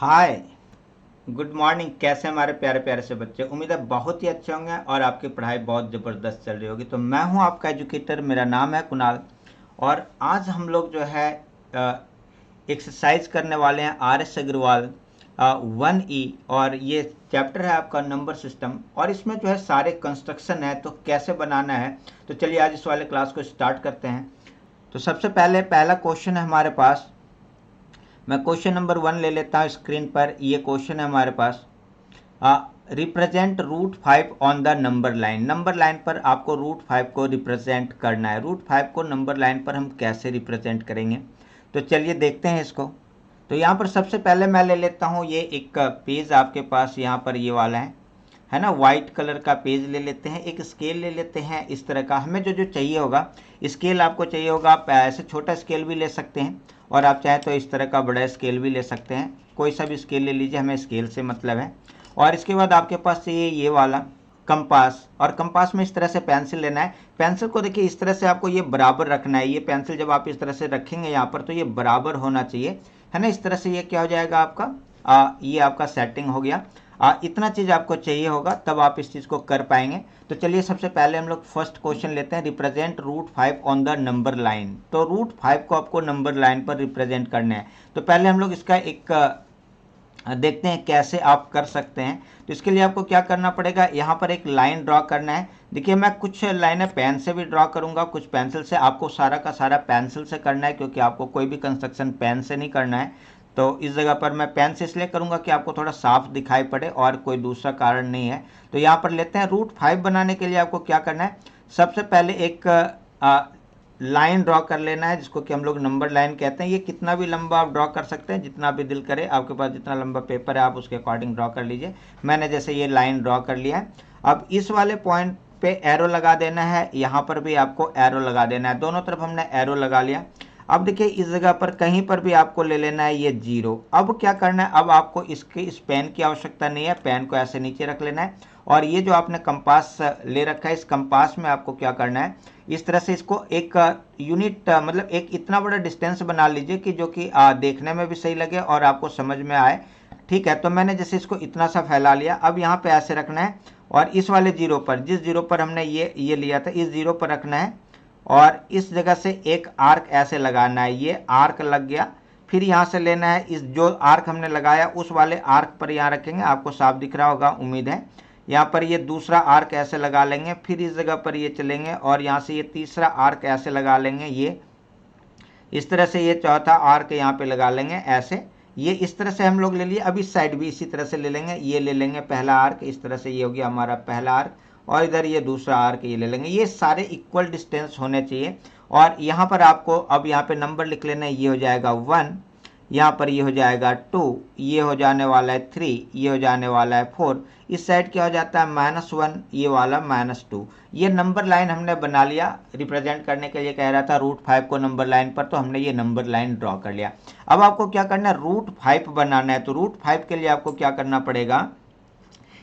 हाय, good morning. कैसे हमारे प्यारे प्यारे से बच्चे? उम्मीद है बहुत ही अच्छे होंगे और आपकी पढ़ाई बहुत ज़बरदस्त चल रही होगी। तो मैं हूं आपका एजुकेटर, मेरा नाम है कुणाल। और आज हम लोग जो है एक्सरसाइज करने वाले हैं आर एस अग्रवाल 1E। और ये चैप्टर है आपका नंबर सिस्टम, और इसमें जो है सारे कंस्ट्रक्शन है तो कैसे बनाना है। तो चलिए आज इस वाले क्लास को स्टार्ट करते हैं। तो सबसे पहले पहला क्वेश्चन है हमारे पास। मैं क्वेश्चन नंबर 1 ले लेता हूँ स्क्रीन पर। ये क्वेश्चन है हमारे पास, represent √5 on the number line. Number line पर आपको √5 को रिप्रेजेंट करना है। √5 को नंबर लाइन पर हम कैसे रिप्रेजेंट करेंगे, तो चलिए देखते हैं इसको। तो यहाँ पर सबसे पहले मैं ले लेता हूँ ये एक पेज आपके पास यहाँ पर ये वाला है ना, वाइट कलर का पेज ले लेते हैं। एक स्केल ले लेते हैं इस तरह का। हमें जो जो चाहिए होगा, स्केल आपको चाहिए होगा, आप ऐसे छोटा स्केल भी ले सकते हैं और आप चाहे तो इस तरह का बड़ा स्केल भी ले सकते हैं। कोई सा भी स्केल ले लीजिए, हमें स्केल से मतलब है। और इसके बाद आपके पास चाहिए ये वाला कंपास, और कंपास में इस तरह से पेंसिल लेना है। पेंसिल को देखिए इस तरह से आपको ये बराबर रखना है। ये पेंसिल जब आप इस तरह से रखेंगे यहाँ पर तो ये बराबर होना चाहिए, है ना। इस तरह से ये क्या हो जाएगा आपका, ये आपका सेटिंग हो गया। इतना चीज़ आपको चाहिए होगा तब आप इस चीज़ को कर पाएंगे। तो चलिए सबसे पहले हम लोग फर्स्ट क्वेश्चन लेते हैं, represent √5 on the number line. तो √5 को आपको नंबर लाइन पर रिप्रेजेंट करना है। तो पहले हम लोग इसका एक देखते हैं कैसे आप कर सकते हैं। तो इसके लिए आपको क्या करना पड़ेगा, यहाँ पर एक लाइन ड्रॉ करना है। देखिए मैं कुछ लाइनें पेन से भी ड्रॉ करूँगा, कुछ पेंसिल से। आपको सारा का सारा पेंसिल से करना है क्योंकि आपको कोई भी कंस्ट्रक्शन पेन से नहीं करना है। तो इस जगह पर मैं पेन से इसलिए करूँगा कि आपको थोड़ा साफ दिखाई पड़े, और कोई दूसरा कारण नहीं है। तो यहाँ पर लेते हैं √5 बनाने के लिए आपको क्या करना है, सबसे पहले एक लाइन ड्रॉ कर लेना है जिसको कि हम लोग नंबर लाइन कहते हैं। ये कितना भी लंबा आप ड्रॉ कर सकते हैं, जितना भी दिल करे। आपके पास जितना लंबा पेपर है आप उसके अकॉर्डिंग ड्रॉ कर लीजिए। मैंने जैसे ये लाइन ड्रॉ कर लिया है। अब इस वाले पॉइंट पे एरो लगा देना है, यहाँ पर भी आपको एरो लगा देना है। दोनों तरफ हमने एरो लगा लिया। अब देखिए इस जगह पर कहीं पर भी आपको ले लेना है ये 0। अब क्या करना है, अब आपको इस पेन की आवश्यकता नहीं है। पेन को ऐसे नीचे रख लेना है, और ये जो आपने कंपास ले रखा है, इस कंपास में आपको क्या करना है, इस तरह से इसको एक यूनिट मतलब एक इतना बड़ा डिस्टेंस बना लीजिए कि जो कि देखने में भी सही लगे और आपको समझ में आए। ठीक है, तो मैंने जैसे इसको इतना सा फैला लिया। अब यहाँ पे ऐसे रखना है, और इस वाले 0 पर, जिस 0 पर हमने ये लिया था, इस 0 पर रखना है, और इस जगह से एक आर्क ऐसे लगाना है। ये आर्क लग गया। फिर यहाँ से लेना है, इस जो आर्क हमने लगाया उस वाले आर्क पर यहाँ रखेंगे। आपको साफ दिख रहा होगा उम्मीद है। यहाँ पर ये दूसरा आर्क ऐसे लगा लेंगे। फिर इस जगह पर ये चलेंगे और यहाँ से ये तीसरा आर्क ऐसे लगा लेंगे। ये इस तरह से ये चौथा आर्क यहाँ पे लगा लेंगे ऐसे। ये इस तरह से हम लोग ले लिए। अब इस साइड भी इसी तरह से ले लेंगे। ये ले लेंगे पहला आर्क, इस तरह से ये हो गया हमारा पहला आर्क, और इधर ये दूसरा आर्क ये ले लेंगे। ये सारे इक्वल डिस्टेंस होने चाहिए। और यहाँ पर आपको अब यहाँ पे नंबर लिख लेना है। ये हो जाएगा 1, यहाँ पर ये हो जाएगा 2, ये हो जाने वाला है 3, ये हो जाने वाला है 4। इस साइड क्या हो जाता है -1, ये वाला -2। ये नंबर लाइन हमने बना लिया। रिप्रेजेंट करने के लिए कह रहा था √5 को नंबर लाइन पर, तो हमने ये नंबर लाइन ड्रॉ कर लिया। अब आपको क्या करना है, √5 बनाना है। तो √5 के लिए आपको क्या करना पड़ेगा,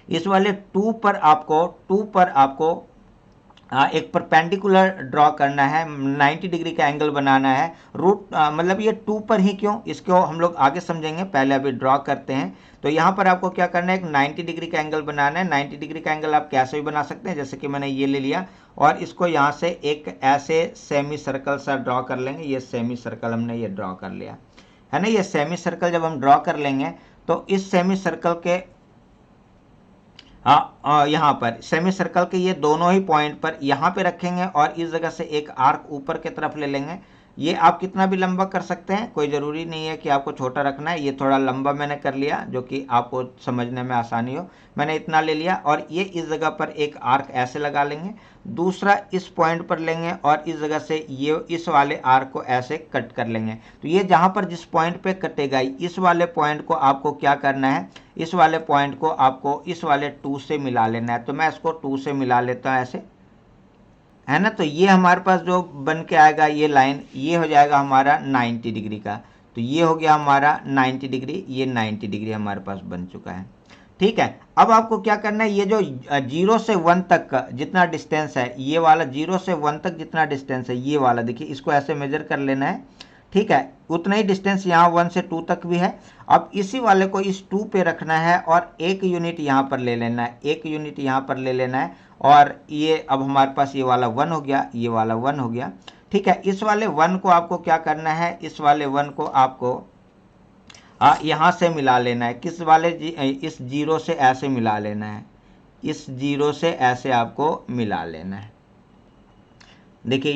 इस वाले 2 पर आपको एक परपेंडिकुलर ड्रॉ करना है। 90 डिग्री का एंगल बनाना है। मतलब ये 2 पर ही क्यों, इसको हम लोग आगे समझेंगे, पहले अभी ड्रॉ करते हैं। तो यहाँ पर आपको क्या करना है, एक 90 डिग्री का एंगल बनाना है। 90 डिग्री का एंगल आप कैसे भी बना सकते हैं, जैसे कि मैंने ये ले लिया, और इसको यहाँ से एक ऐसे सेमी सर्कल सा ड्रॉ कर लेंगे। ये सेमी सर्कल हमने ये ड्रॉ कर लिया है ना। ये सेमी सर्कल जब हम ड्रॉ कर लेंगे तो इस सेमी सर्कल के यहाँ पर सेमी सर्कल के ये दोनों ही पॉइंट पर यहाँ पे रखेंगे, और इस जगह से एक आर्क ऊपर की तरफ ले लेंगे। ये आप कितना भी लंबा कर सकते हैं, कोई ज़रूरी नहीं है कि आपको छोटा रखना है। ये थोड़ा लंबा मैंने कर लिया जो कि आपको समझने में आसानी हो। मैंने इतना ले लिया, और ये इस जगह पर एक आर्क ऐसे लगा लेंगे। दूसरा इस पॉइंट पर लेंगे, और इस जगह से ये इस वाले आर्क को ऐसे कट कर लेंगे। तो ये जहाँ पर जिस पॉइंट पे कटेगा, इस वाले पॉइंट को आपको क्या करना है, इस वाले पॉइंट को आपको इस वाले 2 से मिला लेना है। तो मैं इसको 2 से मिला लेता हूँ ऐसे, है ना। तो ये हमारे पास जो बन के आएगा ये लाइन, ये हो जाएगा हमारा 90 डिग्री का। तो ये हो गया हमारा 90 डिग्री, ये 90 डिग्री हमारे पास बन चुका है। ठीक है, अब आपको क्या करना है, ये जो 0 से 1 तक का जितना डिस्टेंस है, ये वाला 0 से 1 तक जितना डिस्टेंस है, ये वाला देखिए, इसको ऐसे मेजर कर लेना है। ठीक है, उतना ही डिस्टेंस यहाँ 1 से 2 तक भी है। अब इसी वाले को इस 2 पे रखना है और 1 यूनिट यहाँ पर ले लेना है, 1 यूनिट यहाँ पर ले लेना है। और ये अब हमारे पास ये वाला 1 हो गया, ये वाला 1 हो गया। ठीक है, इस वाले 1 को आपको क्या करना है, इस वाले 1 को आपको यहाँ से मिला लेना है। किस वाले इस 0 से ऐसे मिला लेना है, इस 0 से ऐसे आपको मिला लेना है। देखिए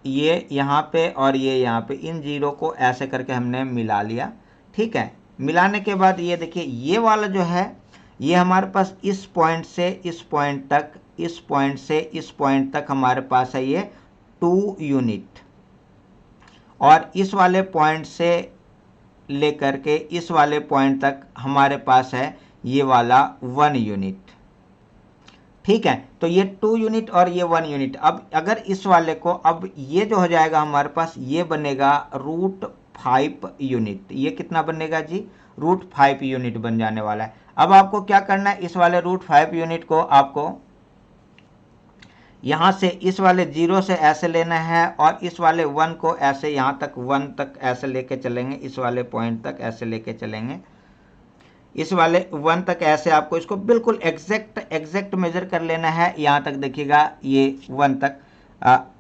ये यहाँ पे और ये यहाँ पे, इन 0 को ऐसे करके हमने मिला लिया। ठीक है, मिलाने के बाद ये देखिए ये वाला जो है ये हमारे पास इस पॉइंट से इस पॉइंट तक, इस पॉइंट से इस पॉइंट तक हमारे पास है ये 2 यूनिट, और इस वाले पॉइंट से लेकर के इस वाले पॉइंट तक हमारे पास है ये वाला 1 यूनिट। ठीक है, तो ये 2 यूनिट और ये 1 यूनिट। अब अगर इस वाले को, अब ये जो हो जाएगा हमारे पास, ये बनेगा √5 यूनिट। ये कितना बनेगा जी, √5 यूनिट बन जाने वाला है। अब आपको क्या करना है, इस वाले √5 यूनिट को आपको यहाँ से इस वाले 0 से ऐसे लेना है और इस वाले 1 को ऐसे यहाँ तक 1 तक ऐसे लेके चलेंगे, इस वाले पॉइंट तक ऐसे लेके चलेंगे, इस वाले 1 तक ऐसे आपको इसको बिल्कुल एग्जैक्ट मेजर कर लेना है। यहाँ तक देखिएगा ये 1 तक,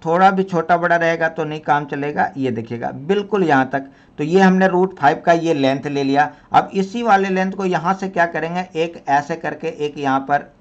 थोड़ा भी छोटा बड़ा रहेगा तो नहीं काम चलेगा। ये देखिएगा बिल्कुल यहाँ तक, तो ये हमने √5 का ये लेंथ ले लिया। अब इसी वाले लेंथ को यहाँ से क्या करेंगे, एक ऐसे करके एक यहाँ पर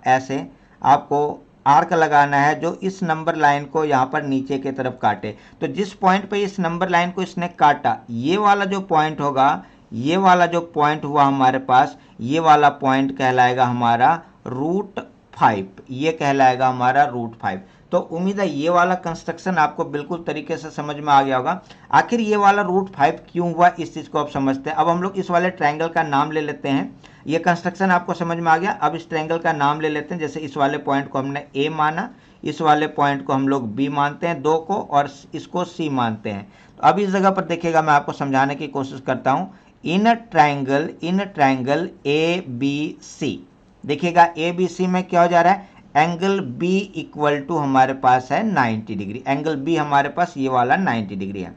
ऐसे आपको आर्क लगाना है जो इस नंबर लाइन को यहाँ पर नीचे की तरफ काटे। तो जिस पॉइंट पे इस नंबर लाइन को इसने काटा, ये वाला जो पॉइंट होगा, ये वाला जो पॉइंट हुआ हमारे पास, ये वाला पॉइंट कहलाएगा हमारा √5, ये कहलाएगा हमारा √5। तो उम्मीद है ये वाला कंस्ट्रक्शन आपको बिल्कुल तरीके से समझ में आ गया होगा। आखिर ये वाला √5 क्यों हुआ, इस चीज़ को आप समझते हैं। अब हम लोग इस वाले ट्रायंगल का नाम ले लेते हैं। ये कंस्ट्रक्शन आपको समझ में आ गया। अब इस ट्रायंगल का नाम ले लेते हैं। जैसे इस वाले पॉइंट को हमने A माना, इस वाले पॉइंट को हम लोग B मानते हैं 2 को, और इसको C मानते हैं। तो अब इस जगह पर देखिएगा, मैं आपको समझाने की कोशिश करता हूँ। इन ट्रायंगल ABC, देखिएगा ABC में क्या हो जा रहा है, एंगल B इक्वल टू हमारे पास है 90 डिग्री। एंगल B हमारे पास ये वाला 90 डिग्री है।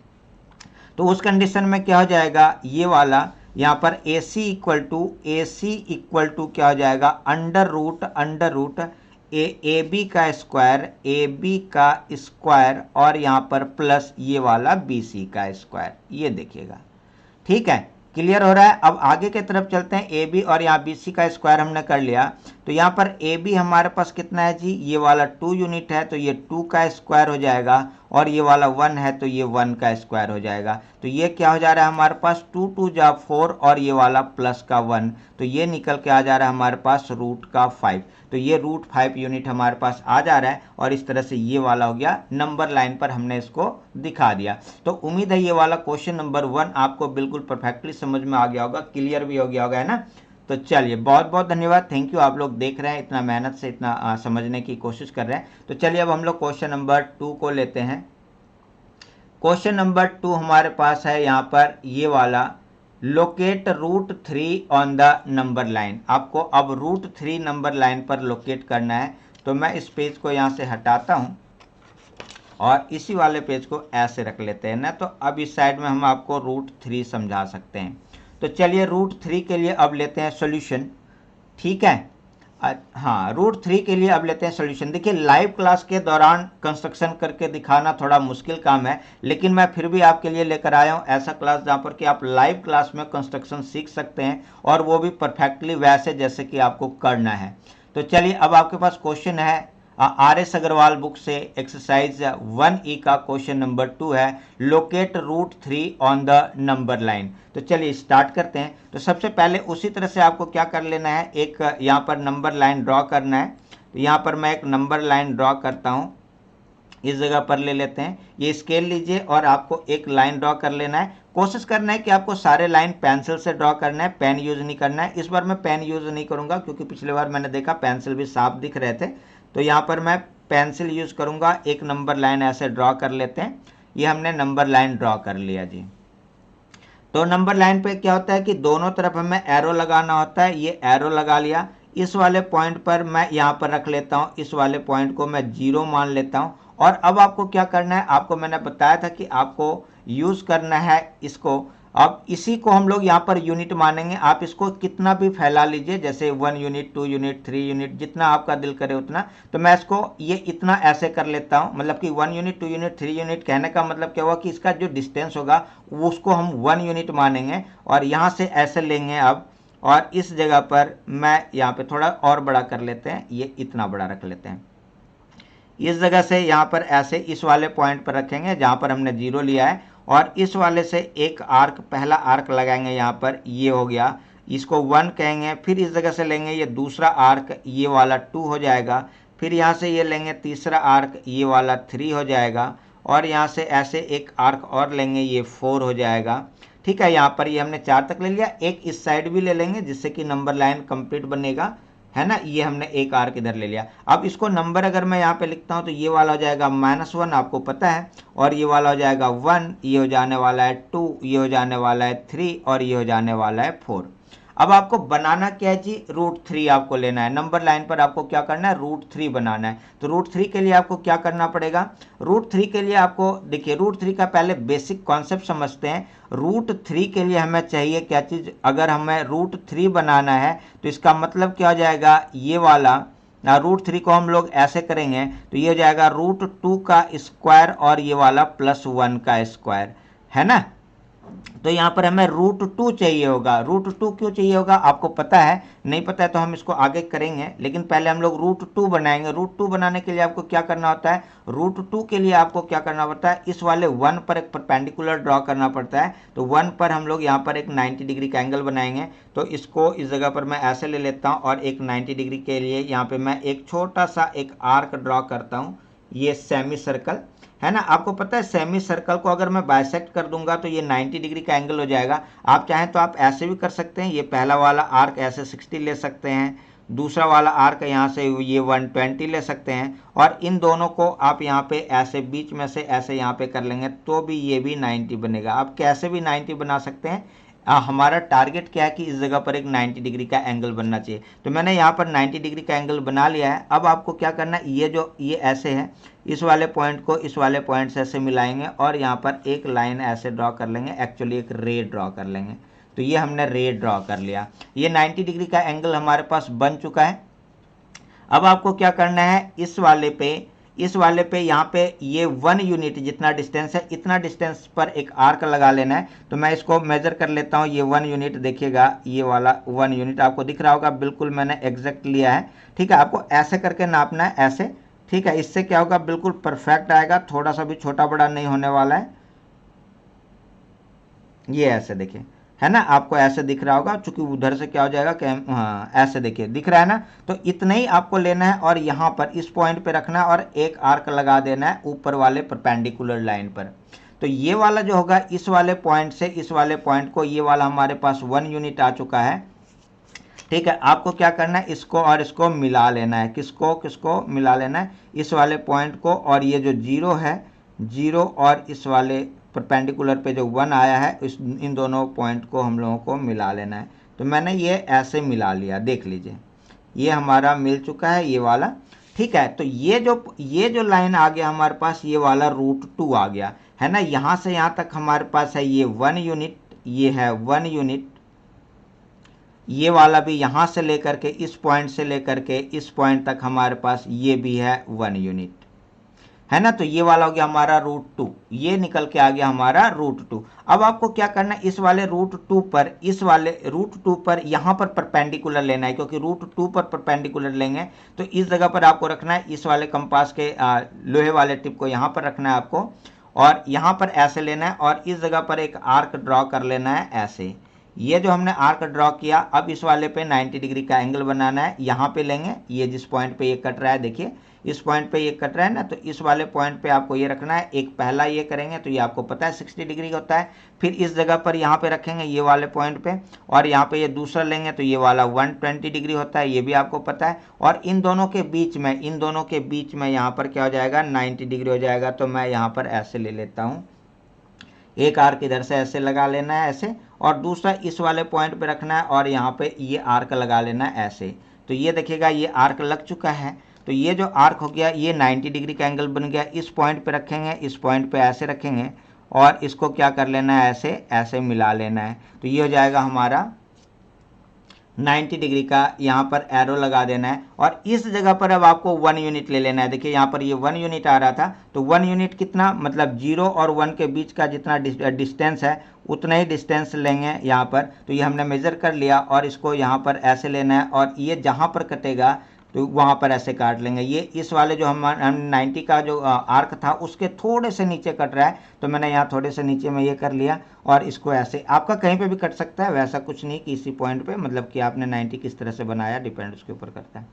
तो उस कंडीशन में क्या हो जाएगा, ये वाला यहाँ पर AC इक्वल टू क्या हो जाएगा, अंडर रूट AB का स्क्वायर और यहाँ पर प्लस ये वाला BC का स्क्वायर। ये देखिएगा, ठीक है, क्लियर हो रहा है। अब आगे की तरफ चलते हैं। AB और यहाँ BC का स्क्वायर हमने कर लिया, तो यहाँ पर AB हमारे पास कितना है जी, ये वाला 2 यूनिट है, तो ये 2 का स्क्वायर हो जाएगा, और ये वाला 1 है तो ये 1 का स्क्वायर हो जाएगा। तो ये क्या हो जा रहा है हमारे पास, 2 2 जा 4 और ये वाला प्लस का 1, तो ये निकल के आ जा रहा है हमारे पास √5। तो ये √5 यूनिट हमारे पास आ जा रहा है, और इस तरह से ये वाला हो गया, नंबर लाइन पर हमने इसको दिखा दिया। तो उम्मीद है ये वाला क्वेश्चन नंबर 1 आपको बिल्कुल परफेक्टली समझ में आ गया होगा, क्लियर भी हो गया होगा, है ना। तो चलिए, बहुत बहुत धन्यवाद, थैंक यू। आप लोग देख रहे हैं, इतना मेहनत से इतना समझने की कोशिश कर रहे हैं। तो चलिए अब हम लोग क्वेश्चन नंबर 2 को लेते हैं। क्वेश्चन नंबर 2 हमारे पास है यहाँ पर ये वाला, locate √3 on the number line. आपको अब √3 नंबर लाइन पर लोकेट करना है। तो मैं इस पेज को यहाँ से हटाता हूँ और इसी वाले पेज को ऐसे रख लेते हैं ना, तो अब इस साइड में हम आपको √3 समझा सकते हैं। तो चलिए √3 के लिए अब लेते हैं सॉल्यूशन, ठीक है। हाँ, √3 के लिए अब लेते हैं सॉल्यूशन। देखिए, लाइव क्लास के दौरान कंस्ट्रक्शन करके दिखाना थोड़ा मुश्किल काम है, लेकिन मैं फिर भी आपके लिए लेकर आया हूँ ऐसा क्लास जहाँ पर कि आप लाइव क्लास में कंस्ट्रक्शन सीख सकते हैं, और वो भी परफेक्टली वैसे जैसे कि आपको करना है। तो चलिए, अब आपके पास क्वेश्चन है RS अग्रवाल बुक से, एक्सरसाइज 1E का क्वेश्चन नंबर 2 है, locate √3 on the number line. तो चलिए स्टार्ट करते हैं। तो सबसे पहले उसी तरह से आपको क्या कर लेना है, एक यहाँ पर नंबर लाइन ड्रॉ करना है। तो यहाँ पर मैं एक नंबर लाइन ड्रॉ करता हूँ, इस जगह पर ले लेते हैं। ये स्केल लीजिए और आपको एक लाइन ड्रॉ कर लेना है। कोशिश करना है कि आपको सारे लाइन पेंसिल से ड्रॉ करना है, पेन यूज़ नहीं करना है। इस बार मैं पेन यूज़ नहीं करूँगा, क्योंकि पिछले बार मैंने देखा पेंसिल भी साफ दिख रहे थे। तो यहाँ पर मैं पेंसिल यूज़ करूँगा। एक नंबर लाइन ऐसे ड्रॉ कर लेते हैं। ये हमने नंबर लाइन ड्रॉ कर लिया जी। तो नंबर लाइन पे क्या होता है कि दोनों तरफ हमें एरो लगाना होता है। ये एरो लगा लिया। इस वाले पॉइंट पर मैं यहाँ पर रख लेता हूँ, इस वाले पॉइंट को मैं 0 मान लेता हूँ। और अब आपको क्या करना है, आपको मैंने बताया था कि आपको यूज़ करना है इसको। अब इसी को हम लोग यहाँ पर यूनिट मानेंगे। आप इसको कितना भी फैला लीजिए, जैसे 1 यूनिट, 2 यूनिट, 3 यूनिट, जितना आपका दिल करे उतना। तो मैं इसको ये इतना ऐसे कर लेता हूँ, मतलब कि 1 यूनिट, 2 यूनिट, 3 यूनिट कहने का मतलब क्या हुआ कि इसका जो डिस्टेंस होगा उसको हम 1 यूनिट मानेंगे और यहाँ से ऐसे लेंगे अब। और इस जगह पर मैं यहाँ पे थोड़ा और बड़ा कर लेते हैं, ये इतना बड़ा रख लेते हैं। इस जगह से यहाँ पर ऐसे इस वाले पॉइंट पर रखेंगे जहाँ पर हमने 0 लिया है, और इस वाले से एक आर्क, पहला आर्क लगाएंगे यहाँ पर, ये हो गया, इसको 1 कहेंगे। फिर इस जगह से लेंगे ये दूसरा आर्क, ये वाला 2 हो जाएगा। फिर यहाँ से ये लेंगे तीसरा आर्क, ये वाला 3 हो जाएगा। और यहाँ से ऐसे एक आर्क और लेंगे, ये 4 हो जाएगा। ठीक है, यहाँ पर ये हमने 4 तक ले लिया। एक इस साइड भी ले लेंगे जिससे कि नंबर लाइन कंप्लीट बनेगा, है ना। ये हमने एक आर्क इधर ले लिया। अब इसको नंबर अगर मैं यहाँ पे लिखता हूँ तो ये वाला हो जाएगा -1, आपको पता है, और ये वाला हो जाएगा 1, ये हो जाने वाला है 2, ये हो जाने वाला है 3, और ये हो जाने वाला है 4। अब आपको बनाना क्या है जी, √3 आपको लेना है। नंबर लाइन पर आपको क्या करना है, √3 बनाना है। तो √3 के लिए आपको क्या करना पड़ेगा, √3 के लिए आपको देखिए, √3 का पहले बेसिक कॉन्सेप्ट समझते हैं। √3 के लिए हमें चाहिए क्या चीज़, अगर हमें √3 बनाना है तो इसका मतलब क्या हो जाएगा, ये वाला √3 को हम लोग ऐसे करेंगे तो ये हो जाएगा √2 का स्क्वायर और ये वाला +1 का स्क्वायर, है ना। तो यहाँ पर हमें √2 चाहिए होगा। √2 क्यों चाहिए होगा आपको पता है, नहीं पता है तो हम इसको आगे करेंगे, लेकिन पहले हम लोग √2 बनाएंगे। √2 बनाने के लिए आपको क्या करना होता है, √2 के लिए आपको क्या करना पड़ता है, इस वाले 1 पर एक परपेंडिकुलर ड्रॉ करना पड़ता है। तो 1 पर हम लोग यहाँ पर एक 90 डिग्री का एंगल बनाएंगे। तो इसको इस जगह पर मैं ऐसे ले लेता हूँ और एक 90 डिग्री के लिए यहाँ पर मैं एक छोटा सा एक आर्क ड्रॉ करता हूँ, ये सेमी सर्कल, है ना। आपको पता है सेमी सर्कल को अगर मैं बाइसेक्ट कर दूंगा तो ये 90 डिग्री का एंगल हो जाएगा। आप चाहें तो आप ऐसे भी कर सकते हैं, ये पहला वाला आर्क ऐसे 60 ले सकते हैं, दूसरा वाला आर्क यहाँ से ये 120 ले सकते हैं, और इन दोनों को आप यहाँ पे ऐसे बीच में से ऐसे यहाँ पे कर लेंगे तो भी ये भी 90 बनेगा। आप कैसे भी 90 बना सकते हैं। हमारा टारगेट क्या है कि इस जगह पर एक 90 डिग्री का एंगल बनना चाहिए। तो मैंने यहाँ पर 90 डिग्री का एंगल बना लिया है। अब आपको क्या करना है, ये ऐसे है, इस वाले पॉइंट को इस वाले पॉइंट से ऐसे मिलाएंगे और यहाँ पर एक लाइन ऐसे ड्रॉ कर लेंगे, एक्चुअली एक रे ड्रॉ कर लेंगे। तो ये हमने रे ड्रॉ कर लिया, ये 90 डिग्री का एंगल हमारे पास बन चुका है। अब आपको क्या करना है, इस वाले पे यहाँ पे ये 1 यूनिट जितना डिस्टेंस है, इतना डिस्टेंस पर एक आर्क लगा लेना है। तो मैं इसको मेजर कर लेता हूँ, ये 1 यूनिट देखिएगा, ये वाला 1 यूनिट आपको दिख रहा होगा, बिल्कुल मैंने एग्जैक्ट लिया है। ठीक है, आपको ऐसे करके नापना है, ऐसे। ठीक है, इससे क्या होगा, बिल्कुल परफेक्ट आएगा, थोड़ा सा भी छोटा बड़ा नहीं होने वाला है। ये ऐसे देखिए, है ना, आपको ऐसे दिख रहा होगा, चूंकि उधर से क्या हो जाएगा कि हाँ ऐसे देखिए दिख रहा है ना। तो इतना ही आपको लेना है और यहाँ पर इस पॉइंट पे रखना है और एक आर्क लगा देना है ऊपर वाले परपेंडिकुलर लाइन पर। तो ये वाला जो होगा, इस वाले पॉइंट से इस वाले पॉइंट को, ये वाला हमारे पास 1 यूनिट आ चुका है। ठीक है, आपको क्या करना है, इसको और इसको मिला लेना है। किसको मिला लेना है, इस वाले पॉइंट को, और ये जो 0 है, 0 और इस वाले परपेंडिकुलर पे जो 1 आया है, इन दोनों पॉइंट को हम लोगों को मिला लेना है। तो मैंने ये ऐसे मिला लिया, देख लीजिए ये हमारा मिल चुका है, ये वाला। ठीक है, तो ये जो लाइन आ गया हमारे पास, ये वाला √2 आ गया, है ना। यहाँ से यहाँ तक हमारे पास है ये 1 यूनिट, ये है 1 यूनिट, ये वाला भी यहाँ से लेकर के इस पॉइंट से लेकर के इस पॉइंट तक हमारे पास ये भी है 1 यूनिट, है ना। तो ये वाला हो गया हमारा √2, ये निकल के आ गया हमारा √2। अब आपको क्या करना है, इस वाले √2 पर, इस वाले √2 पर यहाँ पर परपेंडिकुलर लेना है, क्योंकि √2 पर परपेंडिकुलर लेंगे तो इस जगह पर आपको रखना है, इस वाले कंपास के लोहे वाले टिप को यहाँ पर रखना है आपको, और यहाँ पर ऐसे लेना है और इस जगह पर एक आर्क ड्रॉ कर लेना है ऐसे। ये जो हमने आर्क ड्रॉ किया, अब इस वाले पे 90 डिग्री का एंगल बनाना है, यहाँ पे लेंगे, ये जिस पॉइंट पे ये कट रहा है, देखिए इस पॉइंट पे ये कट रहा है ना, तो इस वाले पॉइंट पे आपको ये रखना है। एक पहला ये करेंगे तो ये आपको पता है 60 डिग्री होता है। फिर इस जगह पर यहाँ पे रखेंगे, ये वाले पॉइंट पे, और यहाँ पे ये दूसरा लेंगे तो ये वाला 120 डिग्री होता है, ये भी आपको पता है। और इन दोनों के बीच में यहाँ पर क्या हो जाएगा, 90 डिग्री हो जाएगा। तो मैं यहाँ पर ऐसे ले लेता हूँ, एक आर्क इधर से ऐसे लगा लेना है ऐसे, और दूसरा इस वाले पॉइंट पे रखना है और यहाँ पे ये आर्क लगा लेना है ऐसे। तो ये देखिएगा ये आर्क लग चुका है। तो ये जो आर्क हो गया, ये 90 डिग्री का एंगल बन गया। इस पॉइंट पे रखेंगे, इस पॉइंट पे ऐसे रखेंगे और इसको क्या कर लेना है, ऐसे ऐसे मिला लेना है। तो ये हो जाएगा हमारा 90 डिग्री का, यहाँ पर एरो लगा देना है और इस जगह पर अब आपको 1 यूनिट ले लेना है। देखिए यहाँ पर ये 1 यूनिट आ रहा था, तो 1 यूनिट कितना, मतलब 0 और 1 के बीच का जितना डिस्टेंस है उतना ही डिस्टेंस लेंगे यहाँ पर। तो ये हमने मेजर कर लिया और इसको यहाँ पर ऐसे लेना है और ये जहाँ पर कटेगा तो वहाँ पर ऐसे काट लेंगे। ये इस वाले जो हम 90 का जो आर्क था उसके थोड़े से नीचे कट रहा है, तो मैंने यहाँ थोड़े से नीचे में ये कर लिया और इसको ऐसे, आपका कहीं पे भी कट सकता है, वैसा कुछ नहीं कि इसी पॉइंट पे, मतलब कि आपने 90 किस तरह से बनाया डिपेंड उसके ऊपर करता है।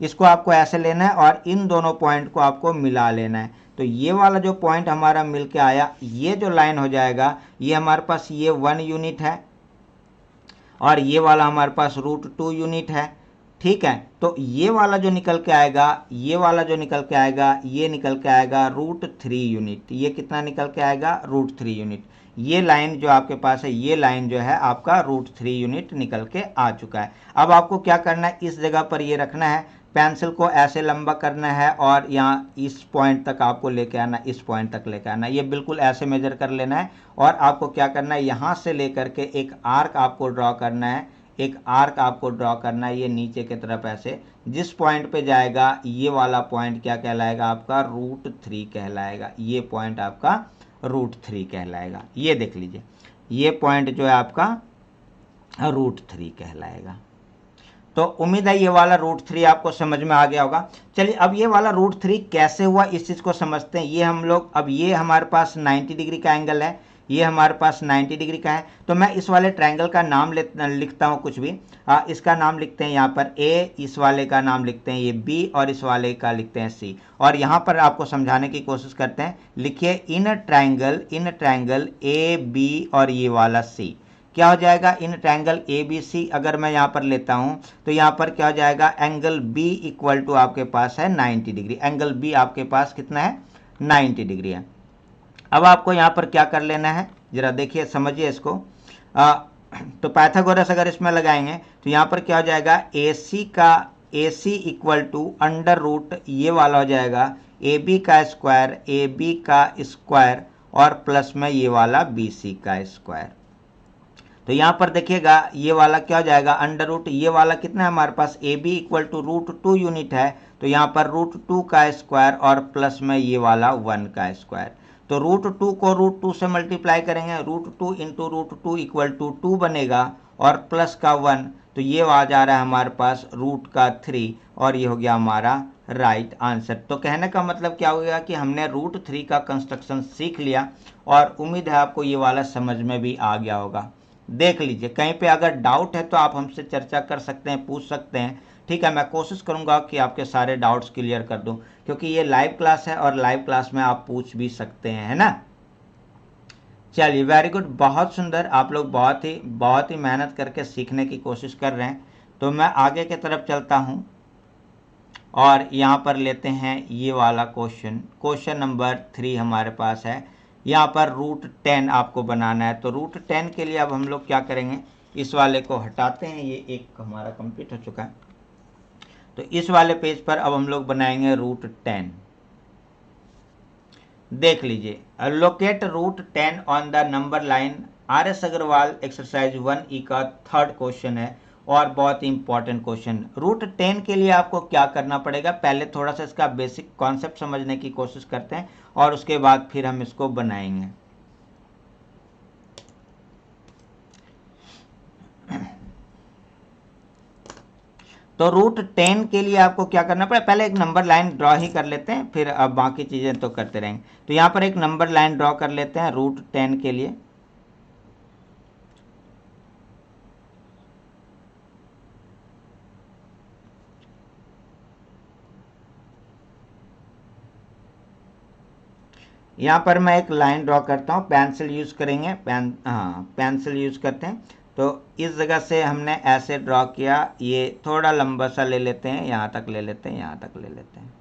इसको आपको ऐसे लेना है और इन दोनों पॉइंट को आपको मिला लेना है। तो ये वाला जो पॉइंट हमारा मिल के आया, ये जो लाइन हो जाएगा ये हमारे पास ये 1 यूनिट है और ये वाला हमारे पास √2 यूनिट है। ठीक है, तो ये वाला जो निकल के आएगा, ये वाला जो निकल के आएगा, ये निकल के आएगा √3 यूनिट। ये कितना निकल के आएगा, √3 यूनिट। ये लाइन जो आपके पास है, ये लाइन जो है आपका √3 यूनिट निकल के आ चुका है। अब आपको क्या करना है, इस जगह पर ये रखना है, पेंसिल को ऐसे लंबा करना है और यहाँ इस पॉइंट तक आपको लेके आना, इस पॉइंट तक लेके आना, ये बिल्कुल ऐसे मेजर कर लेना है। और आपको क्या करना है, यहाँ से लेकर के एक आर्क आपको ड्रॉ करना है, एक आर्क आपको ड्रॉ करना है, ये नीचे की तरफ ऐसे, जिस पॉइंट पे जाएगा ये वाला पॉइंट क्या कहलाएगा, आपका √3 कहलाएगा। ये पॉइंट आपका √3 कहलाएगा। ये देख लीजिए, ये पॉइंट जो है आपका √3 कहलाएगा। तो उम्मीद है ये वाला √3 आपको समझ में आ गया होगा। चलिए अब ये वाला √3 कैसे हुआ इस चीज़ को समझते हैं। ये हम लोग, अब ये हमारे पास 90 डिग्री का एंगल है, ये हमारे पास 90 डिग्री का है। तो मैं इस वाले ट्रायंगल का नाम लिखता हूँ कुछ भी, इसका नाम लिखते हैं यहाँ पर A, इस वाले का नाम लिखते हैं ये B और इस वाले का लिखते हैं C। और यहाँ पर आपको समझाने की कोशिश करते हैं, लिखिए इन ट्रायंगल AB और ये वाला C क्या हो जाएगा, इन ट्रायंगल ABC अगर मैं यहाँ पर लेता हूँ तो यहाँ पर क्या हो जाएगा, एंगल B इक्वल टू आपके पास है 90 डिग्री। एंगल B आपके पास कितना है, 90 डिग्री है। अब आपको यहाँ पर क्या कर लेना है, जरा देखिए समझिए इसको। तो पाइथागोरस अगर इसमें लगाएंगे तो यहाँ पर क्या हो जाएगा, AC इक्वल टू √ ये वाला हो जाएगा AB का स्क्वायर और प्लस में ये वाला BC का स्क्वायर। तो यहाँ पर देखिएगा ये वाला क्या हो जाएगा, √ ये वाला कितना है हमारे पास, AB इक्वल टू √2 यूनिट है, तो यहाँ पर √2 का स्क्वायर और प्लस में ये वाला 1 का स्क्वायर। तो √2 को √2 से मल्टीप्लाई करेंगे, √2 इंटू √2 इक्वल टू 2 बनेगा और प्लस का 1, तो ये आ जा रहा है हमारे पास √3 और ये हो गया हमारा राइट आंसर। तो कहने का मतलब क्या हो गया कि हमने √3 का कंस्ट्रक्शन सीख लिया और उम्मीद है आपको ये वाला समझ में भी आ गया होगा। देख लीजिए कहीं पे अगर डाउट है तो आप हमसे चर्चा कर सकते हैं, पूछ सकते हैं। ठीक है, मैं कोशिश करूंगा कि आपके सारे डाउट्स क्लियर कर दूं, क्योंकि ये लाइव क्लास है और लाइव क्लास में आप पूछ भी सकते हैं, है ना। चलिए वेरी गुड, बहुत सुंदर, आप लोग बहुत ही मेहनत करके सीखने की कोशिश कर रहे हैं। तो मैं आगे की तरफ चलता हूं और यहाँ पर लेते हैं ये वाला क्वेश्चन नंबर 3 हमारे पास है। यहाँ पर √10 आपको बनाना है। तो √10 के लिए अब हम लोग क्या करेंगे, इस वाले को हटाते हैं, ये एक हमारा कंप्लीट हो चुका है। तो इस वाले पेज पर अब हम लोग बनाएंगे √10। देख लीजिए, locate √10 on the number line. RS Agarwal exercise 1E का 3rd क्वेश्चन है और बहुत ही इंपॉर्टेंट क्वेश्चन। √10 के लिए आपको क्या करना पड़ेगा, पहले थोड़ा सा इसका बेसिक कॉन्सेप्ट समझने की कोशिश करते हैं और उसके बाद फिर हम इसको बनाएंगे। तो √10 के लिए आपको क्या करना पड़ेगा, पहले एक नंबर लाइन ड्रॉ ही कर लेते हैं, फिर अब बाकी चीज़ें तो करते रहेंगे। तो यहाँ पर एक नंबर लाइन ड्रॉ कर लेते हैं √10 के लिए। यहाँ पर मैं एक लाइन ड्रॉ करता हूँ, पेंसिल यूज़ करेंगे, पेंसिल यूज़ करते हैं। तो इस जगह से हमने ऐसे ड्रॉ किया, ये थोड़ा लंबा सा ले लेते हैं, यहाँ तक ले लेते हैं, यहाँ तक ले लेते हैं।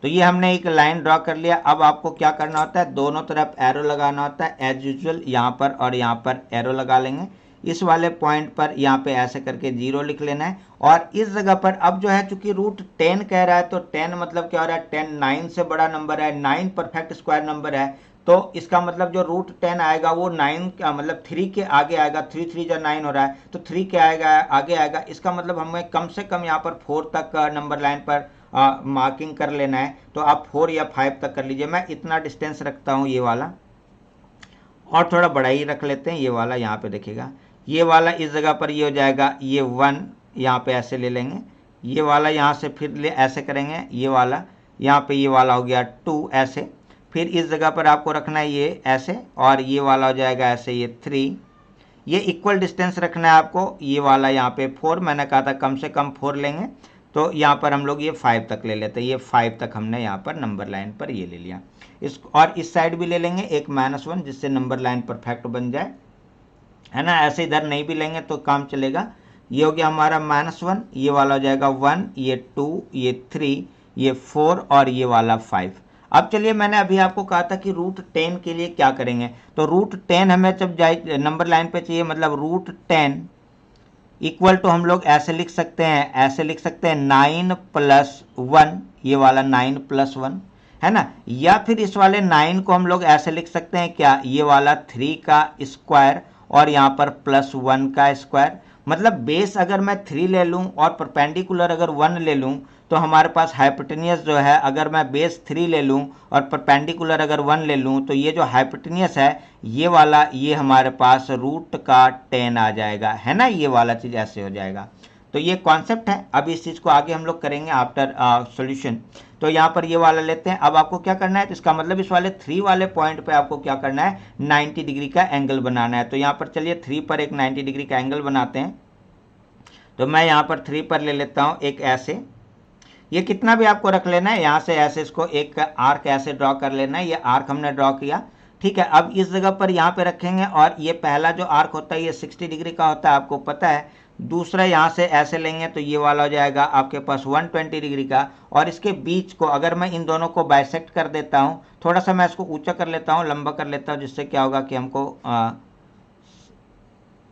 तो ये हमने एक लाइन ड्रॉ कर लिया। अब आपको क्या करना होता है, दोनों तरफ एरो लगाना होता है एज यूजुअल, यहाँ पर और यहाँ पर एरो लगा लेंगे। इस वाले पॉइंट पर यहाँ पे ऐसे करके 0 लिख लेना है। और इस जगह पर अब जो है चूंकि रूट 10 कह रहा है तो 10 मतलब क्या हो रहा है, 10 9 से बड़ा नंबर है, 9 परफेक्ट स्क्वायर नंबर है, तो इसका मतलब जो रूट 10 आएगा वो 9 का मतलब 3 के आगे आएगा। 3 3 जो 9 हो रहा है तो 3 के आएगा आगे आएगा। इसका मतलब हमें कम से कम यहाँ पर 4 तक नंबर लाइन पर मार्किंग कर लेना है। तो आप 4 या 5 तक कर लीजिए। मैं इतना डिस्टेंस रखता हूँ ये वाला, और थोड़ा बड़ा ही रख लेते हैं ये वाला। यहाँ पे देखिएगा ये वाला इस जगह पर ये हो जाएगा, ये 1 यहाँ पे ऐसे ले लेंगे, ये वाला यहाँ से फिर ले ऐसे करेंगे, ये वाला यहाँ पे ये वाला हो गया 2 ऐसे, फिर इस जगह पर आपको रखना है ये ऐसे, और ये वाला हो जाएगा ऐसे ये 3। ये इक्वल डिस्टेंस रखना है आपको। ये वाला यहाँ पे 4, मैंने कहा था कम से कम 4 लेंगे, तो यहाँ पर हम लोग ये 5 तक ले लेते हैं। ये 5 तक हमने यहाँ पर नंबर लाइन पर ये ले लिया। और इस साइड भी ले लेंगे एक -1, जिससे नंबर लाइन परफेक्ट बन जाए, है ना। ऐसे इधर नहीं भी लेंगे तो काम चलेगा। ये हो गया हमारा -1, ये वाला हो जाएगा 1, ये 2, ये 3, ये 4 और ये वाला 5। अब चलिए, मैंने अभी आपको कहा था कि रूट 10 के लिए क्या करेंगे। तो रूट 10 हमें जब जाए नंबर लाइन पे चाहिए, मतलब रूट 10 इक्वल टू हम लोग ऐसे लिख सकते हैं, ऐसे लिख सकते हैं 9 + 1, ये वाला 9 + 1 है ना। या फिर इस वाले 9 को हम लोग ऐसे लिख सकते हैं क्या, ये वाला 3 का स्क्वायर और यहाँ पर +1 का स्क्वायर। मतलब बेस अगर मैं 3 ले लूँ और परपेंडिकुलर अगर 1 ले लूँ तो हमारे पास हाइपोटेनियस जो है, अगर मैं बेस 3 ले लूँ और परपेंडिकुलर अगर 1 ले लूँ तो ये जो हाइपोटेनियस है ये वाला, ये हमारे पास रूट का 10 आ जाएगा, है ना। ये वाला चीज़ ऐसे हो जाएगा। तो ये कॉन्सेप्ट है। अब इस चीज़ को आगे हम लोग करेंगे आफ्टर सॉल्यूशन। तो यहाँ पर ये वाला लेते हैं। अब आपको क्या करना है, तो इसका मतलब इस वाले 3 वाले पॉइंट पे आपको क्या करना है, 90 डिग्री का एंगल बनाना है। तो यहाँ पर चलिए 3 पर एक 90 डिग्री का एंगल बनाते हैं। तो मैं यहाँ पर 3 पर ले लेता हूँ एक ऐसे, ये कितना भी आपको रख लेना है, यहाँ से ऐसे इसको एक आर्क ऐसे ड्रॉ कर लेना है। ये आर्क हमने ड्रॉ किया, ठीक है। अब इस जगह पर यहाँ पे रखेंगे, और ये पहला जो आर्क होता है ये 60 डिग्री का होता है, आपको पता है। दूसरा यहाँ से ऐसे लेंगे तो ये वाला हो जाएगा आपके पास 120 डिग्री का। और इसके बीच को अगर मैं इन दोनों को बाइसेक्ट कर देता हूँ, थोड़ा सा मैं इसको ऊंचा कर लेता हूँ, लंबा कर लेता हूँ, जिससे क्या होगा कि हमको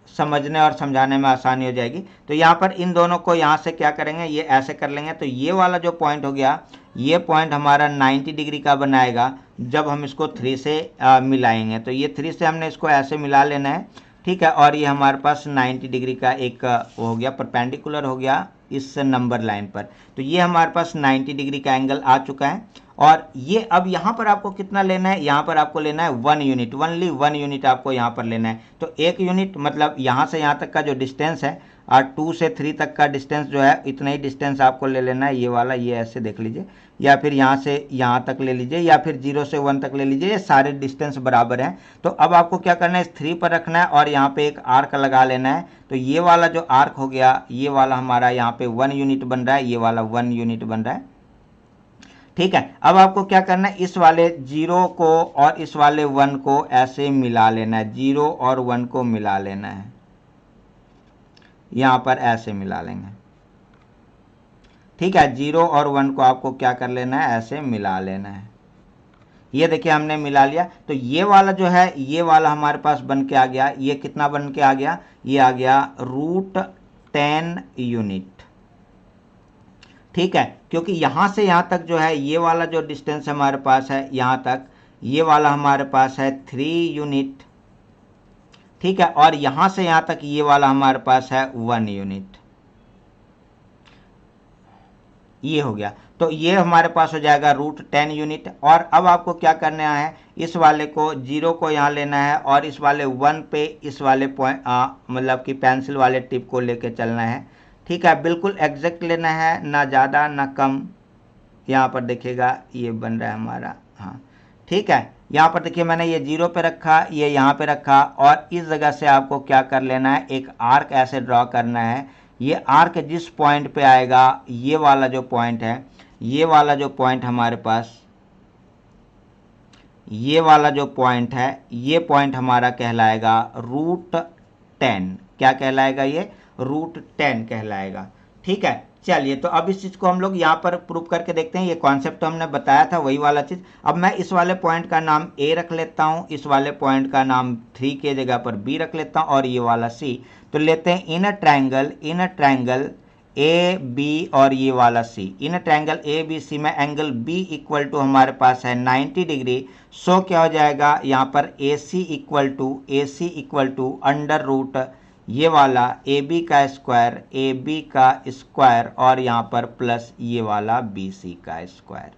समझने और समझाने में आसानी हो जाएगी। तो यहाँ पर इन दोनों को यहाँ से क्या करेंगे, ये ऐसे कर लेंगे। तो ये वाला जो पॉइंट हो गया, ये पॉइंट हमारा 90 डिग्री का बनाएगा जब हम इसको 3 से मिलाएंगे। तो ये 3 से हमने इसको ऐसे मिला लेना है, ठीक है। और ये हमारे पास 90 डिग्री का एक हो गया, परपेंडिकुलर हो गया इस नंबर लाइन पर। तो ये हमारे पास 90 डिग्री का एंगल आ चुका है। और ये अब यहाँ पर आपको कितना लेना है, यहाँ पर आपको लेना है 1 यूनिट, ओनली 1 यूनिट आपको यहाँ पर लेना है। तो 1 यूनिट मतलब यहाँ से यहाँ तक का जो डिस्टेंस है, और 2 से 3 तक का डिस्टेंस जो है, इतना ही डिस्टेंस आपको ले लेना है। ये वाला ये ऐसे देख लीजिए, या फिर यहाँ से यहाँ तक ले लीजिए, या फिर 0 से 1 तक ले लीजिए, ये सारे डिस्टेंस बराबर हैं। तो अब आपको क्या करना है, इस 3 पर रखना है और यहाँ पे एक आर्क लगा लेना है। तो ये वाला जो आर्क हो गया, ये वाला हमारा यहाँ पे 1 यूनिट बन रहा है, ये वाला 1 यूनिट बन रहा है, ठीक है। अब आपको क्या करना है, इस वाले 0 को और इस वाले 1 को ऐसे मिला लेना है, 0 और 1 को मिला लेना है, यहाँ पर ऐसे मिला लेंगे, ठीक है। 0 और 1 को आपको क्या कर लेना है, ऐसे मिला लेना है। ये देखिए हमने मिला लिया। तो ये वाला जो है, ये वाला हमारे पास बन के आ गया। ये कितना बन के आ गया, ये आ गया रूट 10 यूनिट, ठीक है। क्योंकि यहाँ से यहाँ तक जो है, ये वाला जो डिस्टेंस हमारे पास है यहाँ तक, ये वाला हमारे पास है 3 यूनिट, ठीक है। और यहाँ से यहाँ तक ये वाला हमारे पास है 1 यूनिट, ये हो गया। तो ये हमारे पास हो जाएगा रूट 10 यूनिट। और अब आपको क्या करना है, इस वाले को 0 को यहाँ लेना है और इस वाले 1 पे इस वाले पॉइंट मतलब कि पेंसिल वाले टिप को लेके चलना है, ठीक है। बिल्कुल एग्जैक्ट लेना है, ना ज़्यादा ना कम। यहाँ पर देखिएगा ये बन रहा है हमारा, हाँ ठीक है। यहाँ पर देखिए मैंने ये 0 पे रखा, ये यहाँ पे रखा, और इस जगह से आपको क्या कर लेना है, एक आर्क ऐसे ड्रॉ करना है। ये आर्क जिस पॉइंट पे आएगा, ये वाला जो पॉइंट है, ये वाला जो पॉइंट हमारे पास, ये वाला जो पॉइंट है, ये पॉइंट हमारा कहलाएगा रूट 10। क्या कहलाएगा, ये रूट 10 कहलाएगा, ठीक है। चलिए, तो अब इस चीज़ को हम लोग यहाँ पर प्रूव करके देखते हैं। ये कॉन्सेप्ट तो हमने बताया था, वही वाला चीज़। अब मैं इस वाले पॉइंट का नाम ए रख लेता हूँ, इस वाले पॉइंट का नाम 3 के जगह पर बी रख लेता हूँ, और ये वाला सी। तो लेते हैं इन अ ट्रायंगल ए बी और ये वाला सी। In triangle A B C में एंगल बी इक्वल टू हमारे पास है 90 डिग्री। सो क्या हो जाएगा यहाँ पर ए सी इक्वल टू अंडर रूट ये वाला ए बी का स्क्वायर और यहाँ पर प्लस ये वाला बी सी का स्क्वायर।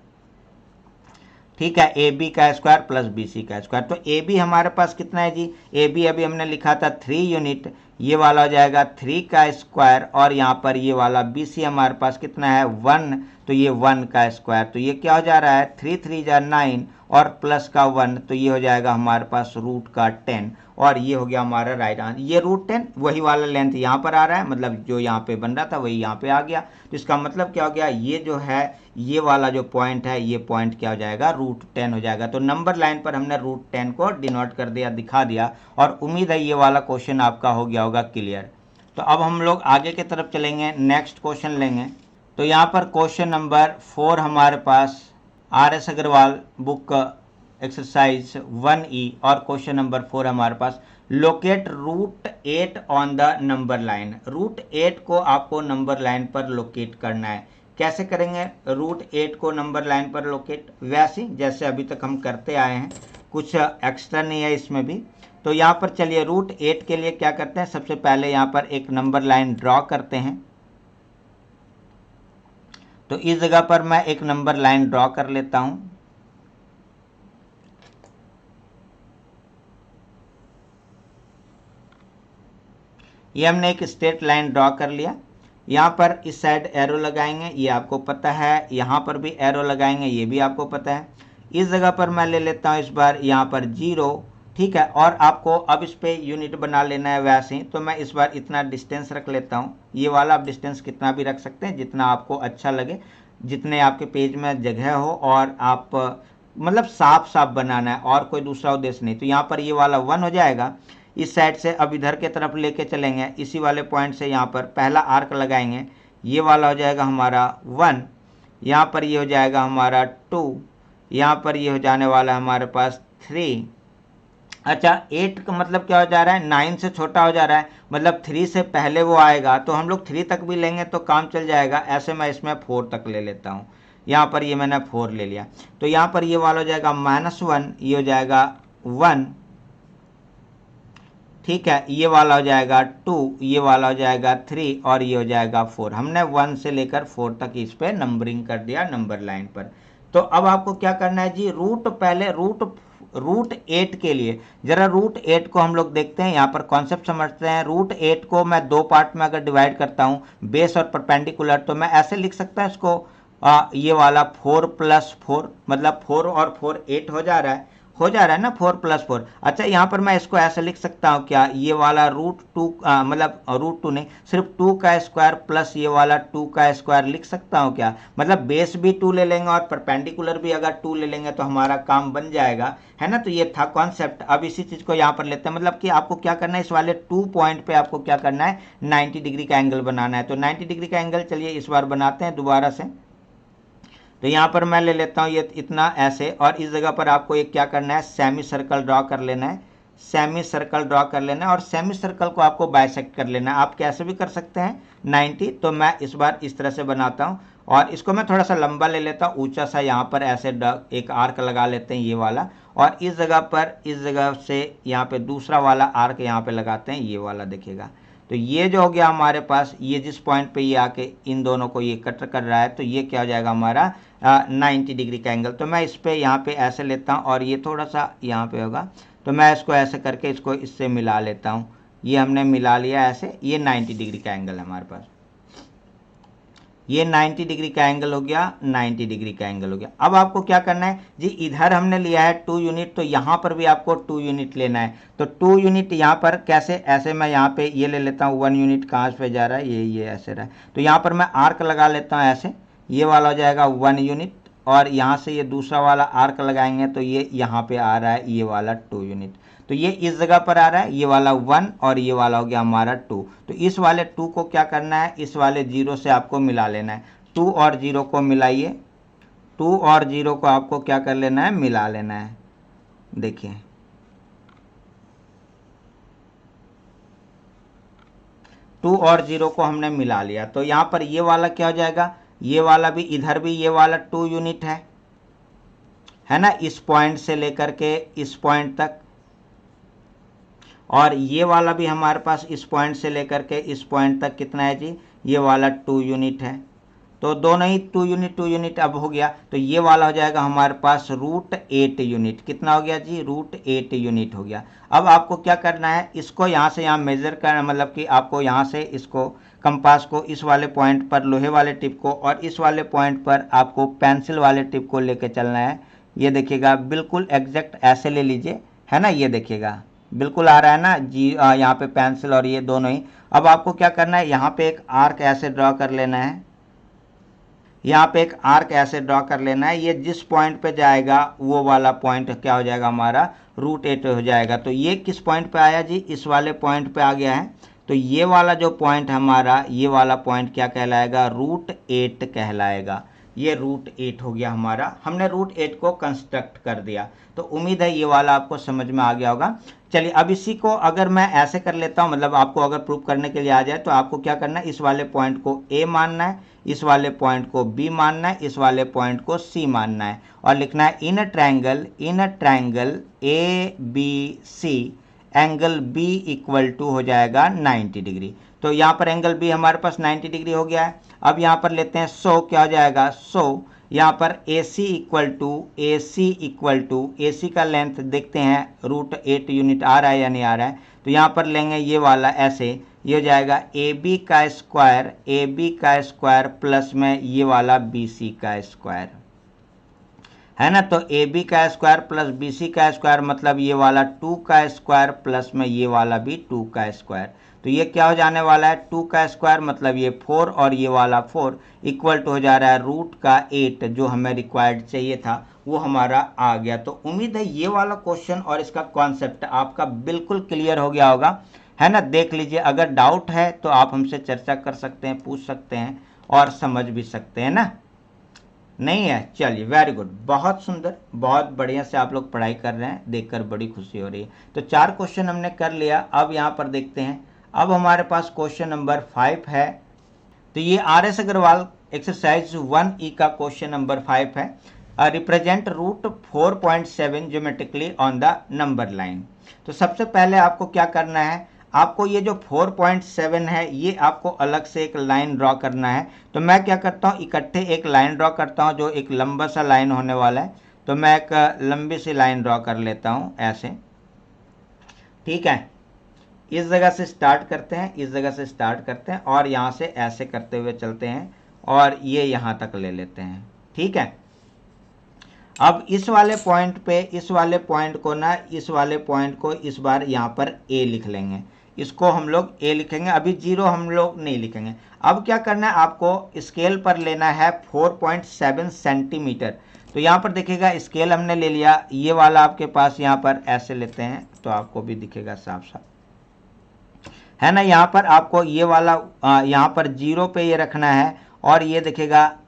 ठीक है, ए बी का स्क्वायर प्लस बी सी का स्क्वायर। तो ए बी हमारे पास कितना है जी? ए बी अभी हमने लिखा था 3 यूनिट, ये वाला हो जाएगा 3 का स्क्वायर, और यहाँ पर ये वाला बी सी हमारे पास कितना है 1, तो ये 1 का स्क्वायर। तो ये क्या हो जा रहा है 3 3 जा 9 और प्लस का 1, तो ये हो जाएगा हमारे पास रूट का 10, और ये हो गया हमारा राइट आंसर। ये रूट 10 वही वाला लेंथ यहाँ पर आ रहा है, मतलब जो यहाँ पे बन रहा था वही यहाँ पे आ गया। तो इसका मतलब क्या हो गया, ये जो है ये वाला जो पॉइंट है, ये पॉइंट क्या हो जाएगा रूट 10 हो जाएगा। तो नंबर लाइन पर हमने रूट 10 को डिनोट कर दिया, दिखा दिया, और उम्मीद है ये वाला क्वेश्चन आपका हो गया होगा क्लियर। तो अब हम लोग आगे की तरफ चलेंगे, नेक्स्ट क्वेश्चन लेंगे। तो यहाँ पर क्वेश्चन नंबर 4 हमारे पास RS Agarwal book exercise 1E, और क्वेश्चन नंबर 4 हमारे पास locate root 8 on the number line. Root 8 को आपको नंबर लाइन पर लोकेट करना है। कैसे करेंगे रूट 8 को नंबर लाइन पर लोकेट? वैसे जैसे अभी तक हम करते आए हैं, कुछ एक्स्ट्रा नहीं है इसमें भी। तो यहाँ पर चलिए रूट 8 के लिए क्या करते हैं, सबसे पहले यहाँ पर एक नंबर लाइन ड्रॉ करते हैं। तो इस जगह पर मैं एक नंबर लाइन ड्रॉ कर लेता हूँ। ये हमने एक स्ट्रेट लाइन ड्रॉ कर लिया। यहाँ पर इस साइड एरो लगाएंगे, ये आपको पता है, यहाँ पर भी एरो लगाएंगे, ये भी आपको पता है। इस जगह पर मैं ले लेता हूँ इस बार यहाँ पर 0, ठीक है, और आपको अब इस पे यूनिट बना लेना है वैसे ही। तो मैं इस बार इतना डिस्टेंस रख लेता हूँ, ये वाला आप डिस्टेंस कितना भी रख सकते हैं, जितना आपको अच्छा लगे, जितने आपके पेज में जगह हो, और आप मतलब साफ साफ बनाना है, और कोई दूसरा उद्देश्य नहीं। तो यहाँ पर ये वाला 1 हो जाएगा। इस साइड से अब इधर के तरफ लेके चलेंगे, इसी वाले पॉइंट से यहाँ पर पहला आर्क लगाएंगे, ये वाला हो जाएगा हमारा 1, यहाँ पर ये हो जाएगा हमारा 2, यहाँ पर ये हो जाने वाला है हमारे पास 3। अच्छा 8 का मतलब क्या हो जा रहा है, 9 से छोटा हो जा रहा है, मतलब 3 से पहले वो आएगा, तो हम लोग 3 तक भी लेंगे तो काम चल जाएगा। ऐसे मैं इसमें 4 तक ले लेता हूँ, यहाँ पर ये मैंने 4 ले लिया। तो यहाँ पर ये वाला हो जाएगा -1, ये हो जाएगा 1, ठीक है, ये वाला हो जाएगा 2, ये वाला हो जाएगा 3, और ये हो जाएगा 4। हमने 1 से लेकर 4 तक इस पे नंबरिंग कर दिया नंबर लाइन पर। तो अब आपको क्या करना है जी, पहले रूट 8 के लिए जरा रूट 8 को हम लोग देखते हैं, यहाँ पर कॉन्सेप्ट समझते हैं। रूट 8 को मैं 2 पार्ट में अगर डिवाइड करता हूँ, बेस और परपेंडिकुलर, तो मैं ऐसे लिख सकता हूँ इसको, ये वाला 4 + 4, मतलब 4 और 4 8 हो जा रहा है ना, 4 + 4। अच्छा यहाँ पर मैं इसको ऐसे लिख सकता हूँ क्या, ये वाला √2 मतलब √2 नहीं, सिर्फ 2 का स्क्वायर प्लस ये वाला 2 का स्क्वायर लिख सकता हूँ क्या? मतलब बेस भी 2 ले लेंगे और परपेंडिकुलर भी अगर 2 ले लेंगे तो हमारा काम बन जाएगा, है ना। तो ये था कॉन्सेप्ट। अब इसी चीज़ को यहाँ पर लेते हैं, मतलब कि आपको क्या करना है, इस वाले 2 पॉइंट पे आपको क्या करना है, 90 डिग्री का एंगल बनाना है। तो 90 डिग्री का एंगल चलिए इस बार बनाते हैं दोबारा से। तो यहाँ पर मैं ले लेता हूँ ये इतना ऐसे, और इस जगह पर आपको एक क्या करना है, सेमी सर्कल ड्रॉ कर लेना है, सेमी सर्कल ड्रॉ कर लेना है, और सेमी सर्कल को आपको बाइसेक्ट कर लेना है। आप कैसे भी कर सकते हैं 90। तो मैं इस बार इस तरह से बनाता हूँ, और इसको मैं थोड़ा सा लंबा ले लेता हूँ, ऊंचा सा, यहाँ पर ऐसे एक आर्क लगा लेते हैं ये वाला, और इस जगह पर इस जगह से यहाँ पे दूसरा वाला आर्क यहाँ पे लगाते हैं, ये वाला देखिएगा। तो ये जो हो गया हमारे पास, ये जिस पॉइंट पे ये आके इन दोनों को ये कट कर रहा है, तो ये क्या हो जाएगा हमारा 90 डिग्री का एंगल। तो मैं इस पे यहाँ पे ऐसे लेता हूँ, और ये थोड़ा सा यहाँ पे होगा, तो मैं इसको ऐसे करके इसको इससे मिला लेता हूँ। ये हमने मिला लिया ऐसे, ये 90 डिग्री का एंगल है हमारे पास, ये 90 डिग्री का एंगल हो गया, 90 डिग्री का एंगल हो गया। अब आपको क्या करना है जी, इधर हमने लिया है 2 यूनिट, तो यहाँ पर भी आपको 2 यूनिट लेना है। तो 2 यूनिट यहाँ पर कैसे, ऐसे मैं यहाँ पे ये ले लेता हूँ, 1 यूनिट कहाँ पे जा रहा है, ये ऐसे रहा है। तो यहाँ पर मैं आर्क लगा लेता हूँ ऐसे, ये वाला हो जाएगा 1 यूनिट, और यहाँ से ये दूसरा वाला आर्क लगाएंगे तो ये यहाँ पे आ रहा है ये वाला 2 यूनिट। तो ये इस जगह पर आ रहा है, ये वाला 1 और ये वाला हो गया हमारा 2। तो इस वाले 2 को क्या करना है, इस वाले 0 से आपको मिला लेना है। 2 और 0 को मिलाइए, 2 और 0 को आपको क्या कर लेना है, मिला लेना है। देखिए 2 और 0 को हमने मिला लिया, तो यहाँ पर ये वाला क्या हो जाएगा, ये वाला भी, इधर भी ये वाला 2 यूनिट है ना, इस पॉइंट से लेकर के इस पॉइंट तक, और ये वाला भी हमारे पास इस पॉइंट से लेकर के इस पॉइंट तक कितना है जी, ये वाला 2 यूनिट है। तो दोनों ही 2 यूनिट अब हो गया, तो ये वाला हो जाएगा हमारे पास √8 यूनिट। कितना हो गया जी, √8 यूनिट हो गया। अब आपको क्या करना है, इसको यहाँ से यहाँ मेजर करना, मतलब कि आपको यहाँ से इसको कंपास को इस वाले पॉइंट पर लोहे वाले टिप को और इस वाले पॉइंट पर आपको पेंसिल वाले टिप को लेके चलना है। ये देखिएगा बिल्कुल एग्जैक्ट ऐसे ले लीजिए, है ना, ये देखिएगा बिल्कुल आ रहा है ना जी, यहाँ पे पेंसिल और ये दोनों ही। अब आपको क्या करना है, यहाँ पे एक आर्क ऐसे ड्रॉ कर लेना है, यहाँ पे एक आर्क ऐसे ड्रॉ कर लेना है। ये जिस पॉइंट पे जाएगा वो वाला पॉइंट क्या हो जाएगा, हमारा √8 हो जाएगा। तो ये किस पॉइंट पे आया जी, इस वाले पॉइंट पे आ गया है। तो ये वाला जो पॉइंट हमारा, ये वाला पॉइंट क्या कहलाएगा, √8 कहलाएगा। ये √8 हो गया हमारा, हमने √8 को कंस्ट्रक्ट कर दिया। तो उम्मीद है ये वाला आपको समझ में आ गया होगा। चलिए अब इसी को अगर मैं ऐसे कर लेता हूँ, मतलब आपको अगर प्रूव करने के लिए आ जाए, तो आपको क्या करना है, इस वाले पॉइंट को A मानना है, इस वाले पॉइंट को B मानना है, इस वाले पॉइंट को C मानना है, और लिखना है in a triangle ABC angle B equal to हो जाएगा 90 डिग्री। तो यहाँ पर एंगल B हमारे पास 90 डिग्री हो गया है। अब यहाँ पर लेते हैं 100, क्या हो जाएगा 100। यहाँ पर AC इक्वल टू AC का लेंथ देखते हैं √8 यूनिट आ रहा है या नहीं आ रहा है। तो यहाँ पर लेंगे ये वाला ऐसे, ये हो जाएगा AB का स्क्वायर प्लस में ये वाला BC का स्क्वायर, है ना। तो AB का स्क्वायर प्लस BC का स्क्वायर मतलब ये वाला 2 का स्क्वायर प्लस में ये वाला भी 2 का स्क्वायर। तो ये क्या हो जाने वाला है, 2 का स्क्वायर मतलब ये 4 और ये वाला 4 इक्वल टू हो जा रहा है √8, जो हमें रिक्वायर्ड चाहिए था वो हमारा आ गया। तो उम्मीद है ये वाला क्वेश्चन और इसका कॉन्सेप्ट आपका बिल्कुल क्लियर हो गया होगा, है ना। देख लीजिए, अगर डाउट है तो आप हमसे चर्चा कर सकते हैं, पूछ सकते हैं और समझ भी सकते हैं ना। नहीं है, चलिए वेरी गुड, बहुत सुंदर, बहुत बढ़िया से आप लोग पढ़ाई कर रहे हैं, देखकर बड़ी खुशी हो रही है। तो 4 क्वेश्चन हमने कर लिया। अब यहाँ पर देखते हैं, अब हमारे पास क्वेश्चन नंबर 5 है। तो ये RS अग्रवाल एक्सरसाइज 1E का क्वेश्चन नंबर 5 है। Represent root 4.7 geometrically on the number line. तो सबसे पहले आपको क्या करना है, आपको ये जो 4.7 है ये आपको अलग से एक लाइन ड्रॉ करना है। तो मैं क्या करता हूँ, इकट्ठे एक लाइन ड्रॉ करता हूँ जो एक लंबा सा लाइन होने वाला है। तो मैं एक लंबी सी लाइन ड्रॉ कर लेता हूँ ऐसे, ठीक है। इस जगह से स्टार्ट करते हैं, इस जगह से स्टार्ट करते हैं और यहाँ से ऐसे करते हुए चलते हैं और ये यहाँ तक ले लेते हैं, ठीक है। अब इस वाले पॉइंट पे, इस वाले पॉइंट को ना, इस वाले पॉइंट को इस बार यहाँ पर A लिख लेंगे, इसको हम लोग A लिखेंगे, अभी 0 हम लोग नहीं लिखेंगे। अब क्या करना है, आपको स्केल पर लेना है 4.7 सेंटीमीटर। तो यहाँ पर देखिएगा स्केल हमने ले लिया, ये वाला आपके पास यहाँ पर ऐसे लेते हैं तो आपको भी दिखेगा साफ साफ, है ना। यहाँ पर आपको ये वाला यहाँ पर 0 पे ये रखना है और ये देखिएगा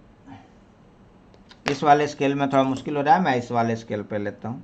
इस वाले स्केल में थोड़ा मुश्किल हो रहा है, मैं इस वाले स्केल पे लेता हूँ।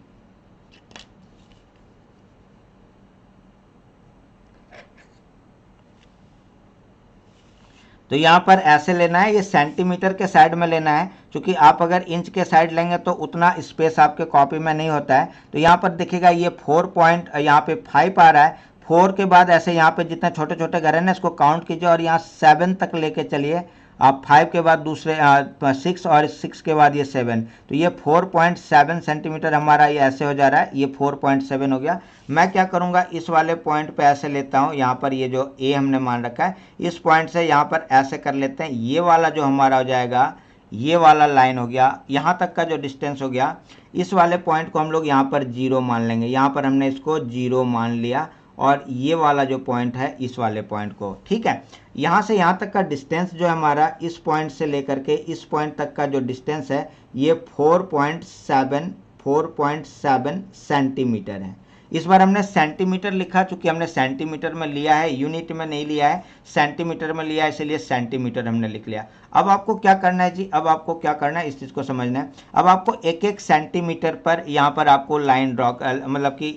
तो यहाँ पर ऐसे लेना है, ये सेंटीमीटर के साइड में लेना है, क्योंकि आप अगर इंच के साइड लेंगे तो उतना स्पेस आपके कॉपी में नहीं होता है। तो यहाँ पर देखिएगा ये 4.5 आ रहा है। 4 के बाद ऐसे यहाँ पे जितने छोटे छोटे घर हैं ना इसको काउंट कीजिए और यहाँ 7 तक लेके चलिए। आप 5 के बाद दूसरे 6 और 6 के बाद ये 7। तो ये 4.7 सेंटीमीटर हमारा ये ऐसे हो जा रहा है, ये 4.7 हो गया। मैं क्या करूँगा, इस वाले पॉइंट पे ऐसे लेता हूँ, यहाँ पर ये जो A हमने मान रखा है इस पॉइंट से यहाँ पर ऐसे कर लेते हैं। ये वाला जो हमारा हो जाएगा, ये वाला लाइन हो गया, यहाँ तक का जो डिस्टेंस हो गया, इस वाले पॉइंट को हम लोग यहाँ पर 0 मान लेंगे। यहाँ पर हमने इसको 0 मान लिया और ये वाला जो पॉइंट है इस वाले पॉइंट को, ठीक है। यहाँ से यहाँ तक का डिस्टेंस जो है हमारा, इस पॉइंट से लेकर के इस पॉइंट तक का जो डिस्टेंस है ये 4.7 सेंटीमीटर है। इस बार हमने सेंटीमीटर लिखा, चूंकि हमने सेंटीमीटर में लिया है, यूनिट में नहीं लिया है, सेंटीमीटर में लिया है, इसलिए सेंटीमीटर हमने लिख लिया। अब आपको क्या करना है जी, अब आपको क्या करना है, इस चीज़ को समझना है। अब आपको एक एक सेंटीमीटर पर यहाँ पर आपको लाइन ड्रॉ मतलब कि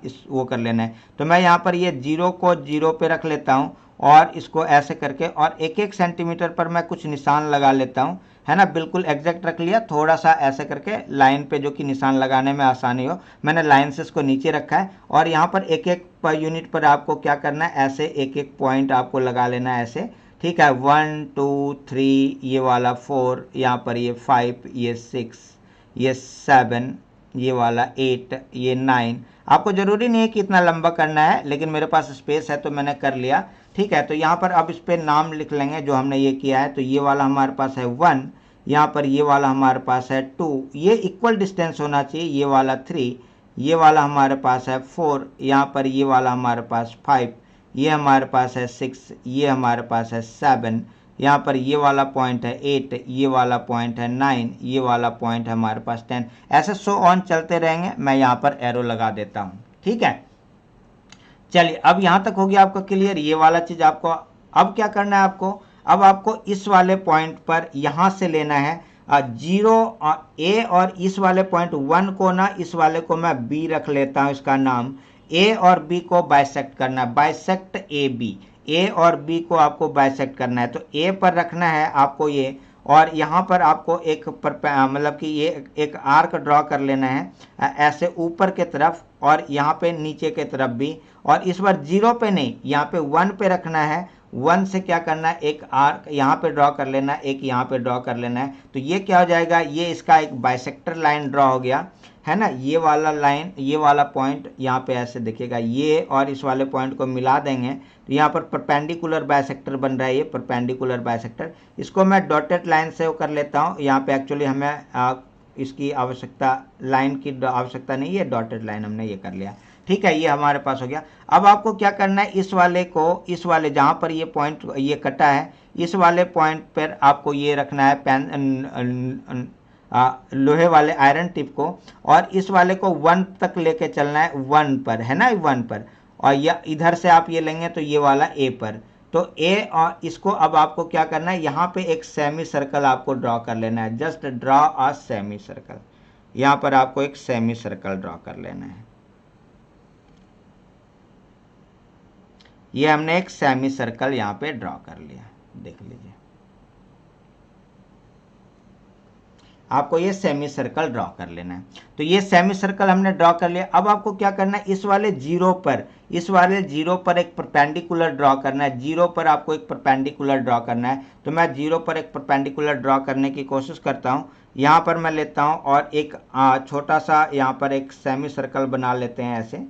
इस वो कर लेना है। तो मैं यहाँ पर ये 0 को 0 पे रख लेता हूँ और इसको ऐसे करके, और एक एक सेंटीमीटर पर मैं कुछ निशान लगा लेता हूँ, है ना। बिल्कुल एग्जैक्ट रख लिया, थोड़ा सा ऐसे करके लाइन पे जो कि निशान लगाने में आसानी हो, मैंने लाइन से इसको नीचे रखा है। और यहाँ पर एक एक पर यूनिट पर आपको क्या करना है, ऐसे एक एक पॉइंट आपको लगा लेना है ऐसे, ठीक है। 1 2 3 ये वाला 4, यहाँ पर ये 5, ये 6, ये 7, ये वाला 8, ये 9। आपको ज़रूरी नहीं है कि इतना लंबा करना है, लेकिन मेरे पास स्पेस है तो मैंने कर लिया, ठीक है। तो यहाँ पर अब इस पर नाम लिख लेंगे जो हमने ये किया है। तो ये वाला हमारे पास है 1, यहाँ पर ये वाला हमारे पास है 2, ये इक्वल डिस्टेंस होना चाहिए, ये वाला 3, ये वाला हमारे पास है 4, यहाँ पर ये वाला हमारे पास 5, ये हमारे पास है 6, ये हमारे पास है 7, यहाँ पर ये वाला पॉइंट है 8, ये वाला पॉइंट है 9, ये वाला पॉइंट है हमारे पास 10। ऐसे सो ऑन चलते रहेंगे, मैं यहाँ पर एरो लगा देता हूँ, ठीक है। चलिए अब यहाँ तक हो गया आपका क्लियर, ये वाला चीज़ आपको। अब क्या करना है आपको, अब आपको इस वाले पॉइंट पर यहाँ से लेना है 0 A, और इस वाले पॉइंट 1 को ना, इस वाले को मैं B रख लेता हूँ, इसका नाम। A और B को बाइसेक्ट करना है, बाइसेक्ट AB, A और B को आपको बाइसेक्ट करना है। तो A पर रखना है आपको ये, और यहाँ पर आपको एक मतलब कि ये एक आर्क ड्रॉ कर लेना है ऐसे ऊपर के तरफ, और यहाँ पे नीचे के तरफ भी। और इस बार 0 पे नहीं, यहाँ पे 1 पे रखना है। 1 से क्या करना है, एक आर्क यहाँ पे ड्रॉ कर लेना है, एक यहाँ पे ड्रॉ कर लेना है। तो ये क्या हो जाएगा, ये इसका एक बाइसेक्टर लाइन ड्रॉ हो गया, है ना। ये वाला लाइन, ये वाला पॉइंट यहाँ पे ऐसे दिखेगा, ये और इस वाले पॉइंट को मिला देंगे तो यहाँ पर परपेंडिकुलर बाइसेक्टर बन रहा है, ये परपेंडिकुलर बाइसेक्टर। इसको मैं डॉटेड लाइन से कर लेता हूँ। यहाँ पे एक्चुअली हमें इसकी आवश्यकता, लाइन की आवश्यकता नहीं है, डॉटेड लाइन हमने ये कर लिया, ठीक है। ये हमारे पास हो गया। अब आपको क्या करना है, इस वाले को, इस वाले जहाँ पर ये पॉइंट ये कटा है, इस वाले पॉइंट पर आपको ये रखना है लोहे वाले आयरन टिप को, और इस वाले को 1 तक लेके चलना है, 1 पर, है ना, 1 पर। और या इधर से आप ये लेंगे तो ये वाला A पर। तो A, और इसको अब आपको क्या करना है, यहाँ पे एक सेमी सर्कल आपको ड्रॉ कर लेना है। Just draw a semi circle, यहाँ पर आपको एक सेमी सर्कल ड्रॉ कर लेना है। ये हमने एक सेमी सर्कल यहाँ पे ड्रॉ कर लिया, देख लीजिए। आपको ये सेमी सर्कल ड्रॉ कर लेना है। तो ये सेमी सर्कल हमने ड्रॉ कर लिया। अब आपको क्या करना है, इस वाले 0 पर, इस वाले 0 पर एक परपेंडिकुलर ड्रॉ करना है। 0 पर आपको एक परपेंडिकुलर ड्रॉ करना है। तो मैं 0 पर एक परपेंडिकुलर ड्रॉ करने की कोशिश करता हूँ। यहाँ पर मैं लेता हूँ और एक छोटा सा यहाँ पर एक सेमी सर्कल बना लेते हैं ऐसे,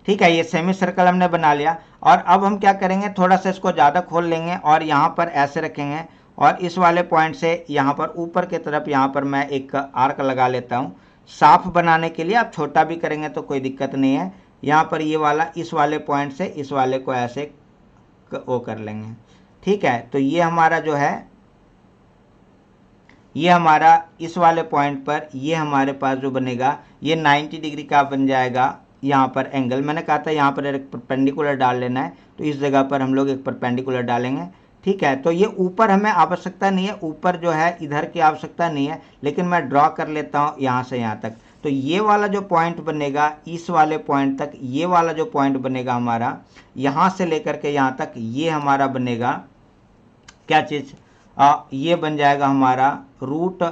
ठीक है। ये सेमी सर्कल हमने बना लिया। और अब हम क्या करेंगे, थोड़ा सा इसको ज़्यादा खोल लेंगे और यहाँ पर ऐसे रखेंगे, और इस वाले पॉइंट से यहाँ पर ऊपर की तरफ यहाँ पर मैं एक आर्क लगा लेता हूँ साफ बनाने के लिए। आप छोटा भी करेंगे तो कोई दिक्कत नहीं है। यहाँ पर ये वाला, इस वाले पॉइंट से इस वाले को ऐसे वो कर लेंगे, ठीक है। तो ये हमारा जो है, ये हमारा इस वाले पॉइंट पर ये हमारे पास जो बनेगा, ये 90 डिग्री का बन जाएगा। यहाँ पर एंगल मैंने कहा था यहाँ पर एक परपेंडिकुलर डाल लेना है, तो इस जगह पर हम लोग एक परपेंडिकुलर डालेंगे, ठीक है। तो ये ऊपर हमें आवश्यकता नहीं है, ऊपर जो है इधर की आवश्यकता नहीं है, लेकिन मैं ड्रॉ कर लेता हूँ यहाँ से यहाँ तक। तो ये वाला जो पॉइंट बनेगा इस वाले पॉइंट तक, ये वाला जो पॉइंट बनेगा हमारा यहाँ से लेकर के यहाँ तक, ये हमारा बनेगा क्या चीज़, ये बन जाएगा हमारा रूट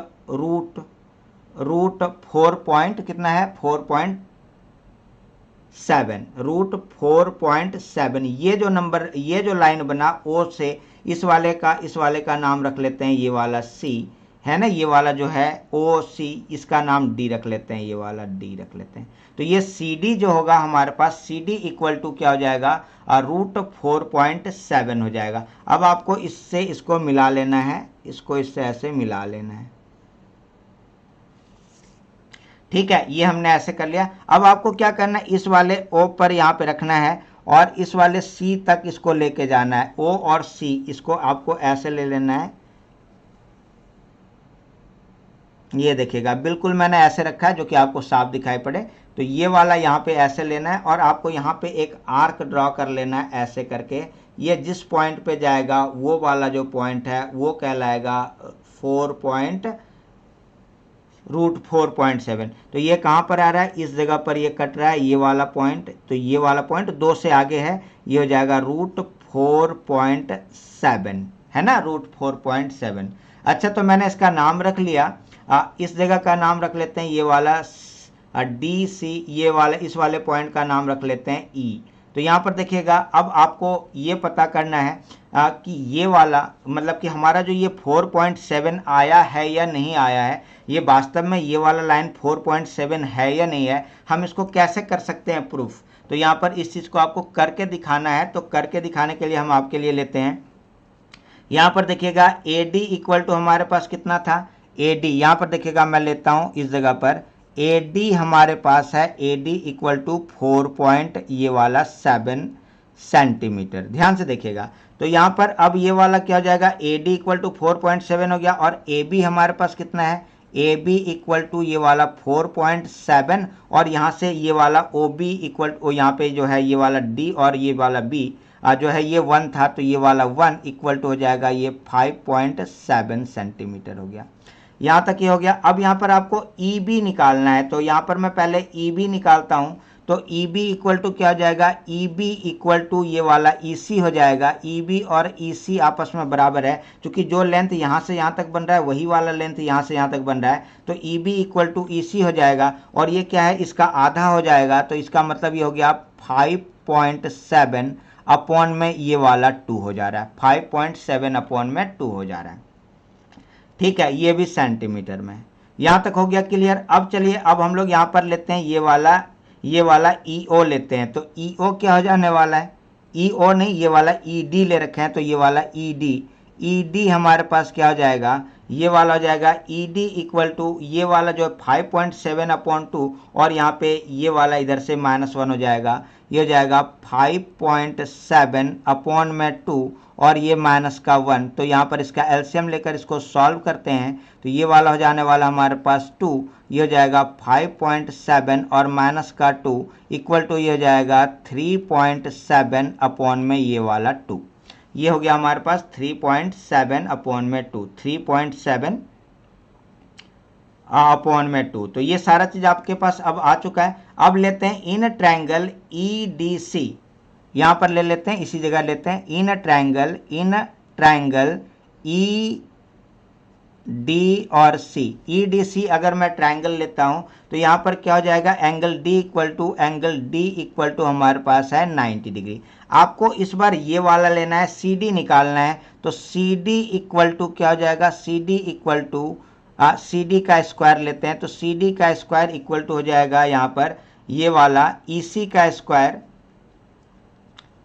4 पॉइंट कितना है, 4.7, रूट 4.7। ये जो नंबर, ये जो लाइन बना O से इस वाले का नाम रख लेते हैं, ये वाला C है ना, ये वाला जो है OC, इसका नाम D रख लेते हैं, ये वाला D रख लेते हैं। तो ये CD जो होगा हमारे पास, CD इक्वल टू क्या हो जाएगा, रूट 4.7 हो जाएगा। अब आपको इससे इसको मिला लेना है, इसको इससे ऐसे मिला लेना है, ठीक है। ये हमने ऐसे कर लिया। अब आपको क्या करना है, इस वाले O पर यहाँ पे रखना है और इस वाले C तक इसको लेके जाना है। O और C इसको आपको ऐसे ले लेना है, ये देखिएगा बिल्कुल मैंने ऐसे रखा है जो कि आपको साफ दिखाई पड़े। तो ये वाला यहाँ पे ऐसे लेना है और आपको यहाँ पे एक आर्क ड्रॉ कर लेना है ऐसे करके। ये जिस पॉइंट पे जाएगा वो वाला जो पॉइंट है वो कहलाएगा 4.7। तो ये कहाँ पर आ रहा है, इस जगह पर ये कट रहा है ये वाला पॉइंट। तो ये वाला पॉइंट 2 से आगे है, ये हो जाएगा √4.7 है ना, √4.7। अच्छा तो मैंने इसका नाम रख लिया। इस जगह का नाम रख लेते हैं ये वाला DC, ये वाला इस वाले पॉइंट का नाम रख लेते हैं E। तो यहाँ पर देखिएगा अब आपको ये पता करना है कि ये वाला मतलब कि हमारा जो ये 4.7 आया है या नहीं आया है, ये वास्तव में ये वाला लाइन 4.7 है या नहीं है, हम इसको कैसे कर सकते हैं प्रूफ। तो यहाँ पर इस चीज़ को आपको करके दिखाना है। तो करके दिखाने के लिए हम आपके लिए लेते हैं, यहाँ पर देखिएगा AD इक्वल टू हमारे पास कितना था, AD यहाँ पर देखिएगा मैं लेता हूँ इस जगह पर AD हमारे पास है, AD इक्वल टू 4.7 सेंटीमीटर। ध्यान से देखिएगा। तो यहाँ पर अब ये वाला क्या हो जाएगा, AD इक्वल टू 4.7 हो गया और AB हमारे पास कितना है, AB इक्वल टू ये वाला 4.7 और यहाँ से ये वाला OB इक्वल टू यहाँ पे जो है ये वाला D और ये वाला B जो है ये 1 था, तो ये वाला 1 इक्वल टू हो जाएगा ये 5.7 सेंटीमीटर हो गया। यहाँ तक ये हो गया। अब यहाँ पर आपको EB निकालना है। तो यहाँ पर मैं पहले EB निकालता हूँ। तो EB इक्वल टू क्या हो जाएगा, EB इक्वल टू ये वाला EC हो जाएगा। EB और EC आपस में बराबर है, क्योंकि जो लेंथ यहाँ से यहाँ तक बन रहा है वही वाला लेंथ यहाँ से यहाँ तक बन रहा है। तो EB इक्वल टू EC हो जाएगा और ये क्या है, इसका आधा हो जाएगा। तो इसका मतलब ये हो गया 5.7 अपॉन में ये वाला 2 हो जा रहा है, 5.7 अपॉन में 2 हो जा रहा है। ठीक है, ये भी सेंटीमीटर में। यहाँ तक हो गया क्लियर। अब चलिए अब हम लोग यहाँ पर लेते हैं ये वाला EO लेते हैं। तो EO क्या हो जाने वाला है, EO नहीं ये वाला ED ले रखे हैं। तो ये वाला ED हमारे पास क्या हो जाएगा, ये वाला हो जाएगा ED इक्वल टू ये वाला जो 5.7 अपॉन 2 और यहाँ पे ये वाला इधर से -1 हो जाएगा, ये हो जाएगा 5.7 अपॉन में 2 और ये -1। तो यहाँ पर इसका एलसीएम लेकर इसको सॉल्व करते हैं। तो ये वाला हो जाने वाला हमारे पास 2, ये हो जाएगा 5.7 और -2 इक्वल टू ये हो जाएगा 3.7 अपॉन में ये वाला 2। ये हो गया हमारे पास 3.7 अपॉन में 2, 3.7 अपॉन में 2। तो ये सारा चीज़ आपके पास अब आ चुका है। अब लेते हैं इन ट्रायंगल EDC, यहाँ पर ले लेते हैं, इसी जगह लेते हैं इन ट्रायंगल ED और C। EDC अगर मैं ट्रायंगल लेता हूँ तो यहाँ पर क्या हो जाएगा, एंगल D इक्वल टू हमारे पास है 90 डिग्री। आपको इस बार ये वाला लेना है, CD निकालना है। तो CD इक्वल टू क्या हो जाएगा, CD इक्वल टू CD का स्क्वायर लेते हैं। तो CD का स्क्वायर इक्वल टू हो जाएगा यहाँ पर ये वाला EC का स्क्वायर,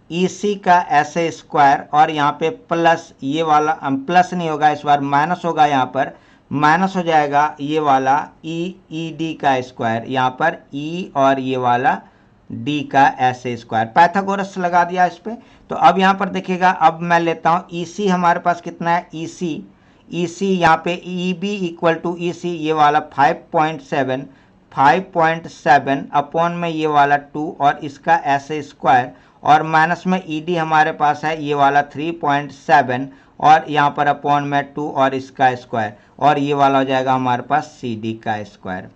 EC का ऐसे स्क्वायर और यहाँ पे प्लस ये वाला प्लस नहीं होगा, इस बार माइनस होगा, यहाँ पर माइनस हो जाएगा ये वाला ED का स्क्वायर, यहाँ पर E और ये वाला D का ऐसे स्क्वायर, पाइथागोरस लगा दिया इस पर। तो अब यहाँ पर देखिएगा, अब मैं लेता हूँ EC हमारे पास कितना है, EC यहाँ पे EB इक्वल टू EC ये वाला 5.7 अपॉन में ये वाला 2 और इसका ऐसे स्क्वायर और माइनस में ED हमारे पास है ये वाला 3.7 और यहाँ पर अपॉन में 2 और इसका स्क्वायर और ये वाला हो जाएगा हमारे पास CD का स्क्वायर।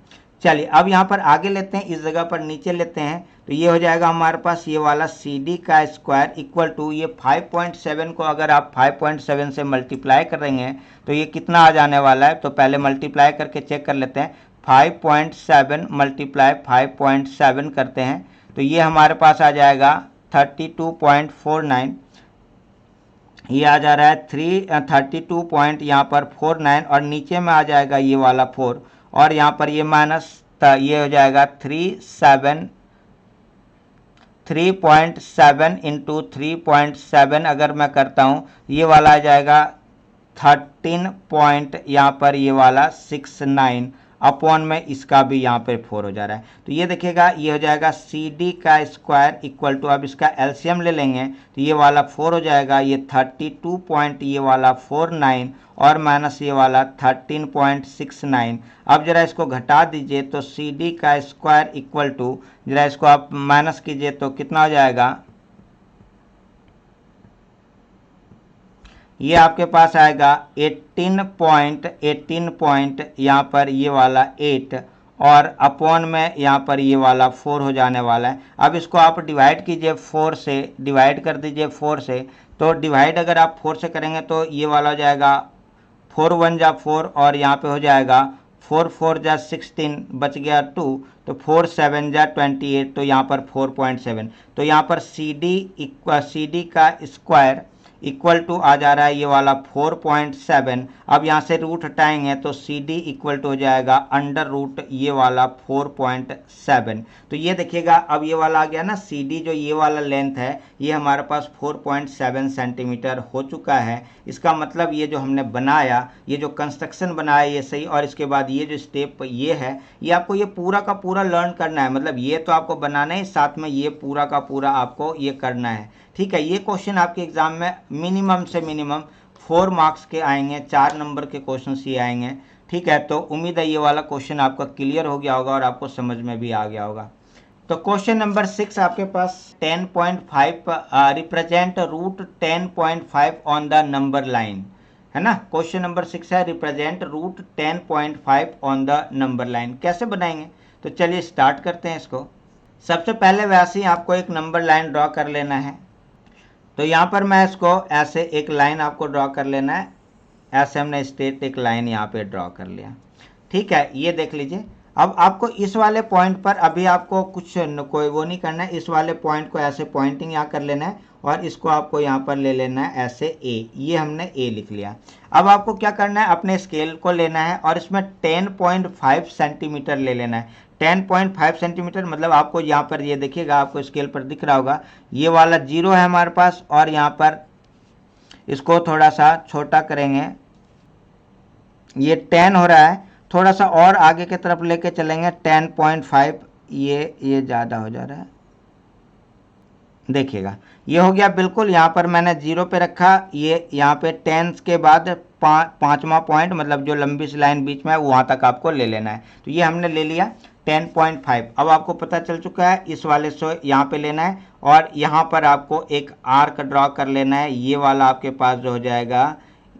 चलिए अब यहाँ पर आगे लेते हैं, इस जगह पर नीचे लेते हैं। तो ये हो जाएगा हमारे पास ये वाला CD का स्क्वायर इक्वल टू ये 5.7 को अगर आप 5.7 से मल्टीप्लाई करेंगे तो ये कितना आ जाने वाला है। तो पहले मल्टीप्लाई करके चेक कर लेते हैं, 5.7 मल्टीप्लाई 5.7 करते हैं तो ये हमारे पास आ जाएगा 32.49, ये आ जा रहा है 32 पॉइंट यहाँ पर 49 और नीचे में आ जाएगा ये वाला 4 और यहाँ पर ये माइनस, ये हो जाएगा 3.7 इंटू 3.7 अगर मैं करता हूँ ये वाला आ जाएगा 13 पॉइंट यहाँ पर ये वाला 69 अपॉन में इसका भी यहाँ पे 4 हो जा रहा है। तो ये देखिएगा ये हो जाएगा CD का स्क्वायर इक्वल टू, अब इसका एलसीएम ले लेंगे तो ये वाला 4 हो जाएगा, ये 32 पॉइंट ये वाला 49 और माइनस ये वाला 13.69। अब जरा इसको घटा दीजिए तो CD का स्क्वायर इक्वल टू, जरा इसको आप माइनस कीजिए तो कितना हो जाएगा, ये आपके पास आएगा 18 पॉइंट यहाँ पर ये वाला 8 और अपॉन में यहाँ पर ये वाला 4 हो जाने वाला है। अब इसको आप डिवाइड कीजिए 4 से, डिवाइड कर दीजिए 4 से, तो डिवाइड अगर आप 4 से करेंगे तो ये वाला हो जाएगा 4 1 जा 4 और यहाँ पे हो जाएगा 4 4 जा 16, बच गया 2, तो 4 7 जा 28, तो यहाँ पर 4.7। तो यहाँ पर CD का स्क्वायर इक्वल टू आ जा रहा है ये वाला 4.7। अब यहाँ से रूट हटाएंगे तो CD इक्वल टू हो जाएगा अंडर रूट ये वाला 4.7। तो ये देखिएगा अब ये वाला आ गया ना, CD जो ये वाला लेंथ है ये हमारे पास 4.7 सेंटीमीटर हो चुका है। इसका मतलब ये जो हमने बनाया, ये जो कंस्ट्रक्शन बनाया ये सही, और इसके बाद ये जो स्टेप ये है ये आपको ये पूरा का पूरा लर्न करना है। मतलब ये तो आपको बनाना है, साथ में ये पूरा का पूरा आपको ये करना है। ठीक है, ये क्वेश्चन आपके एग्जाम में मिनिमम से मिनिमम 4 मार्क्स के आएंगे, 4 नंबर के क्वेश्चन ये आएंगे। ठीक है, तो उम्मीद है ये वाला क्वेश्चन आपका क्लियर हो गया होगा और आपको समझ में भी आ गया होगा। तो क्वेश्चन नंबर 6 आपके पास 10.5 represent root 10.5 on the number line, है ना। क्वेश्चन नंबर 6 है represent root 10.5 on the number line. कैसे बनाएंगे, तो चलिए स्टार्ट करते हैं इसको। सबसे पहले वैसे ही आपको एक नंबर लाइन ड्रॉ कर लेना है। तो यहाँ पर मैं इसको ऐसे एक लाइन आपको ड्रॉ कर लेना है, ऐसे हमने स्ट्रेट एक लाइन यहाँ पे ड्रॉ कर लिया। ठीक है, ये देख लीजिए। अब आपको इस वाले पॉइंट पर अभी आपको कुछ कोई वो नहीं करना है, इस वाले पॉइंट को ऐसे पॉइंटिंग यहाँ कर लेना है और इसको आपको यहाँ पर ले लेना है ऐसे A, ये हमने A लिख लिया। अब आपको क्या करना है, अपने स्केल को लेना है और इसमें 10.5 सेंटीमीटर ले लेना है। 10.5 सेंटीमीटर मतलब आपको यहाँ पर ये देखिएगा, आपको स्केल पर दिख रहा होगा ये वाला 0 है हमारे पास, और यहाँ पर इसको थोड़ा सा छोटा करेंगे, ये 10 हो रहा है, थोड़ा सा और आगे की तरफ लेके चलेंगे 10.5, ये ज़्यादा हो जा रहा है, देखिएगा ये हो गया बिल्कुल। यहाँ पर मैंने 0 पे रखा, ये यहाँ पे 10 के बाद पाँचवा पॉइंट, मतलब जो लंबी सी लाइन बीच में है वहाँ तक आपको ले लेना है। तो ये हमने ले लिया 10.5। अब आपको पता चल चुका है इस वाले से यहाँ पे लेना है और यहाँ पर आपको एक आर्क ड्रॉ कर लेना है। ये वाला आपके पास जो हो जाएगा,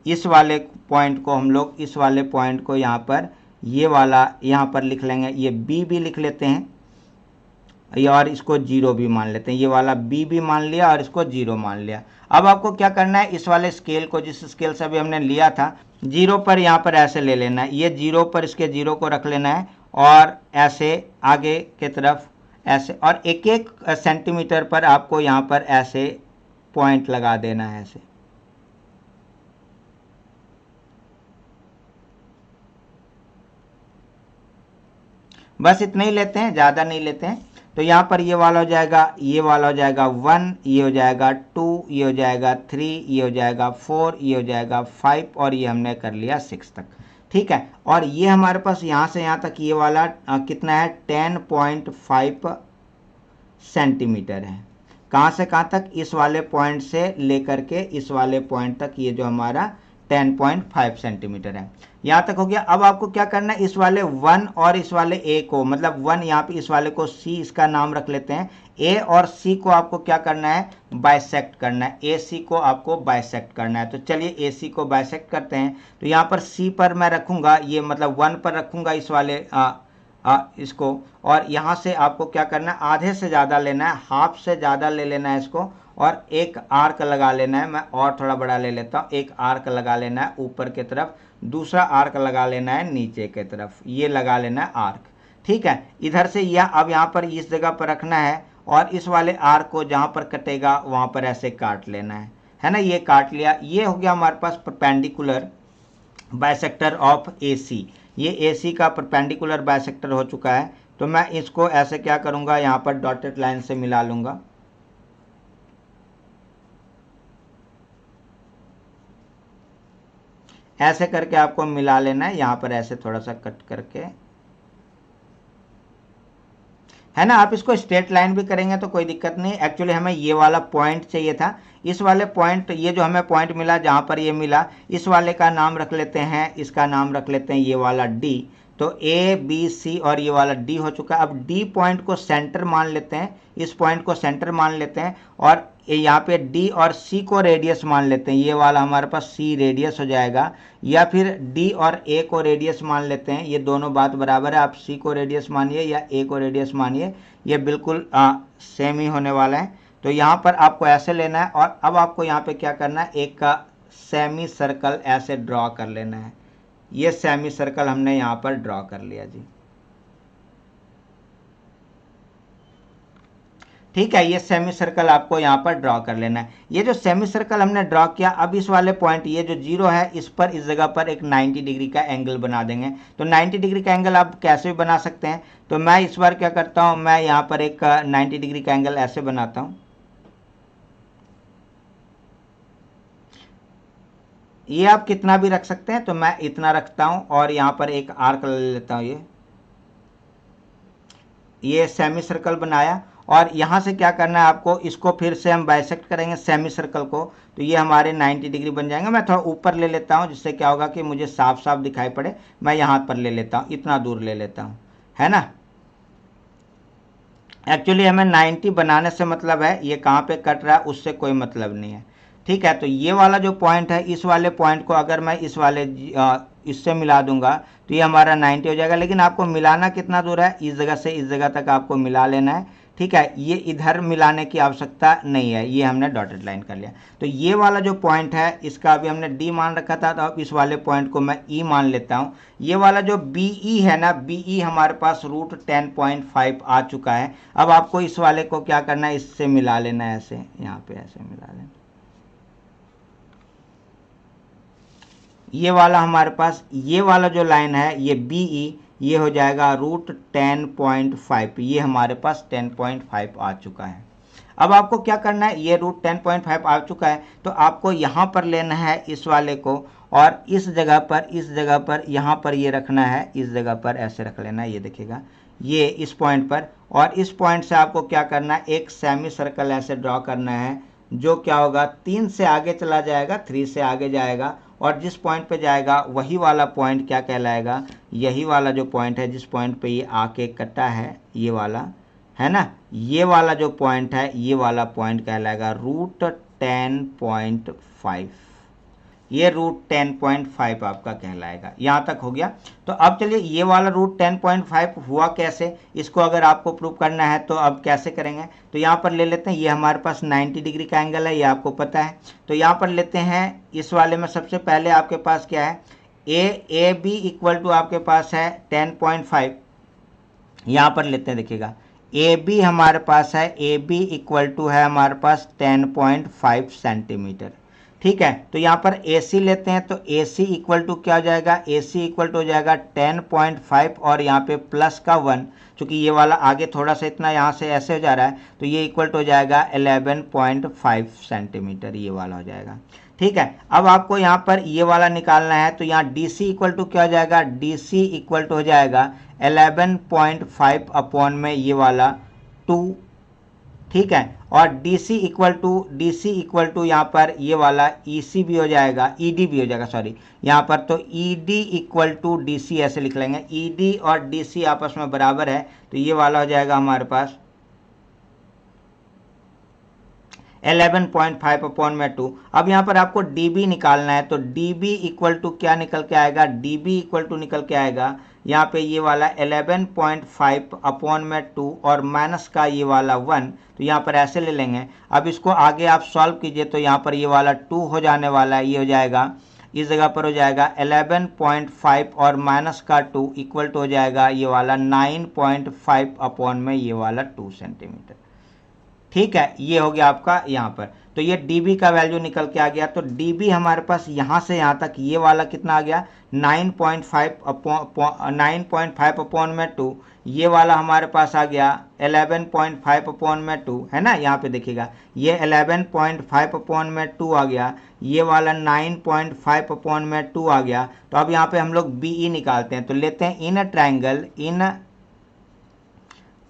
इस वाले पॉइंट को हम लोग, इस वाले पॉइंट को यहाँ पर ये वाला यहाँ पर लिख लेंगे, ये B भी लिख लेते हैं और इसको 0 भी मान लेते हैं। ये वाला B भी मान लिया और इसको 0 मान लिया। अब आपको क्या करना है, इस वाले स्केल को, जिस स्केल से अभी हमने लिया था 0 पर, यहाँ पर ऐसे ले लेना है, ये 0 पर इसके 0 को रख लेना है और ऐसे आगे की तरफ ऐसे, और एक एक सेंटीमीटर पर आपको यहाँ पर ऐसे पॉइंट लगा देना है ऐसे। बस इतना ही लेते हैं, ज़्यादा नहीं लेते हैं। तो यहाँ पर ये वाला हो जाएगा, ये वाला हो जाएगा 1, ये हो जाएगा 2, ये हो जाएगा 3, ये हो जाएगा 4, ये हो जाएगा 5 और ये हमने कर लिया 6 तक। ठीक है, और ये हमारे पास यहाँ से यहाँ तक ये वाला कितना है, 10.5 सेंटीमीटर है। कहाँ से कहाँ तक, इस वाले पॉइंट से लेकर के इस वाले पॉइंट तक ये जो हमारा 10.5 सेंटीमीटर है, यहाँ तक हो गया। अब आपको क्या करना है, इस वाले 1 और इस वाले A को, मतलब 1 यहाँ पे, इस वाले को C इसका नाम रख लेते हैं। A और C को आपको क्या करना है, बाइसेक्ट करना है। AC को आपको बाइसेक्ट करना है। तो चलिए AC को बाइसेक्ट करते हैं। तो यहाँ पर C पर मैं रखूँगा, ये मतलब 1 पर रखूँगा इस वाले इसको, और यहाँ से आपको क्या करना है, आधे से ज़्यादा लेना है, हाफ से ज़्यादा ले लेना है इसको, और एक आर्क लगा लेना है। मैं और थोड़ा बड़ा ले लेता हूँ, एक आर्क लगा लेना है ऊपर की तरफ, दूसरा आर्क लगा लेना है नीचे की तरफ, ये लगा लेना है आर्क। ठीक है, इधर से यह अब यहाँ पर इस जगह पर रखना है और इस वाले आर्क को जहाँ पर कटेगा वहाँ पर ऐसे काट लेना है ना। ये काट लिया, ये हो गया हमारे पास परपेंडिकुलर बाइसेक्टर ऑफ AC। ये AC का परपेंडिकुलर बाइसेक्टर हो चुका है। तो मैं इसको ऐसे क्या करूँगा, यहाँ पर डॉटेड लाइन से मिला लूँगा। ऐसे करके आपको मिला लेना है, यहाँ पर ऐसे थोड़ा सा कट करके है ना। आप इसको स्ट्रेट लाइन भी करेंगे तो कोई दिक्कत नहीं। एक्चुअली हमें ये वाला पॉइंट चाहिए था, इस वाले पॉइंट, ये जो हमें पॉइंट मिला जहाँ पर ये मिला, इस वाले का नाम रख लेते हैं, इसका नाम रख लेते हैं ये वाला डी। तो ए बी सी और ये वाला डी हो चुका है। अब डी पॉइंट को सेंटर मान लेते हैं, इस पॉइंट को सेंटर मान लेते हैं, और यहाँ पे डी और सी को रेडियस मान लेते हैं। ये वाला हमारे पास सी रेडियस हो जाएगा, या फिर डी और ए को रेडियस मान लेते हैं। ये दोनों बात बराबर है, आप सी को रेडियस मानिए या ए को रेडियस मानिए, ये बिल्कुल सेम ही होने वाला है। तो यहाँ पर आपको ऐसे लेना है, और अब आपको यहाँ पे क्या करना है, एक का सेमी सर्कल ऐसे ड्रॉ कर लेना है। ये सेमी सर्कल हमने यहाँ पर ड्रॉ कर लिया जी। ठीक है, ये सेमी सर्कल आपको यहाँ पर ड्रॉ कर लेना है। ये जो सेमी सर्कल हमने ड्रॉ किया, अब इस वाले पॉइंट, ये जो जीरो है, इस पर, इस जगह पर एक 90 डिग्री का एंगल बना देंगे। तो 90 डिग्री का एंगल आप कैसे भी बना सकते हैं। तो मैं इस बार क्या करता हूँ, मैं यहाँ पर एक 90 डिग्री का एंगल ऐसे बनाता हूँ। ये आप कितना भी रख सकते हैं, तो मैं इतना रखता हूँ, और यहाँ पर एक आर्क ले लेता हूँ। ये सेमी सर्कल बनाया, और यहाँ से क्या करना है आपको, इसको फिर से हम बाइसेक्ट करेंगे सेमी सर्कल को, तो ये हमारे 90 डिग्री बन जाएंगे। मैं थोड़ा ऊपर ले लेता हूँ, जिससे क्या होगा कि मुझे साफ साफ दिखाई पड़े। मैं यहाँ पर ले लेता हूँ, इतना दूर ले लेता हूँ, है ना। एक्चुअली हमें 90 बनाने से मतलब है, ये कहाँ पे कट रहा है उससे कोई मतलब नहीं है। ठीक है, तो ये वाला जो पॉइंट है, इस वाले पॉइंट को अगर मैं इस वाले इससे मिला दूंगा तो ये हमारा 90 हो जाएगा। लेकिन आपको मिलाना कितना दूर है, इस जगह से इस जगह तक आपको मिला लेना है। ठीक है, ये इधर मिलाने की आवश्यकता नहीं है, ये हमने डॉटेड लाइन कर लिया। तो ये वाला जो पॉइंट है, इसका अभी हमने डी मान रखा था, तो अब इस वाले पॉइंट को मैं ई मान लेता हूँ। ये वाला जो बी ई है ना, बी ई हमारे पास रूट 10.5 आ चुका है। अब आपको इस वाले को क्या करना है, इससे मिला लेना है, ऐसे यहाँ पे ऐसे मिला लेना। ये वाला हमारे पास, ये वाला जो लाइन है, ये बी ई, ये हो जाएगा रूट 10.5। ये हमारे पास 10.5 आ चुका है। अब आपको क्या करना है, ये रूट 10.5 आ चुका है, तो आपको यहाँ पर लेना है इस वाले को, और इस जगह पर यहाँ पर ये रखना है, इस जगह पर ऐसे रख लेना है। ये देखिएगा, ये इस पॉइंट पर, और इस पॉइंट से आपको क्या करना है, एक सेमी सर्कल ऐसे ड्रॉ करना है, जो क्या होगा, 3 से आगे चला जाएगा, 3 से आगे जाएगा, और जिस पॉइंट पे जाएगा वही वाला पॉइंट क्या कहलाएगा, यही वाला जो पॉइंट है, जिस पॉइंट पे ये आके कटा है, ये वाला है ना, ये वाला जो पॉइंट है, ये वाला पॉइंट कहलाएगा रूट 10.5। ये रूट 10.5 आपका कहलाएगा। यहाँ तक हो गया। तो अब चलिए, ये वाला रूट 10.5 हुआ कैसे, इसको अगर आपको प्रूव करना है तो अब कैसे करेंगे। तो यहाँ पर ले लेते हैं, ये हमारे पास 90 डिग्री का एंगल है, ये आपको पता है। तो यहाँ पर लेते हैं, इस वाले में सबसे पहले आपके पास क्या है, ए बी इक्वल टू आपके पास है 10.5। यहाँ पर लेते हैं, देखिएगा, ए बी हमारे पास है, ए बी इक्वल टू है हमारे पास 10.5 सेंटीमीटर। ठीक है, तो यहाँ पर ए सी लेते हैं, तो ए सी इक्वल टू क्या हो जाएगा, ए सी इक्वल टू हो जाएगा 10.5, और यहाँ पे प्लस का 1, चूँकि ये वाला आगे थोड़ा सा इतना यहाँ से ऐसे हो जा रहा है, तो ये इक्वल टू हो जाएगा 11.5 सेंटीमीटर, ये वाला हो जाएगा। ठीक है, अब आपको यहाँ पर ये वाला निकालना है, तो यहाँ डी सी इक्वल टू क्या हो जाएगा, डी सी इक्वल टू हो जाएगा 11.5 अपॉन में ये वाला 2। ठीक है, और DC इक्वल टू यहाँ पर ये वाला EC भी हो जाएगा, ED भी हो जाएगा, सॉरी यहाँ पर, तो ED इक्वल टू DC ऐसे लिख लेंगे। ED और DC आपस में बराबर है, तो ये वाला हो जाएगा हमारे पास 11.5 अपॉन में 2। अब यहाँ पर आपको DB निकालना है, तो DB इक्वल टू क्या निकल के आएगा, DB इक्वल टू निकल के आएगा यहाँ पे ये वाला 11.5 अपॉन में 2 और माइनस का ये वाला 1, तो यहाँ पर ऐसे ले लेंगे। अब इसको आगे आप सॉल्व कीजिए, तो यहाँ पर ये वाला 2 हो जाने वाला है, ये हो जाएगा, इस जगह पर हो जाएगा 11.5 और माइनस का 2 इक्वल टू हो जाएगा ये वाला 9.5 अपॉन में ये वाला 2 सेंटीमीटर। ठीक है, ये हो गया आपका यहाँ पर। तो ये dB का वैल्यू निकल के आ गया। तो dB हमारे पास यहाँ से यहाँ तक ये वाला कितना आ गया, 9.5 अपॉन में 2, ये वाला हमारे पास आ गया 11.5 अपॉन में 2, है ना। यहाँ पे देखिएगा, ये 11.5 अपॉन में 2 आ गया, ये वाला 9.5 अपॉन में 2 आ गया। तो अब यहाँ पे हम लोग BE निकालते हैं, तो लेते हैं इन अ ट्राइंगल, इन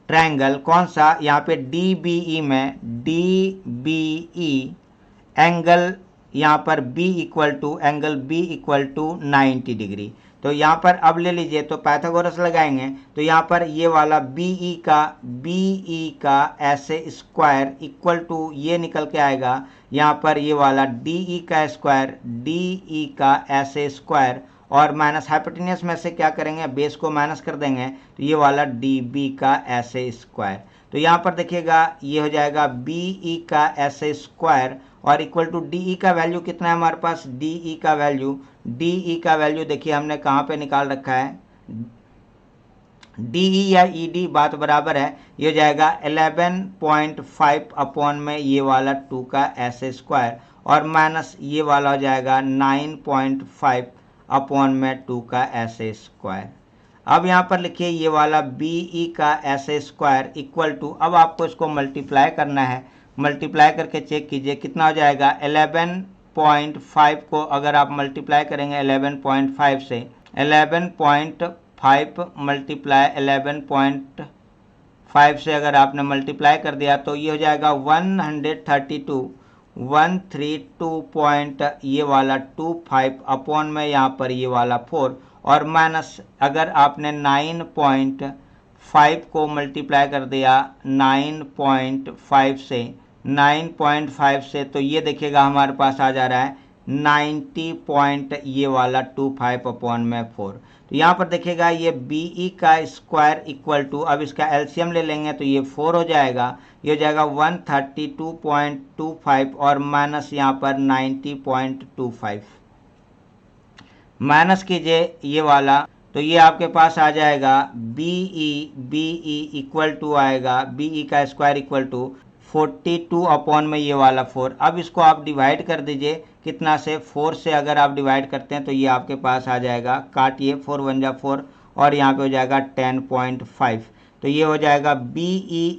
ट्रायंगल कौन सा, यहाँ पे DBE में DBE एंगल यहाँ पर angle B equal to 90 degree. तो यहाँ पर अब ले लीजिए, तो पाइथागोरस लगाएंगे तो यहाँ पर ये वाला BE का ऐसे स्क्वायर इक्वल टू ये निकल के आएगा यहाँ पर ये वाला DE का स्क्वायर, DE का ऐसे स्क्वायर और माइनस हाइपोटेन्यूस में से क्या करेंगे, बेस को माइनस कर देंगे तो ये वाला DB का ऐसे स्क्वायर। तो यहाँ पर देखिएगा ये हो जाएगा BE का ऐसे स्क्वायर और इक्वल टू DE का वैल्यू कितना है हमारे पास, DE का वैल्यू देखिए हमने कहाँ पे निकाल रखा है, DE या ED बात बराबर है, ये हो जाएगा 11.5 अपॉन में ये वाला 2 का ऐसे स्क्वायर और माइनस ये वाला हो जाएगा 9.5 अपॉन में 2 का ऐसे स्क्वायर। अब यहाँ पर लिखिए ये वाला BE का ऐसे स्क्वायर इक्वल टू, अब आपको इसको मल्टीप्लाई करना है, मल्टीप्लाई करके चेक कीजिए कितना हो जाएगा। 11.5 को अगर आप मल्टीप्लाई करेंगे 11.5 से, 11.5 मल्टीप्लाई 11.5 से अगर आपने मल्टीप्लाई कर दिया तो ये हो जाएगा 132 ये वाला 25 अपॉन में यहाँ पर ये वाला 4 और माइनस अगर आपने 9.5 को मल्टीप्लाई कर दिया 9.5 से तो ये देखिएगा हमारे पास आ जा रहा है 90 ये वाला 25 अपॉन में 4। तो यहाँ पर देखिएगा ये BE का स्क्वायर इक्वल टू, अब इसका एलसीएम ले लेंगे तो ये 4 हो जाएगा, ये हो जाएगा 132.25 और माइनस यहाँ पर 90.25 माइनस कीजिए ये वाला, तो ये आपके पास आ जाएगा BE इक्वल टू आएगा, BE का स्क्वायर इक्वल टू 42 अपॉन में ये वाला 4। अब इसको आप डिवाइड कर दीजिए कितना से, 4 से अगर आप डिवाइड करते हैं तो ये आपके पास आ जाएगा, काटिए 4 1 जा 4 और यहाँ पे हो जाएगा 10.5। तो ये हो जाएगा BE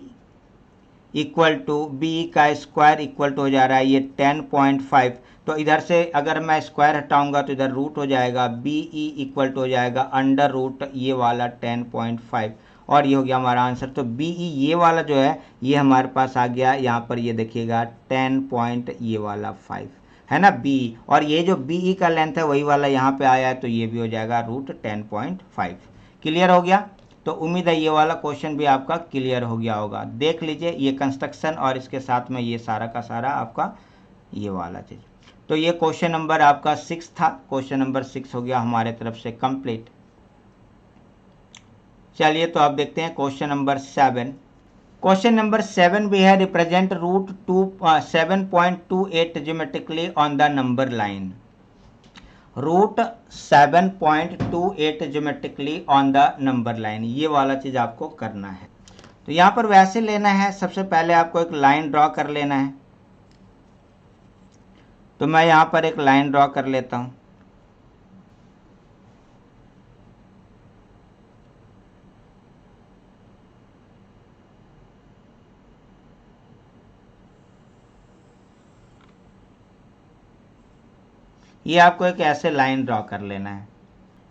इक्वल टू, BE का स्क्वायर इक्वल टू हो जा रहा है ये 10.5। तो इधर से अगर मैं स्क्वायर हटाऊंगा तो इधर रूट हो जाएगा, BE इक्वल टू हो जाएगा अंडर रूट ये वाला 10.5 और ये हो गया हमारा आंसर। तो BE ये वाला जो है ये हमारे पास आ गया, यहाँ पर ये देखिएगा 10 ये वाला 5 है ना BE, और ये जो BE का लेंथ है वही वाला यहाँ पे आया है तो ये भी हो जाएगा रूट 10.5। क्लियर हो गया? तो उम्मीद है ये वाला क्वेश्चन भी आपका क्लियर हो गया होगा। देख लीजिए ये कंस्ट्रक्शन और इसके साथ में ये सारा का सारा आपका ये वाला चीज़। तो ये क्वेश्चन नंबर आपका 6 था, क्वेश्चन नंबर 6 हो गया हमारे तरफ से कंप्लीट। चलिए तो आप देखते हैं क्वेश्चन नंबर 7। क्वेश्चन नंबर 7 भी है, represent root 7.28 geometrically on the number line. Root 7.28 geometrically on the number line, ये वाला चीज़ आपको करना है। तो यहाँ पर वैसे लेना है, सबसे पहले आपको एक लाइन ड्रॉ कर लेना है। तो मैं यहाँ पर एक लाइन ड्रॉ कर लेता हूँ। ये आपको एक ऐसे लाइन ड्रॉ कर लेना है।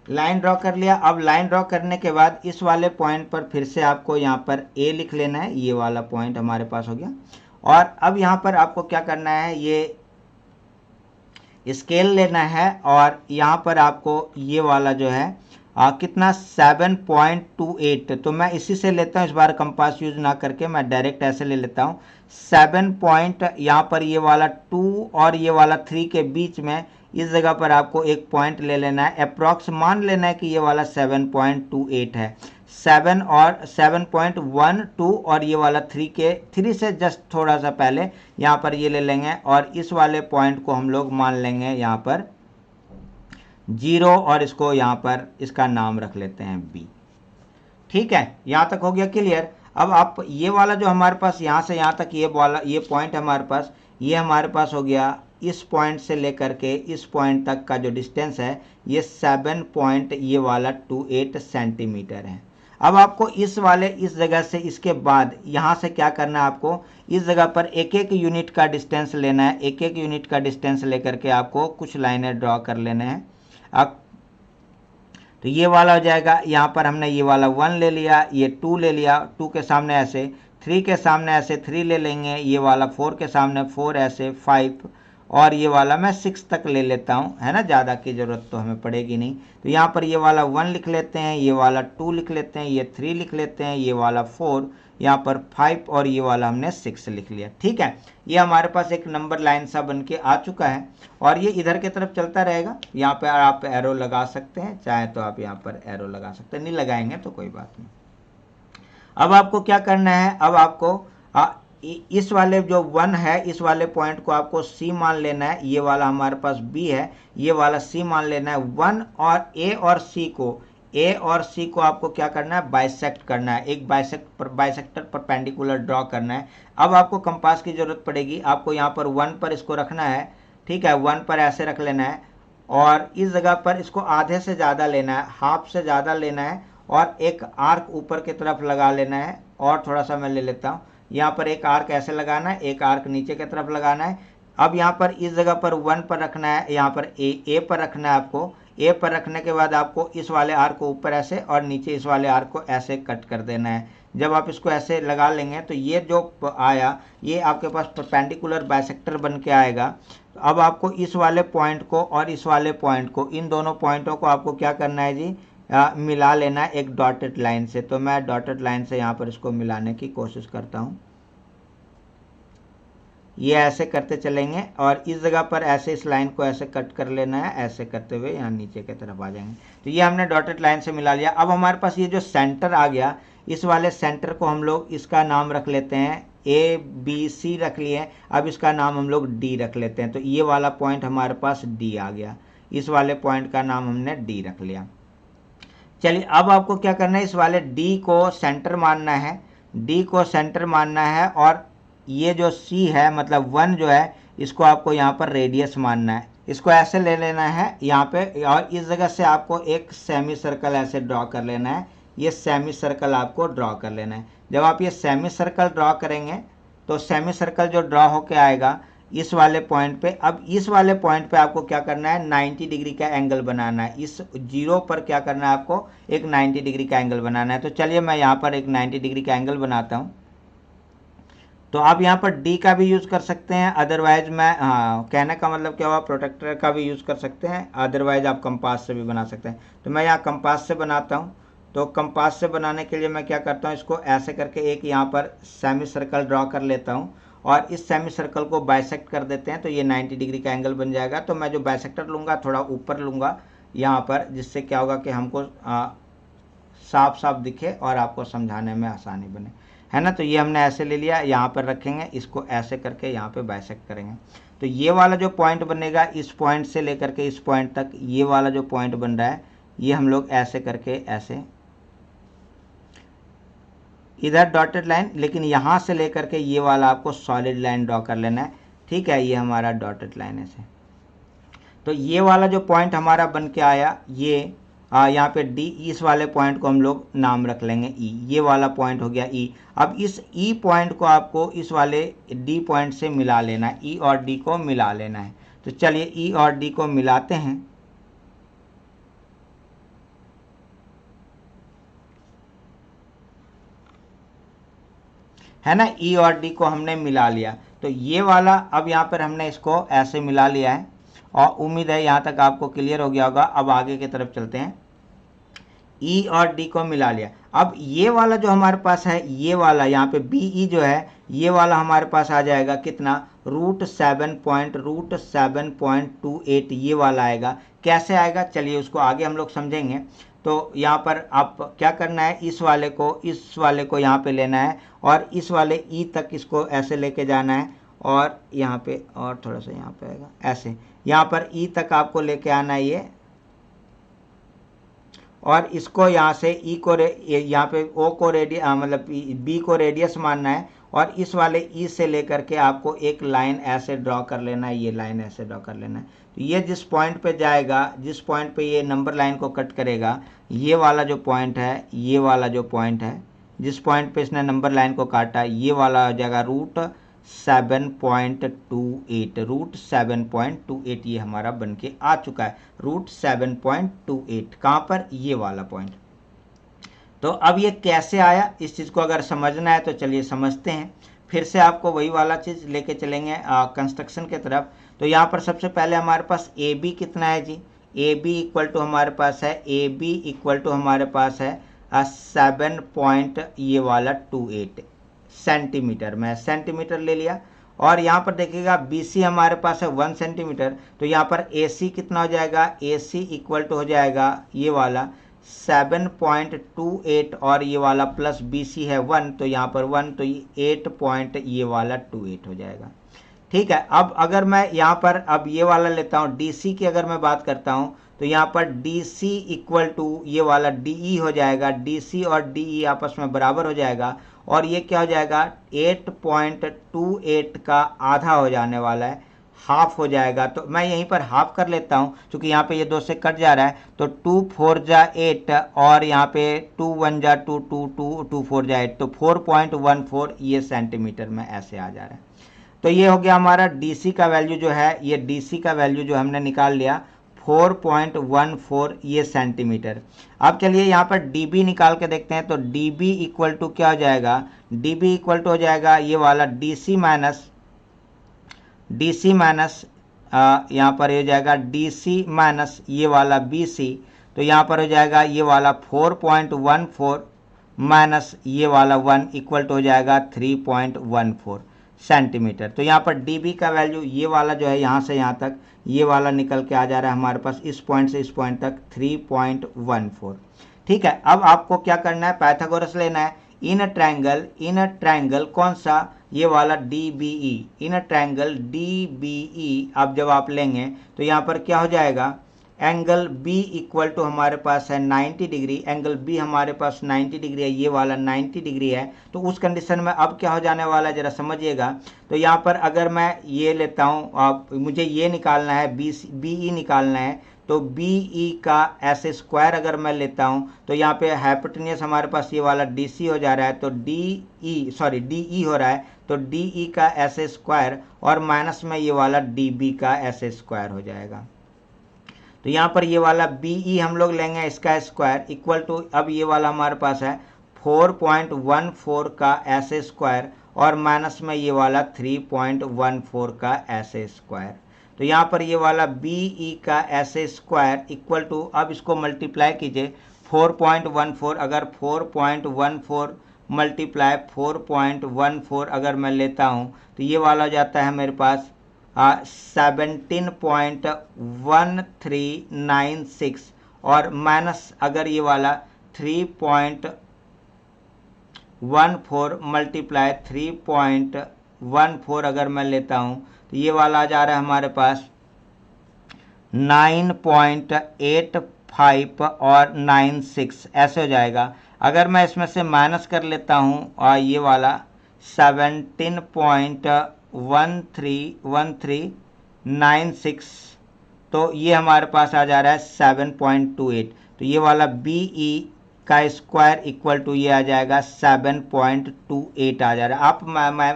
लाइन ड्रॉ कर लिया। अब लाइन ड्रॉ करने के बाद इस वाले पॉइंट पर फिर से आपको यहाँ पर A लिख लेना है, ये वाला पॉइंट हमारे पास हो गया। और अब यहाँ पर आपको क्या करना है, ये स्केल लेना है और यहाँ पर आपको ये वाला जो है कितना 7.28, तो मैं इसी से लेता हूँ, इस बार कंपास यूज ना करके मैं डायरेक्ट ऐसे ले लेता हूँ। 7 यहाँ पर ये वाला 2 और ये वाला 3 के बीच में इस जगह पर आपको एक पॉइंट ले लेना है, अप्रॉक्स मान लेना है कि ये वाला 7.28 है। 7 और 7.12 और ये वाला 3 से जस्ट थोड़ा सा पहले यहाँ पर ये ले लेंगे और इस वाले पॉइंट को हम लोग मान लेंगे यहाँ पर 0 और इसको यहाँ पर इसका नाम रख लेते हैं B। ठीक है, यहाँ तक हो गया क्लियर। अब आप ये वाला जो हमारे पास यहाँ से यहाँ तक ये वाला ये पॉइंट हमारे पास, ये हमारे पास हो गया इस पॉइंट से लेकर के इस पॉइंट तक का जो डिस्टेंस है ये 7 ये वाला 28 सेंटीमीटर है। अब आपको इस वाले इस जगह से इसके बाद यहाँ से क्या करना है, आपको इस जगह पर एक एक यूनिट का डिस्टेंस लेना है। एक एक यूनिट का डिस्टेंस लेकर के आपको कुछ लाइनें ड्रॉ कर लेने हैं। अब तो ये वाला हो जाएगा, यहाँ पर हमने ये वाला 1 ले लिया, ये 2 ले लिया, 2 के सामने ऐसे, 3 के सामने ऐसे 3 ले लेंगे, ये वाला 4 के सामने 4 ऐसे 5, और ये वाला मैं 6 तक ले लेता हूँ, है ना, ज़्यादा की ज़रूरत तो हमें पड़ेगी नहीं। तो यहाँ पर ये वाला 1 लिख लेते हैं, ये वाला 2 लिख लेते हैं, ये 3 लिख लेते हैं, ये वाला 4, यहाँ पर 5, और ये वाला हमने 6 लिख लिया। ठीक है, ये हमारे पास एक नंबर लाइन सा बन के आ चुका है, और ये इधर की तरफ चलता रहेगा। यहाँ पर आप एरो लगा सकते हैं, चाहे तो आप यहाँ पर एरो लगा सकते हैं, नहीं लगाएंगे तो कोई बात नहीं। अब आपको क्या करना है, अब आपको इस वाले जो 1 है, इस वाले पॉइंट को आपको C मान लेना है, ये वाला हमारे पास B है, ये वाला C मान लेना है। 1 और A और C को आपको क्या करना है, बाइसेक्ट करना है, एक बाइसेक्टर परपेंडिकुलर ड्रॉ करना है। अब आपको कंपास की जरूरत पड़ेगी, आपको यहाँ पर 1 पर इसको रखना है, ठीक है, 1 पर ऐसे रख लेना है, और इस जगह पर इसको आधे से ज़्यादा लेना है, हाफ से ज़्यादा लेना है, और एक आर्क ऊपर की तरफ लगा लेना है। और थोड़ा सा मैं ले लेता हूँ, यहाँ पर एक आर्क ऐसे लगाना है, एक आर्क नीचे की तरफ लगाना है। अब यहाँ पर इस जगह पर 1 पर रखना है, यहाँ पर ए पर रखना है आपको। ए पर रखने के बाद आपको इस वाले आर्क को ऊपर ऐसे और नीचे इस वाले आर्क को ऐसे कट कर देना है। जब आप इसको ऐसे लगा लेंगे तो ये जो आया, ये आपके पास परपेंडिकुलर बाइसेक्टर बन के आएगा। तो अब आपको इस वाले पॉइंट को और इस वाले पॉइंट को, इन दोनों पॉइंटों को आपको क्या करना है जी, मिला लेना है एक डॉटेड लाइन से। तो मैं डॉटेड लाइन से यहाँ पर इसको मिलाने की कोशिश करता हूँ। ये ऐसे करते चलेंगे, और इस जगह पर ऐसे इस लाइन को ऐसे कट कर लेना है, ऐसे करते हुए यहाँ नीचे की तरफ आ जाएंगे। तो ये हमने डॉटेड लाइन से मिला लिया। अब हमारे पास ये जो सेंटर आ गया, इस वाले सेंटर को हम लोग इसका नाम रख लेते हैं, ABC रख लिए। अब इसका नाम हम लोग D रख लेते हैं। तो ये वाला पॉइंट हमारे पास D आ गया, इस वाले पॉइंट का नाम हमने D रख लिया। चलिए, अब आपको क्या करना है, इस वाले D को सेंटर मानना है, D को सेंटर मानना है, और ये जो C है मतलब 1 जो है, इसको आपको यहाँ पर रेडियस मानना है। इसको ऐसे ले लेना है यहाँ पे, और इस जगह से आपको एक सेमी सर्कल ऐसे ड्रॉ कर लेना है। ये सेमी सर्कल आपको ड्रॉ कर लेना है। जब आप ये सेमी सर्कल ड्रॉ करेंगे तो सेमी सर्कल जो ड्रॉ होके आएगा इस वाले पॉइंट पे, अब इस वाले पॉइंट पे आपको क्या करना है, 90 डिग्री का एंगल बनाना है। इस 0 पर क्या करना है, आपको एक 90 डिग्री का एंगल बनाना है। तो चलिए मैं यहाँ पर एक 90 डिग्री का एंगल बनाता हूँ। तो आप यहाँ पर D का भी यूज़ कर सकते हैं, अदरवाइज मैं, कहने का मतलब क्या हुआ, प्रोटेक्टर का भी यूज़ कर सकते हैं, अदरवाइज आप कंपास से भी बना सकते हैं। तो मैं यहाँ कंपास से बनाता हूँ। तो कंपास से बनाने के लिए मैं क्या करता हूँ, इसको ऐसे करके एक यहाँ पर सेमी सर्कल ड्रॉ कर लेता हूँ, और इस सेमी सर्कल को बाइसेक्ट कर देते हैं। तो ये 90 डिग्री का एंगल बन जाएगा। तो मैं जो बाइसेक्टर लूँगा थोड़ा ऊपर लूँगा यहाँ पर, जिससे क्या होगा कि हमको साफ साफ दिखे और आपको समझाने में आसानी बने, है ना। तो ये हमने ऐसे ले लिया, यहाँ पर रखेंगे, इसको ऐसे करके यहाँ पे बाइसेक्ट करेंगे। तो ये वाला जो पॉइंट बनेगा, इस पॉइंट से लेकर के इस पॉइंट तक, ये वाला जो पॉइंट बन रहा है, ये हम लोग ऐसे करके ऐसे इधर डॉटेड लाइन, लेकिन यहाँ से लेकर के ये वाला आपको सॉलिड लाइन ड्रॉ कर लेना है। ठीक है, ये हमारा डॉटेड लाइन ऐसे। तो ये वाला जो पॉइंट हमारा बन के आया, ये यहाँ पे D, इस वाले पॉइंट को हम लोग नाम रख लेंगे E। ये वाला पॉइंट हो गया E। अब इस E पॉइंट को आपको इस वाले D पॉइंट से मिला लेना है, E और D को मिला लेना है। तो चलिए E और D को मिलाते हैं। है ना, E और D को हमने मिला लिया। तो ये वाला, अब यहाँ पर हमने इसको ऐसे मिला लिया है, और उम्मीद है यहाँ तक आपको क्लियर हो गया होगा। अब आगे की तरफ चलते हैं। E और D को मिला लिया। अब ये वाला जो हमारे पास है, ये वाला यहाँ पे BE जो है, ये वाला हमारे पास आ जाएगा कितना, √7.28 ये वाला आएगा। कैसे आएगा, चलिए उसको आगे हम लोग समझेंगे। तो यहाँ पर आप क्या करना है, इस वाले को यहाँ पे लेना है, और इस वाले E तक इसको ऐसे लेके जाना है, और यहाँ पे और थोड़ा सा यहाँ पे आएगा ऐसे, यहाँ पर E तक आपको लेके आना है ये, और इसको यहाँ से E को यहाँ पे O को मतलब B को रेडियस मानना है, और इस वाले E से लेकर के आपको एक लाइन ऐसे ड्रॉ कर लेना है, ये लाइन ऐसे ड्रॉ कर लेना है। तो ये जिस पॉइंट पे जाएगा, जिस पॉइंट पे ये नंबर लाइन को कट करेगा, ये वाला जो पॉइंट है, ये वाला जो पॉइंट है, जिस पॉइंट पे इसने नंबर लाइन को काटा, ये वाला हो जाएगा 7.28, रूट 7.28 ये हमारा बन के आ चुका है, रूट 7.28। कहाँ पर? ये वाला पॉइंट। तो अब ये कैसे आया, इस चीज़ को अगर समझना है तो चलिए समझते हैं। फिर से आपको वही वाला चीज़ लेके चलेंगे कंस्ट्रक्शन के तरफ। तो यहाँ पर सबसे पहले हमारे पास ए बी कितना है जी, ए बी इक्वल टू हमारे पास है, ए बी इक्वल टू हमारे पास है 7 पॉइंट ये वाला 28 सेंटीमीटर। मैं सेंटीमीटर ले लिया। और यहाँ पर देखिएगा बी सी हमारे पास है 1 सेंटीमीटर। तो यहाँ पर ए सी कितना हो जाएगा, ए सी इक्वल टू हो जाएगा ये वाला 7.28 और ये वाला प्लस बी सी है 1, तो यहाँ पर 1, तो ये 8 पॉइंट ये वाला 28 हो जाएगा। ठीक है। अब अगर मैं यहाँ पर अब ये वाला लेता हूँ, डी सी की अगर मैं बात करता हूँ, तो यहाँ पर डी सी इक्वल टू ये वाला डी ई हो जाएगा, डी सी और डी ई आपस में बराबर हो जाएगा, और ये क्या हो जाएगा 8.28 का आधा हो जाने वाला है, हाफ हो जाएगा। तो मैं यहीं पर हाफ कर लेता हूं, क्योंकि यहाँ पे ये 2 से कट जा रहा है। तो 2 4 जा 8 और यहाँ पे 2 1 जा 2 2 2 2 4 जा 8, तो 4.14 ये सेंटीमीटर में ऐसे आ जा रहा है। तो ये हो गया हमारा डीसी का वैल्यू जो है, ये डीसी का वैल्यू जो हमने निकाल लिया 4.14 ये सेंटीमीटर। अब चलिए यहाँ पर डीबी निकाल के देखते हैं। तो डीबी इक्वल टू क्या हो जाएगा, डीबी इक्वल टू हो जाएगा ये वाला डीसी माइनस यहाँ पर हो जाएगा डीसी माइनस ये वाला बीसी। तो यहाँ पर हो जाएगा ये वाला 4.14 माइनस ये वाला 1 इक्वल टू हो जाएगा 3.14 सेंटीमीटर। तो यहाँ पर डीबी का वैल्यू ये वाला जो है यहाँ से यहाँ तक ये वाला निकल के आ जा रहा है हमारे पास, इस पॉइंट से इस पॉइंट तक 3.14। ठीक है। अब आपको क्या करना है, पाइथागोरस लेना है। इन ट्रायंगल कौन सा, ये वाला DBE, इन ट्रायंगल DBE अब जब आप लेंगे तो यहाँ पर क्या हो जाएगा, एंगल B इक्वल टू हमारे पास है 90 डिग्री, एंगल B हमारे पास 90 डिग्री है, ये वाला 90 डिग्री है। तो उस कंडीशन में अब क्या हो जाने वाला है जरा समझिएगा। तो यहाँ पर अगर मैं ये लेता हूँ, अब मुझे ये निकालना है, BE निकालना है, तो BE का ऐसे स्क्वायर अगर मैं लेता हूँ तो यहाँ पे हाइपोटेन्यूस हमारे पास ये वाला DC हो जा रहा है, तो DE हो रहा है, तो DE का ऐसे स्क्वायर और माइनस में ये वाला DB का ऐसे स्क्वायर हो जाएगा। तो यहाँ पर ये वाला BE हम लोग लेंगे इसका स्क्वायर इक्वल टू, अब ये वाला हमारे पास है 4.14 का ऐसे स्क्वायर और माइनस में ये वाला 3.14 का ऐसे स्क्वायर। तो यहाँ पर ये वाला BE का ऐसे स्क्वायर इक्वल टू, अब इसको मल्टीप्लाई कीजिए 4.14, अगर 4.14 मल्टीप्लाई 4.14 अगर मैं लेता हूँ तो ये वाला जाता है मेरे पास 17.1396 और माइनस अगर ये वाला 3.14 मल्टीप्लाई 3.14 अगर मैं लेता हूँ तो ये वाला आ जा रहा है हमारे पास 9.85 और 96 ऐसे हो जाएगा। अगर मैं इसमें से माइनस कर लेता हूँ और ये वाला 17.1396 तो ये हमारे पास आ जा रहा है 7.28। तो ये वाला BE का स्क्वायर इक्वल टू ये आ जाएगा 7.28 आ जा रहा है। आप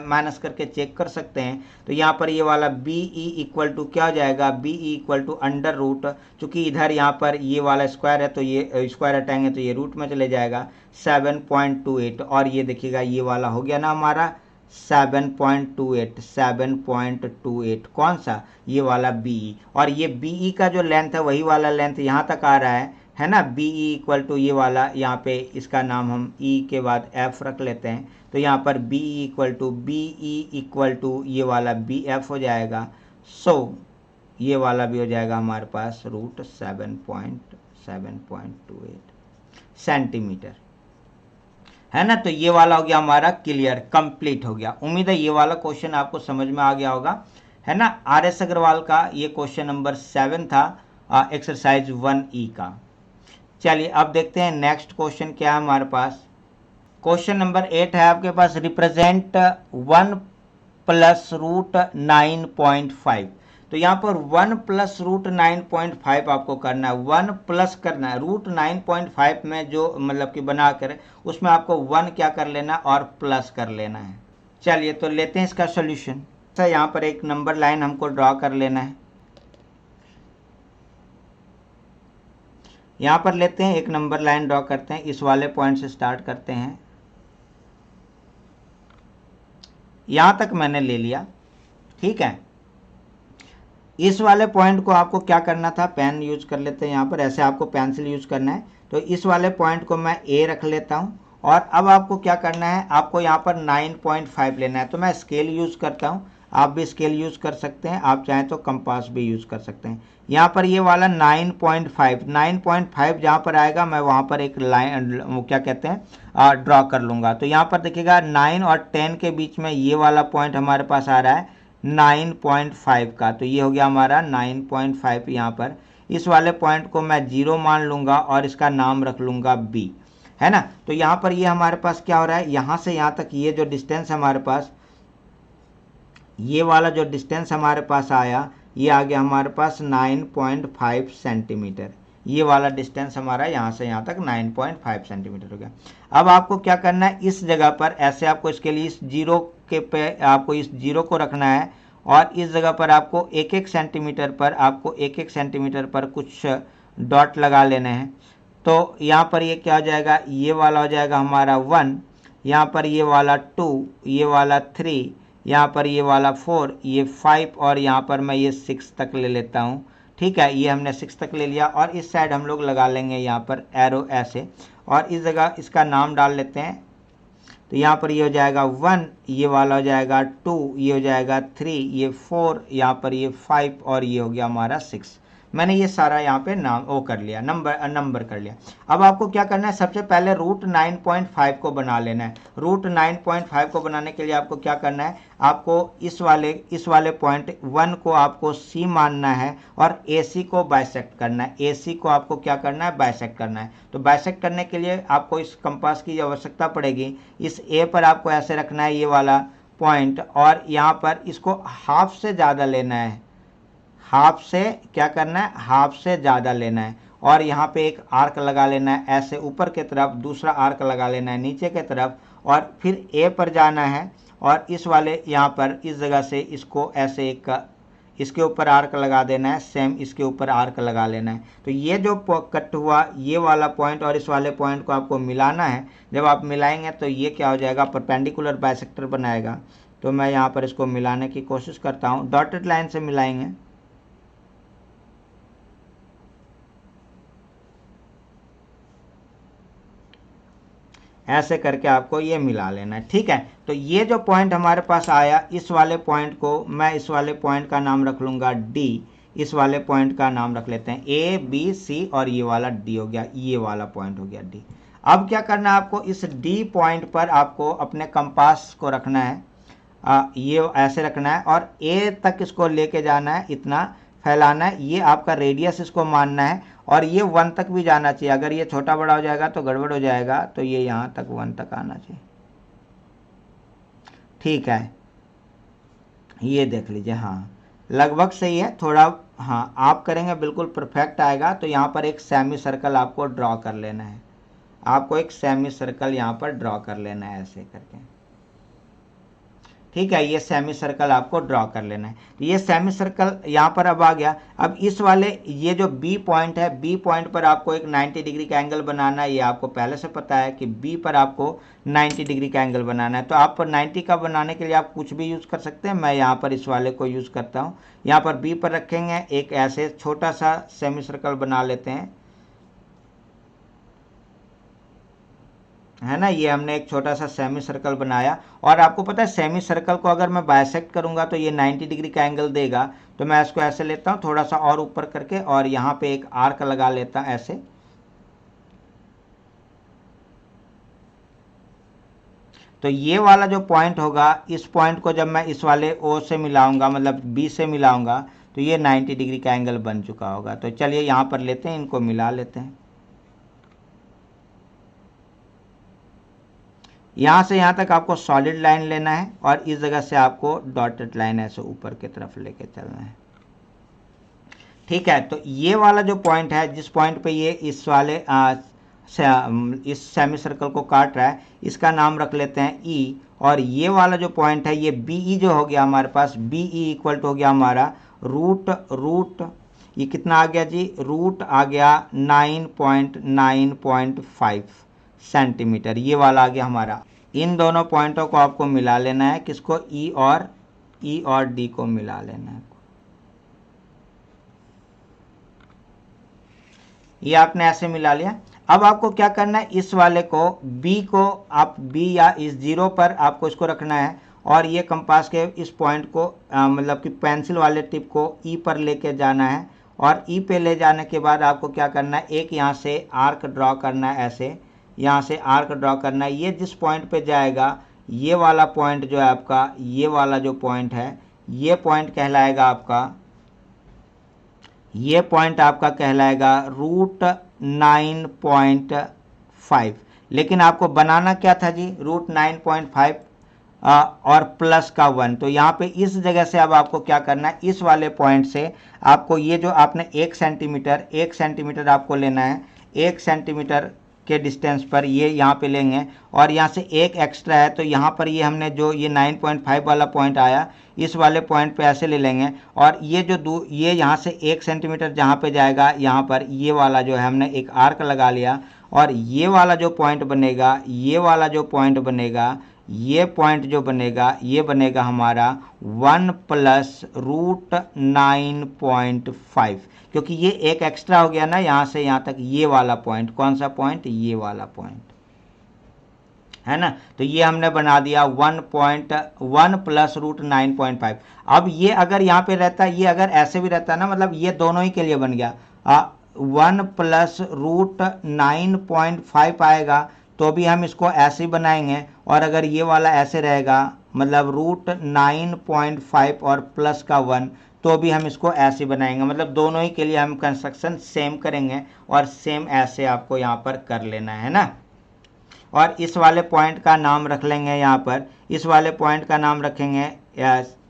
माइनस करके चेक कर सकते हैं। तो यहाँ पर ये वाला BE इक्वल टू क्या हो जाएगा, BE equal to under root, चूँकि इधर यहाँ पर ये वाला स्क्वायर है तो ये स्क्वायर हटाएंगे तो ये रूट में चले जाएगा 7.28 और ये देखिएगा ये वाला हो गया ना हमारा 7.28 कौन सा, ये वाला BE। और ये BE का जो लेंथ है वही वाला लेंथ यहाँ तक आ रहा है ना। BE इक्वल टू ये वाला, यहाँ पे इसका नाम हम E के बाद F रख लेते हैं। तो यहाँ पर BE इक्वल टू ये वाला BF हो जाएगा। सो ये वाला भी हो जाएगा हमारे पास रूट 7.28 सेंटीमीटर, है ना। तो ये वाला हो गया हमारा क्लियर, कंप्लीट हो गया। उम्मीद है ये वाला क्वेश्चन आपको समझ में आ गया होगा, है ना। RS अग्रवाल का ये क्वेश्चन नंबर 7 था, एक्सरसाइज 1E का। चलिए अब देखते हैं नेक्स्ट क्वेश्चन क्या है हमारे पास। क्वेश्चन नंबर 8 है आपके पास, रिप्रेजेंट 1 प्लस रूट 9.5। तो यहाँ पर 1 प्लस रूट 9.5 आपको करना है, 1 प्लस करना है रूट 9.5 में जो मतलब कि बना कर उसमें आपको 1 क्या कर लेना और प्लस कर लेना है। चलिए तो लेते हैं इसका सॉल्यूशन। तो यहाँ पर एक नंबर लाइन हमको ड्रॉ कर लेना है। यहाँ पर लेते हैं एक नंबर लाइन ड्रॉ करते हैं, इस वाले पॉइंट से स्टार्ट करते हैं। यहाँ तक मैंने ले लिया, ठीक है। इस वाले पॉइंट को आपको क्या करना था, पेन यूज कर लेते हैं। यहाँ पर ऐसे आपको पेंसिल यूज करना है। तो इस वाले पॉइंट को मैं ए रख लेता हूँ और अब आपको क्या करना है, आपको यहाँ पर 9.5 लेना है। तो मैं स्केल यूज करता हूँ, आप भी स्केल यूज कर सकते हैं, आप चाहें तो कंपास भी यूज कर सकते हैं। यहाँ पर ये वाला 9.5 जहाँ पर आएगा मैं वहाँ पर एक लाइन वो क्या कहते हैं ड्रॉ कर लूँगा। तो यहाँ पर देखिएगा 9 और 10 के बीच में ये वाला पॉइंट हमारे पास आ रहा है 9.5 का। तो ये हो गया हमारा 9.5। यहाँ पर इस वाले पॉइंट को मैं 0 मान लूँगा और इसका नाम रख लूँगा बी, है ना। तो यहाँ पर ये हमारे पास क्या हो रहा है, यहाँ से यहाँ तक ये जो डिस्टेंस हमारे पास, ये वाला जो डिस्टेंस हमारे पास आया, ये आ गया हमारे पास 9.5 सेंटीमीटर। ये वाला डिस्टेंस हमारा यहाँ से यहाँ तक 9.5 सेंटीमीटर हो गया। अब आपको क्या करना है, इस जगह पर ऐसे आपको इसके लिए इस जीरो के पे आपको इस जीरो को रखना है और इस जगह पर आपको एक एक सेंटीमीटर पर कुछ डॉट लगा लेने हैं। तो यहाँ पर ये क्या हो जाएगा, ये वाला हो जाएगा हमारा 1, यहाँ पर ये वाला 2, ये वाला 3, यहाँ पर ये वाला 4, ये 5 और यहाँ पर मैं ये 6 तक ले लेता हूँ, ठीक है। ये हमने 6 तक ले लिया और इस साइड हम लोग लगा लेंगे यहाँ पर एरो ऐसे, और इस जगह इसका नाम डाल लेते हैं। तो यहाँ पर ये हो जाएगा 1, ये वाला हो जाएगा 2, ये हो जाएगा 3, ये 4, यहाँ पर ये 5 और ये हो गया हमारा 6। मैंने ये सारा यहाँ पे नाम वो कर लिया, नंबर कर लिया। अब आपको क्या करना है, सबसे पहले रूट 9.5 को बना लेना है। रूट 9.5 को बनाने के लिए आपको क्या करना है, आपको इस वाले पॉइंट 1 को आपको सी मानना है और ए सी को बाइसेक्ट करना है। ए सी को आपको क्या करना है, बाइसेक्ट करना है। तो बाइसेक्ट करने के लिए आपको इस कंपास की आवश्यकता पड़ेगी। इस ए पर आपको ऐसे रखना है ये वाला पॉइंट और यहाँ पर इसको हाफ से ज़्यादा लेना है। हाफ से क्या करना है, हाफ से ज़्यादा लेना है और यहाँ पे एक आर्क लगा लेना है ऐसे ऊपर की तरफ, दूसरा आर्क लगा लेना है नीचे की तरफ और फिर ए पर जाना है और इस वाले यहाँ पर इस जगह से इसको ऐसे एक इसके ऊपर आर्क लगा देना है, सेम इसके ऊपर आर्क लगा लेना है। तो ये जो कट हुआ ये वाला पॉइंट और इस वाले पॉइंट को आपको मिलाना है। जब आप मिलाएंगे तो ये क्या हो जाएगा, परपेंडिकुलर बाइसेक्टर बनाएगा। तो मैं यहाँ पर इसको मिलाने की कोशिश करता हूँ, डॉटेड लाइन से मिलाएंगे। ऐसे करके आपको ये मिला लेना है, ठीक है। तो ये जो पॉइंट हमारे पास आया, इस वाले पॉइंट को मैं इस वाले पॉइंट का नाम रख लूँगा डी। इस वाले पॉइंट का नाम रख लेते हैं ए बी सी और ये वाला डी हो गया, ये वाला पॉइंट हो गया डी। अब क्या करना है, आपको इस डी पॉइंट पर आपको अपने कंपास को रखना है, ये ऐसे रखना है और ए तक इसको लेके जाना है, इतना फैलाना है। ये आपका रेडियस इसको मानना है और ये 1 तक भी जाना चाहिए। अगर ये छोटा बड़ा हो जाएगा तो गड़बड़ हो जाएगा, तो ये यहाँ तक 1 तक आना चाहिए, ठीक है। ये देख लीजिए, हाँ लगभग सही है, थोड़ा हाँ आप करेंगे बिल्कुल परफेक्ट आएगा। तो यहाँ पर एक सेमी सर्कल आपको ड्रॉ कर लेना है, आपको एक सेमी सर्कल यहाँ पर ड्रॉ कर लेना है ऐसे करके, ठीक है। ये सेमी सर्कल आपको ड्रॉ कर लेना है। तो ये सेमी सर्कल यहाँ पर अब आ गया। अब इस वाले ये जो बी पॉइंट है, बी पॉइंट पर आपको एक 90 डिग्री का एंगल बनाना है। ये आपको पहले से पता है कि बी पर आपको 90 डिग्री का एंगल बनाना है। तो आप 90 का बनाने के लिए आप कुछ भी यूज़ कर सकते हैं। मैं यहाँ पर इस वाले को यूज़ करता हूँ। यहाँ पर बी पर रखेंगे, एक ऐसे छोटा सा सेमी सर्कल बना लेते हैं, है ना। ये हमने एक छोटा सा सेमी सर्कल बनाया और आपको पता है सेमी सर्कल को अगर मैं बाइसेक्ट करूंगा तो ये 90 डिग्री का एंगल देगा। तो मैं इसको ऐसे लेता हूँ थोड़ा सा और ऊपर करके और यहाँ पे एक आर्क लगा लेता हूँ ऐसे। तो ये वाला जो पॉइंट होगा, इस पॉइंट को जब मैं इस वाले ओ से मिलाऊंगा, मतलब बी से मिलाऊंगा, तो ये 90 डिग्री का एंगल बन चुका होगा। तो चलिए यहाँ पर लेते हैं, इनको मिला लेते हैं। यहाँ से यहाँ तक आपको सॉलिड लाइन लेना है और इस जगह से आपको डॉटेड लाइन ऐसे ऊपर की तरफ लेके चलना है, ठीक है। तो ये वाला जो पॉइंट है, जिस पॉइंट पे ये इस वाले इस सेमी सर्कल को काट रहा है, इसका नाम रख लेते हैं ई और ये वाला जो पॉइंट है ये BE जो हो गया हमारे पास, BE इक्वल टू हो गया हमारा रूट ये कितना आ गया जी, रूट आ गया 9.5 सेंटीमीटर, ये वाला आ गया हमारा। इन दोनों पॉइंटों को आपको मिला लेना है, किसको, E और D को मिला लेना है। ये आपने ऐसे मिला लिया। अब आपको क्या करना है, इस वाले को B को आप B या इस 0 पर आपको इसको रखना है और ये कंपास के इस पॉइंट को मतलब कि पेंसिल वाले टिप को E पर लेके जाना है और E पे ले जाने के बाद आपको क्या करना है, एक यहाँ से आर्क ड्रॉ करना है, ऐसे यहाँ से आर्क ड्रॉ करना है। ये जिस पॉइंट पे जाएगा ये वाला पॉइंट जो है आपका, ये वाला जो पॉइंट है ये पॉइंट कहलाएगा आपका, ये पॉइंट आपका कहलाएगा रूट 9.5। लेकिन आपको बनाना क्या था जी, रूट 9.5 और प्लस का 1। तो यहाँ पे इस जगह से अब आपको क्या करना है, इस वाले पॉइंट से आपको ये जो आपने 1 सेंटीमीटर आपको लेना है, 1 सेंटीमीटर के डिस्टेंस पर ये यहाँ पे लेंगे और यहाँ से एक एक्स्ट्रा है तो यहाँ पर ये हमने जो ये 9.5 वाला पॉइंट आया इस वाले पॉइंट पे ऐसे ले लेंगे और ये जो ये यहाँ से 1 सेंटीमीटर जहाँ पे जाएगा यहाँ पर ये वाला जो है हमने एक आर्क लगा लिया और ये वाला जो पॉइंट बनेगा, ये वाला जो पॉइंट बनेगा, ये पॉइंट जो बनेगा ये बनेगा हमारा 1 प्लस रूट 9.5, क्योंकि ये एक एक्स्ट्रा हो गया ना यहाँ से यहाँ तक, ये वाला पॉइंट, कौन सा पॉइंट, ये वाला पॉइंट है ना। तो ये हमने बना दिया 1 प्लस रूट 9.5। अब ये अगर यहाँ पे रहता, ये अगर ऐसे भी रहता ना, मतलब ये दोनों ही के लिए बन गया 1 प्लस रूट 9.5 आएगा तो भी हम इसको ऐसे ही बनाएंगे और अगर ये वाला ऐसे रहेगा मतलब रूट 9.5 और प्लस का 1 तो भी हम इसको ऐसे बनाएंगे, मतलब दोनों ही के लिए हम कंस्ट्रक्शन सेम करेंगे और सेम ऐसे आपको यहाँ पर कर लेना है ना। और इस वाले पॉइंट का नाम रख लेंगे यहाँ पर, इस वाले पॉइंट का नाम रखेंगे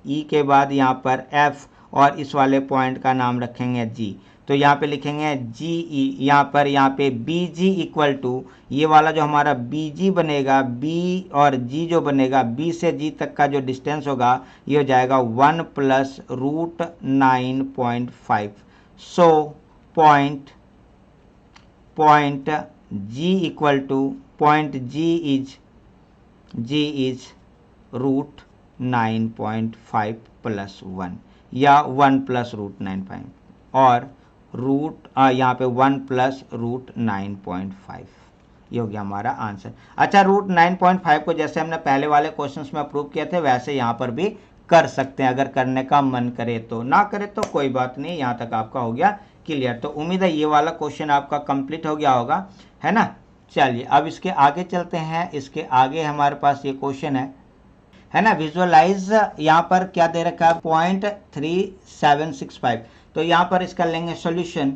E के बाद यहाँ पर F और इस वाले पॉइंट का नाम रखेंगे G। तो यहाँ पे लिखेंगे GE, यहाँ पे BG इक्वल टू ये वाला जो हमारा BG बनेगा, B और G जो बनेगा, B से G तक का जो डिस्टेंस होगा ये हो जाएगा 1 plus root 9.5। So point G equal to point G is root 9.5 plus 1 या 1 प्लस रूट 9.5 और रूट यहाँ पे 1 प्लस रूट 9.5, ये हो गया हमारा आंसर। अच्छा, रूट 9.5 को जैसे हमने पहले वाले क्वेश्चंस में अप्रूव किया थे वैसे यहाँ पर भी कर सकते हैं, अगर करने का मन करे तो, ना करे तो कोई बात नहीं। यहाँ तक आपका हो गया क्लियर। तो उम्मीद है ये वाला क्वेश्चन आपका कंप्लीट हो गया होगा, है ना। चलिए अब इसके आगे चलते हैं। इसके आगे हमारे पास ये क्वेश्चन है ना, विजुअलाइज, यहाँ पर क्या दे रखा है 0.3765। तो यहाँ पर इसका लेंगे सॉल्यूशन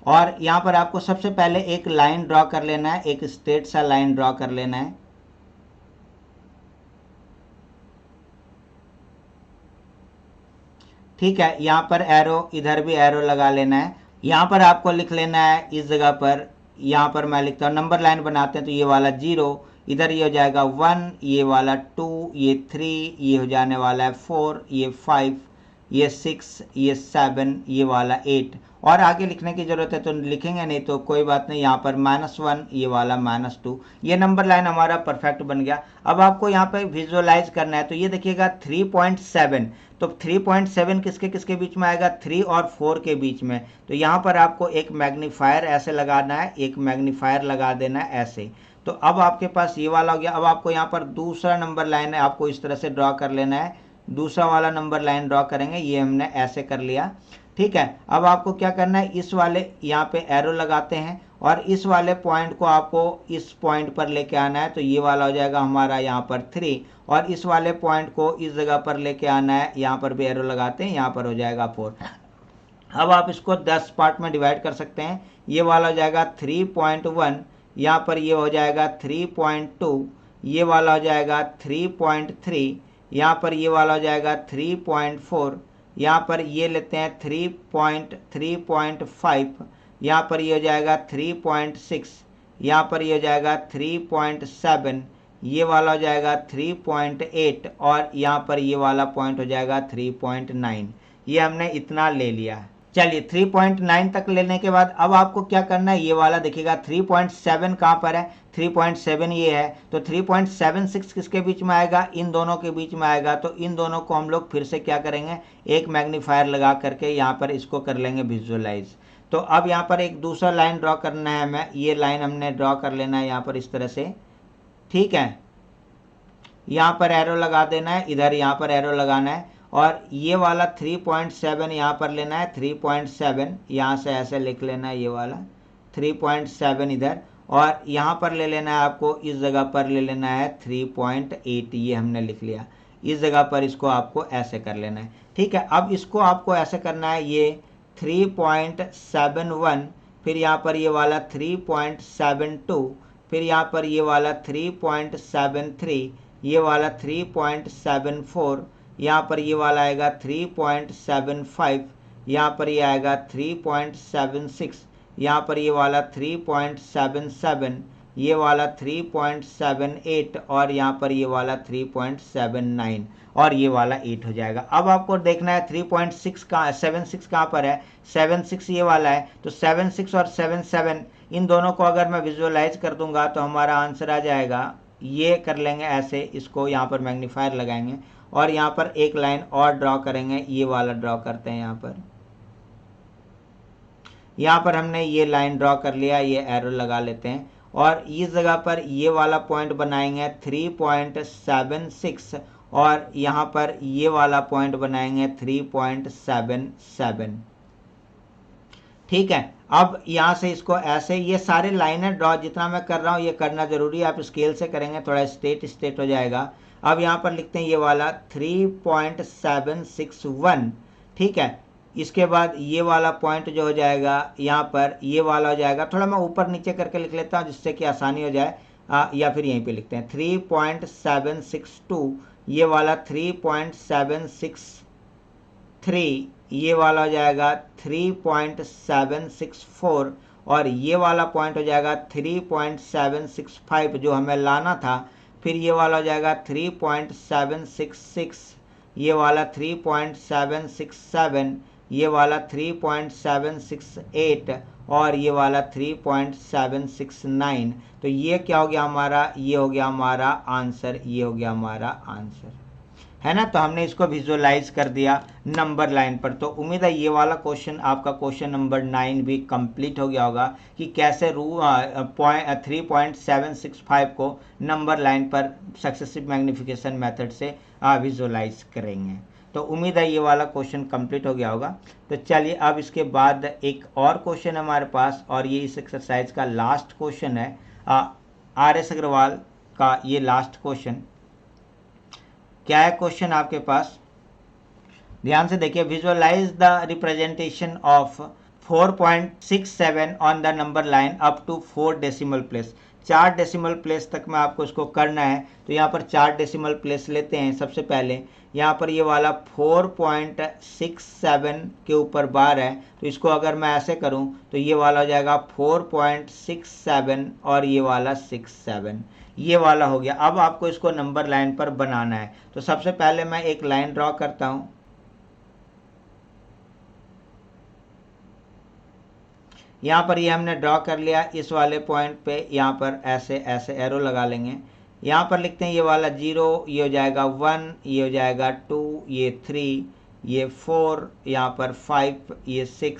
और यहाँ पर आपको सबसे पहले एक लाइन ड्रॉ कर लेना है, एक स्ट्रेट सा लाइन ड्रॉ कर लेना है। ठीक है, यहाँ पर एरो, इधर भी एरो लगा लेना है। यहाँ पर आपको लिख लेना है इस जगह पर, यहाँ पर मैं लिखता हूँ, नंबर लाइन बनाते हैं तो ये वाला 0, इधर ये हो जाएगा 1, ये वाला 2, ये 3, ये हो जाने वाला है 4, ये 5, ये 6, ये 7, ये वाला 8। और आगे लिखने की ज़रूरत है तो लिखेंगे नहीं तो कोई बात नहीं, यहाँ पर -1, ये वाला -2, ये नंबर लाइन हमारा परफेक्ट बन गया। अब आपको यहाँ पे विजुअलाइज करना है तो ये देखिएगा 3.7, तो 3.7 किसके किसके बीच में आएगा, 3 और 4 के बीच में। तो यहाँ पर आपको एक मैग्नीफायर ऐसे लगाना है, एक मैग्नीफायर लगा देना है ऐसे। तो अब आपके पास ये वाला हो गया। अब आपको यहाँ पर दूसरा नंबर लाइन है, आपको इस तरह से ड्रॉ कर लेना है, दूसरा वाला नंबर लाइन ड्रॉ करेंगे, ये हमने ऐसे कर लिया। ठीक है, अब आपको क्या करना है, इस वाले यहाँ पे एरो लगाते हैं और इस वाले पॉइंट को आपको इस पॉइंट पर लेके आना है। तो ये वाला हो जाएगा हमारा यहाँ पर 3 और इस वाले पॉइंट को इस जगह पर लेके आना है, यहाँ पर भी एरो लगाते हैं, यहाँ पर हो जाएगा 4। अब आप इसको 10 पार्ट में डिवाइड कर सकते हैं। ये वाला हो जाएगा 3.1, यहाँ पर ये हो जाएगा 3.2, ये वाला हो जाएगा 3.3, यहाँ पर ये वाला हो जाएगा 3.4, यहाँ पर ये लेते हैं 3.5, यहाँ पर ये हो जाएगा 3.6, यहाँ पर ये हो जाएगा 3.7, ये वाला हो जाएगा 3.8 और यहाँ पर ये वाला पॉइंट हो जाएगा 3.9। ये हमने इतना ले लिया। चलिए 3.9 तक लेने के बाद अब आपको क्या करना है, ये वाला देखिएगा 3.7 कहाँ पर है, 3.7 ये है, तो 3.76 किसके बीच में आएगा, इन दोनों के बीच में आएगा। तो इन दोनों को हम लोग फिर से क्या करेंगे, एक मैग्नीफायर लगा करके यहाँ पर इसको कर लेंगे विजुअलाइज। तो अब यहाँ पर एक दूसरा लाइन ड्रॉ करना है हमें, ये लाइन हमने ड्रॉ कर लेना है यहाँ पर इस तरह से, ठीक है। यहाँ पर एरो लगा देना है, इधर यहाँ पर एरो लगाना है और ये वाला 3.7 यहाँ पर लेना है, 3.7 यहाँ से ऐसे लिख लेना है, ये वाला 3.7 इधर, और यहाँ पर ले लेना है आपको, इस जगह पर ले लेना है 3.8, ये हमने लिख लिया। इस जगह पर इसको आपको ऐसे कर लेना है, ठीक है। अब इसको आपको ऐसे करना है, ये 3.71, फिर यहाँ पर ये वाला 3.72, फिर यहाँ पर ये वाला 3.73, ये वाला 3.74, यहाँ पर ये वाला आएगा 3.75, यहाँ पर ये आएगा 3.76, यहाँ पर ये वाला 3.77, ये वाला 3.78 और यहाँ पर ये वाला 3.79 और ये वाला 8 हो जाएगा। अब आपको देखना है 3.6 कहाँ, 76 कहाँ पर है, 76 ये वाला है। तो 76 और 77 इन दोनों को अगर मैं विजुअलाइज कर दूंगा तो हमारा आंसर आ जाएगा, ये कर लेंगे ऐसे, इसको यहाँ पर मैग्नीफायर लगाएंगे और यहाँ पर एक लाइन और ड्रॉ करेंगे, ये वाला ड्रॉ करते हैं यहाँ पर हमने ये लाइन ड्रॉ कर लिया, ये एरो लगा लेते हैं और इस जगह पर ये वाला पॉइंट बनाएंगे 3.76 और यहाँ पर ये वाला पॉइंट बनाएंगे 3.77, ठीक है। अब यहाँ से इसको ऐसे, ये सारे लाइनें ड्रॉ जितना मैं कर रहा हूँ ये करना जरूरी है, आप स्केल से करेंगे थोड़ा स्ट्रेट हो जाएगा। अब यहाँ पर लिखते हैं ये वाला 3.761, ठीक है। इसके बाद ये वाला पॉइंट जो हो जाएगा यहाँ पर, ये वाला हो जाएगा, थोड़ा मैं ऊपर नीचे करके लिख लेता हूँ जिससे कि आसानी हो जाए, या फिर यहीं पे लिखते हैं 3.762, ये वाला 3.763, ये वाला हो जाएगा 3.764 और ये वाला पॉइंट हो जाएगा 3.765 जो हमें लाना था। फिर ये वाला हो जाएगा 3.766, ये वाला 3.767, ये वाला 3.768 और ये वाला 3.769। तो ये क्या हो गया हमारा, ये हो गया हमारा आंसर, ये हो गया हमारा आंसर, है ना। तो हमने इसको विजुअलाइज कर दिया नंबर लाइन पर। तो उम्मीद है ये वाला क्वेश्चन आपका क्वेश्चन नंबर 9 भी कंप्लीट हो गया होगा कि कैसे 3.765 को नंबर लाइन पर सक्सेसिव मैग्नीफिकेशन मेथड से विजुअलाइज करेंगे। तो उम्मीद है ये वाला क्वेश्चन कंप्लीट हो गया होगा। तो चलिए अब इसके बाद एक और क्वेश्चन है हमारे पास और ये इस एक्सरसाइज का लास्ट क्वेश्चन है, RS अग्रवाल का ये लास्ट क्वेश्चन। क्या है क्वेश्चन आपके पास, ध्यान से देखिए। Visualise the representation of 4.67 on the number line up to 4 decimal place. 4 decimal place तक में आपको इसको करना है। तो यहाँ पर 4 डेसिमल प्लेस लेते हैं। सबसे पहले यहाँ पर ये वाला 4.67 के ऊपर बार है, तो इसको अगर मैं ऐसे करूँ तो ये वाला हो जाएगा 4.67 और ये वाला 67, ये वाला हो गया। अब आपको इसको नंबर लाइन पर बनाना है। तो सबसे पहले मैं एक लाइन ड्रॉ करता हूँ। यहाँ पर ये हमने ड्रॉ कर लिया। इस वाले पॉइंट पे यहाँ पर ऐसे ऐसे एरो लगा लेंगे। यहाँ पर लिखते हैं ये वाला 0, ये हो जाएगा 1, ये हो जाएगा 2, ये 3, ये 4, यहाँ पर 5, ये 6,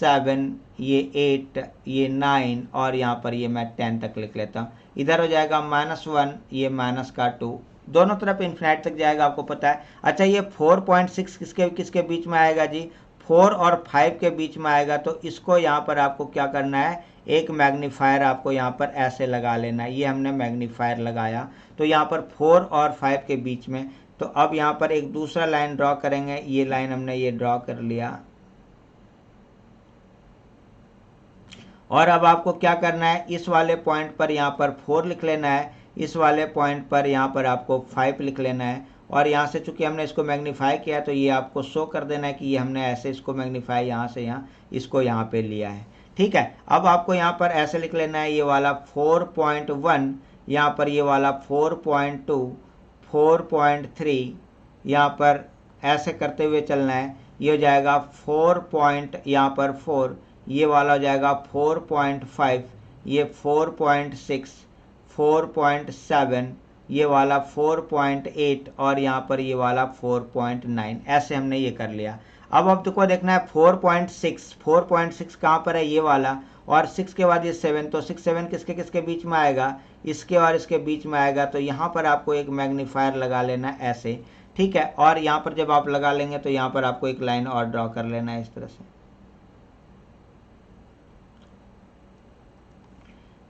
7, ये 8, ये 9 और यहाँ पर ये मैं 10 तक लिख लेता हूँ। इधर हो जाएगा -1, ये -2, दोनों तरफ इन्फिनाइट तक जाएगा, आपको पता है। अच्छा, ये 4.6 किसके बीच में आएगा जी, 4 और 5 के बीच में आएगा। तो इसको यहाँ पर आपको क्या करना है, एक मैग्नीफायर आपको यहाँ पर ऐसे लगा लेना है। ये हमने मैग्नीफायर लगाया तो यहाँ पर 4 और 5 के बीच में। तो अब यहाँ पर एक दूसरा लाइन ड्रॉ करेंगे। ये लाइन हमने ये ड्रॉ कर लिया और अब आपको क्या करना है, इस वाले पॉइंट पर यहाँ पर 4 लिख लेना है, इस वाले पॉइंट पर यहाँ पर आपको 5 लिख लेना है और यहाँ से चूंकि हमने इसको मैग्नीफाई किया तो ये आपको शो कर देना है कि ये हमने ऐसे इसको मैग्नीफाई यहाँ से यहाँ इसको यहाँ पे लिया है। ठीक है। अब आपको यहाँ पर ऐसे लिख लेना है, ये वाला 4.1, यहाँ पर ये वाला 4.2, 4.3, यहाँ पर ऐसे करते हुए चलना है। ये हो जाएगा 4 यहाँ पर 4, ये वाला हो जाएगा 4.5, ये 4.6, 4.7, ये वाला 4.8 और यहाँ पर ये वाला 4.9। ऐसे हमने ये कर लिया। अब तुमको देखना है 4.6, 4.6 कहाँ पर है, ये वाला, और 6 के बाद ये 7, तो 6 7 किसके किसके बीच में आएगा, इसके और इसके बीच में आएगा। तो यहाँ पर आपको एक मैग्नीफायर लगा लेना ऐसे, ठीक है। और यहाँ पर जब आप लगा लेंगे तो यहाँ पर आपको एक लाइन और ड्रॉ कर लेना है इस तरह से,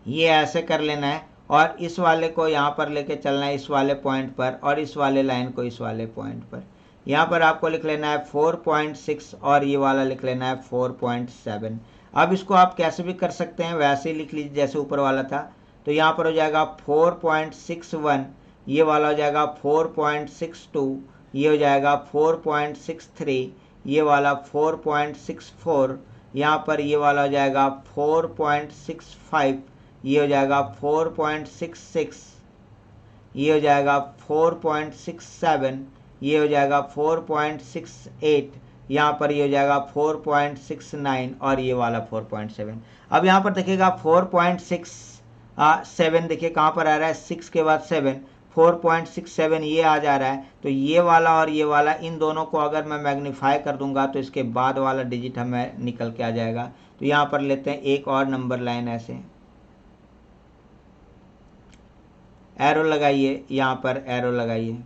ये ऐसे कर लेना है। और इस वाले को यहाँ पर लेके चलना है इस वाले पॉइंट पर, और इस वाले लाइन को इस वाले पॉइंट पर। यहाँ पर आपको लिख लेना है 4.6 और ये वाला लिख लेना है 4.7। अब इसको आप कैसे भी कर सकते हैं, वैसे ही लिख लीजिए जैसे ऊपर वाला था। तो यहाँ पर हो जाएगा 4.61, ये वाला हो जाएगा 4.62, ये हो जाएगा 4.63, ये वाला 4.64, यहाँ पर ये वाला हो जाएगा 4.65, ये हो जाएगा 4.66, ये हो जाएगा 4.67, ये हो जाएगा 4.68, यहाँ पर ये हो जाएगा 4.69 और ये वाला 4.7। अब यहाँ पर देखिएगा 4.67 देखिए कहाँ पर आ रहा है, 6 के बाद 7, 4.67 ये आ जा रहा है। तो ये वाला और ये वाला, इन दोनों को अगर मैं मैग्नीफाई कर दूंगा तो इसके बाद वाला डिजिट हमें निकल के आ जाएगा। तो यहाँ पर लेते हैं एक और नंबर लाइन, ऐसे एरो लगाइए, यहाँ पर एरो लगाइए,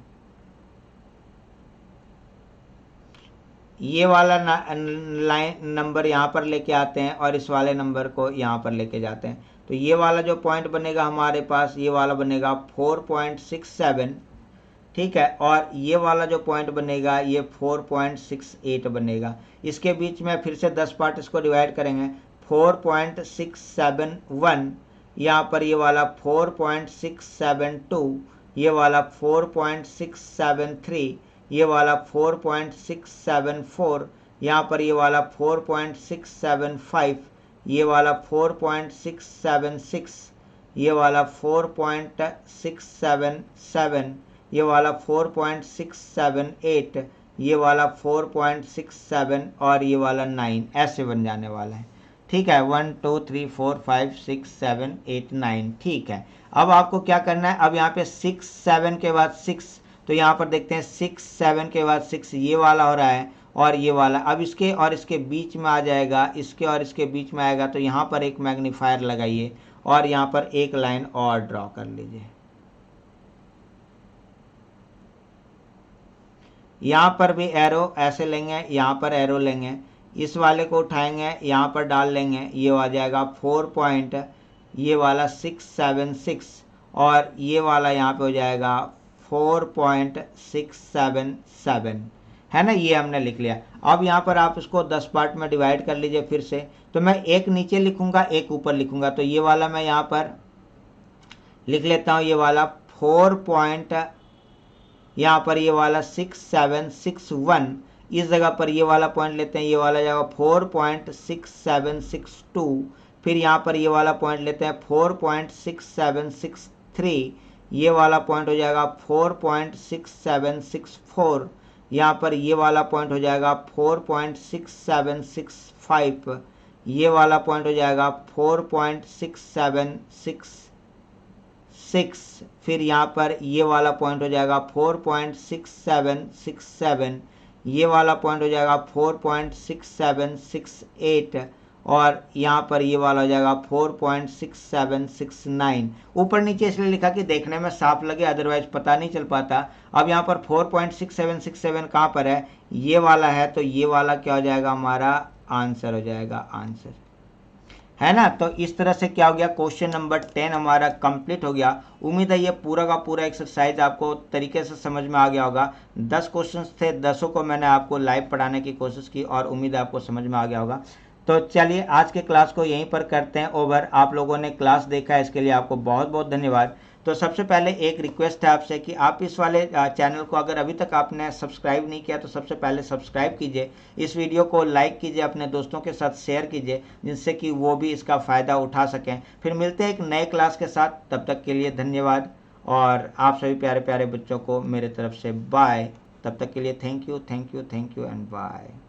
ये वाला लाइन नंबर यहाँ पर लेके आते हैं और इस वाले नंबर को यहाँ पर लेके जाते हैं। तो ये वाला जो पॉइंट बनेगा हमारे पास, ये वाला बनेगा 4.67, ठीक है। और ये वाला जो पॉइंट बनेगा ये 4.68 बनेगा। इसके बीच में फिर से 10 पार्ट इसको डिवाइड करेंगे। 4.671, यहाँ पर ये वाला 4.672, ये वाला 4.673, ये वाला 4.674, यहाँ पर ये वाला 4.675, ये वाला 4.676, ये वाला 4.677, ये वाला 4.678, ये वाला 4.67 और ये वाला 9, ऐसे बन जाने वाला है, ठीक है। 1 2 3 4 5 6 7 8 9, ठीक है। अब आपको क्या करना है, अब यहाँ पे 6 7 के बाद 6, तो यहाँ पर देखते हैं 6 7 के बाद 6 ये वाला हो रहा है और ये वाला। अब इसके और इसके बीच में आ जाएगा, इसके और इसके बीच में आएगा। तो यहाँ पर एक मैग्नीफायर लगाइए और यहाँ पर एक लाइन और ड्रॉ कर लीजिए। यहाँ पर भी एरो ऐसे लेंगे, यहाँ पर एरो लेंगे, इस वाले को उठाएंगे, यहाँ पर डाल लेंगे, ये आ जाएगा 4 पॉइंट, ये वाला 676 और ये वाला यहाँ पे हो जाएगा 4.677, है ना। ये हमने लिख लिया। अब यहाँ पर आप इसको 10 पार्ट में डिवाइड कर लीजिए फिर से। तो मैं एक नीचे लिखूंगा, एक ऊपर लिखूंगा। तो ये वाला मैं यहाँ पर लिख लेता हूँ, ये वाला 4. यहाँ पर ये वाला 6761, इस जगह पर ये वाला पॉइंट लेते हैं, ये वाला जाएगा 4.6762। फिर यहाँ पर ये वाला पॉइंट लेते हैं 4.6763, ये वाला पॉइंट हो जाएगा 4.6764, यहाँ पर ये वाला पॉइंट हो जाएगा 4.6765, ये वाला पॉइंट हो जाएगा 4.6766, फिर यहाँ पर ये वाला पॉइंट हो जाएगा 4.6767, ये वाला पॉइंट हो जाएगा 4.6768 और यहाँ पर ये वाला हो जाएगा 4.6769। ऊपर नीचे इसलिए लिखा कि देखने में साफ लगे, अदरवाइज पता नहीं चल पाता। अब यहाँ पर 4.6767 कहाँ पर है, ये वाला है। तो ये वाला क्या हो जाएगा, हमारा आंसर हो जाएगा, आंसर, है ना। तो इस तरह से क्या हो गया, क्वेश्चन नंबर 10 हमारा कंप्लीट हो गया। उम्मीद है ये पूरा का पूरा एक्सरसाइज आपको तरीके से समझ में आ गया होगा। 10 क्वेश्चंस थे, 10 को मैंने आपको लाइव पढ़ाने की कोशिश की और उम्मीद है आपको समझ में आ गया होगा। तो चलिए आज के क्लास को यहीं पर करते हैं ओवर। आप लोगों ने क्लास देखा है, इसके लिए आपको बहुत बहुत धन्यवाद। तो सबसे पहले एक रिक्वेस्ट है आपसे कि आप इस वाले चैनल को अगर अभी तक आपने सब्सक्राइब नहीं किया तो सबसे पहले सब्सक्राइब कीजिए, इस वीडियो को लाइक कीजिए, अपने दोस्तों के साथ शेयर कीजिए, जिससे कि वो भी इसका फ़ायदा उठा सकें। फिर मिलते हैं एक नए क्लास के साथ, तब तक के लिए धन्यवाद और आप सभी प्यारे प्यारे बच्चों को मेरे तरफ से बाय। तब तक के लिए थैंक यू एंड बाय।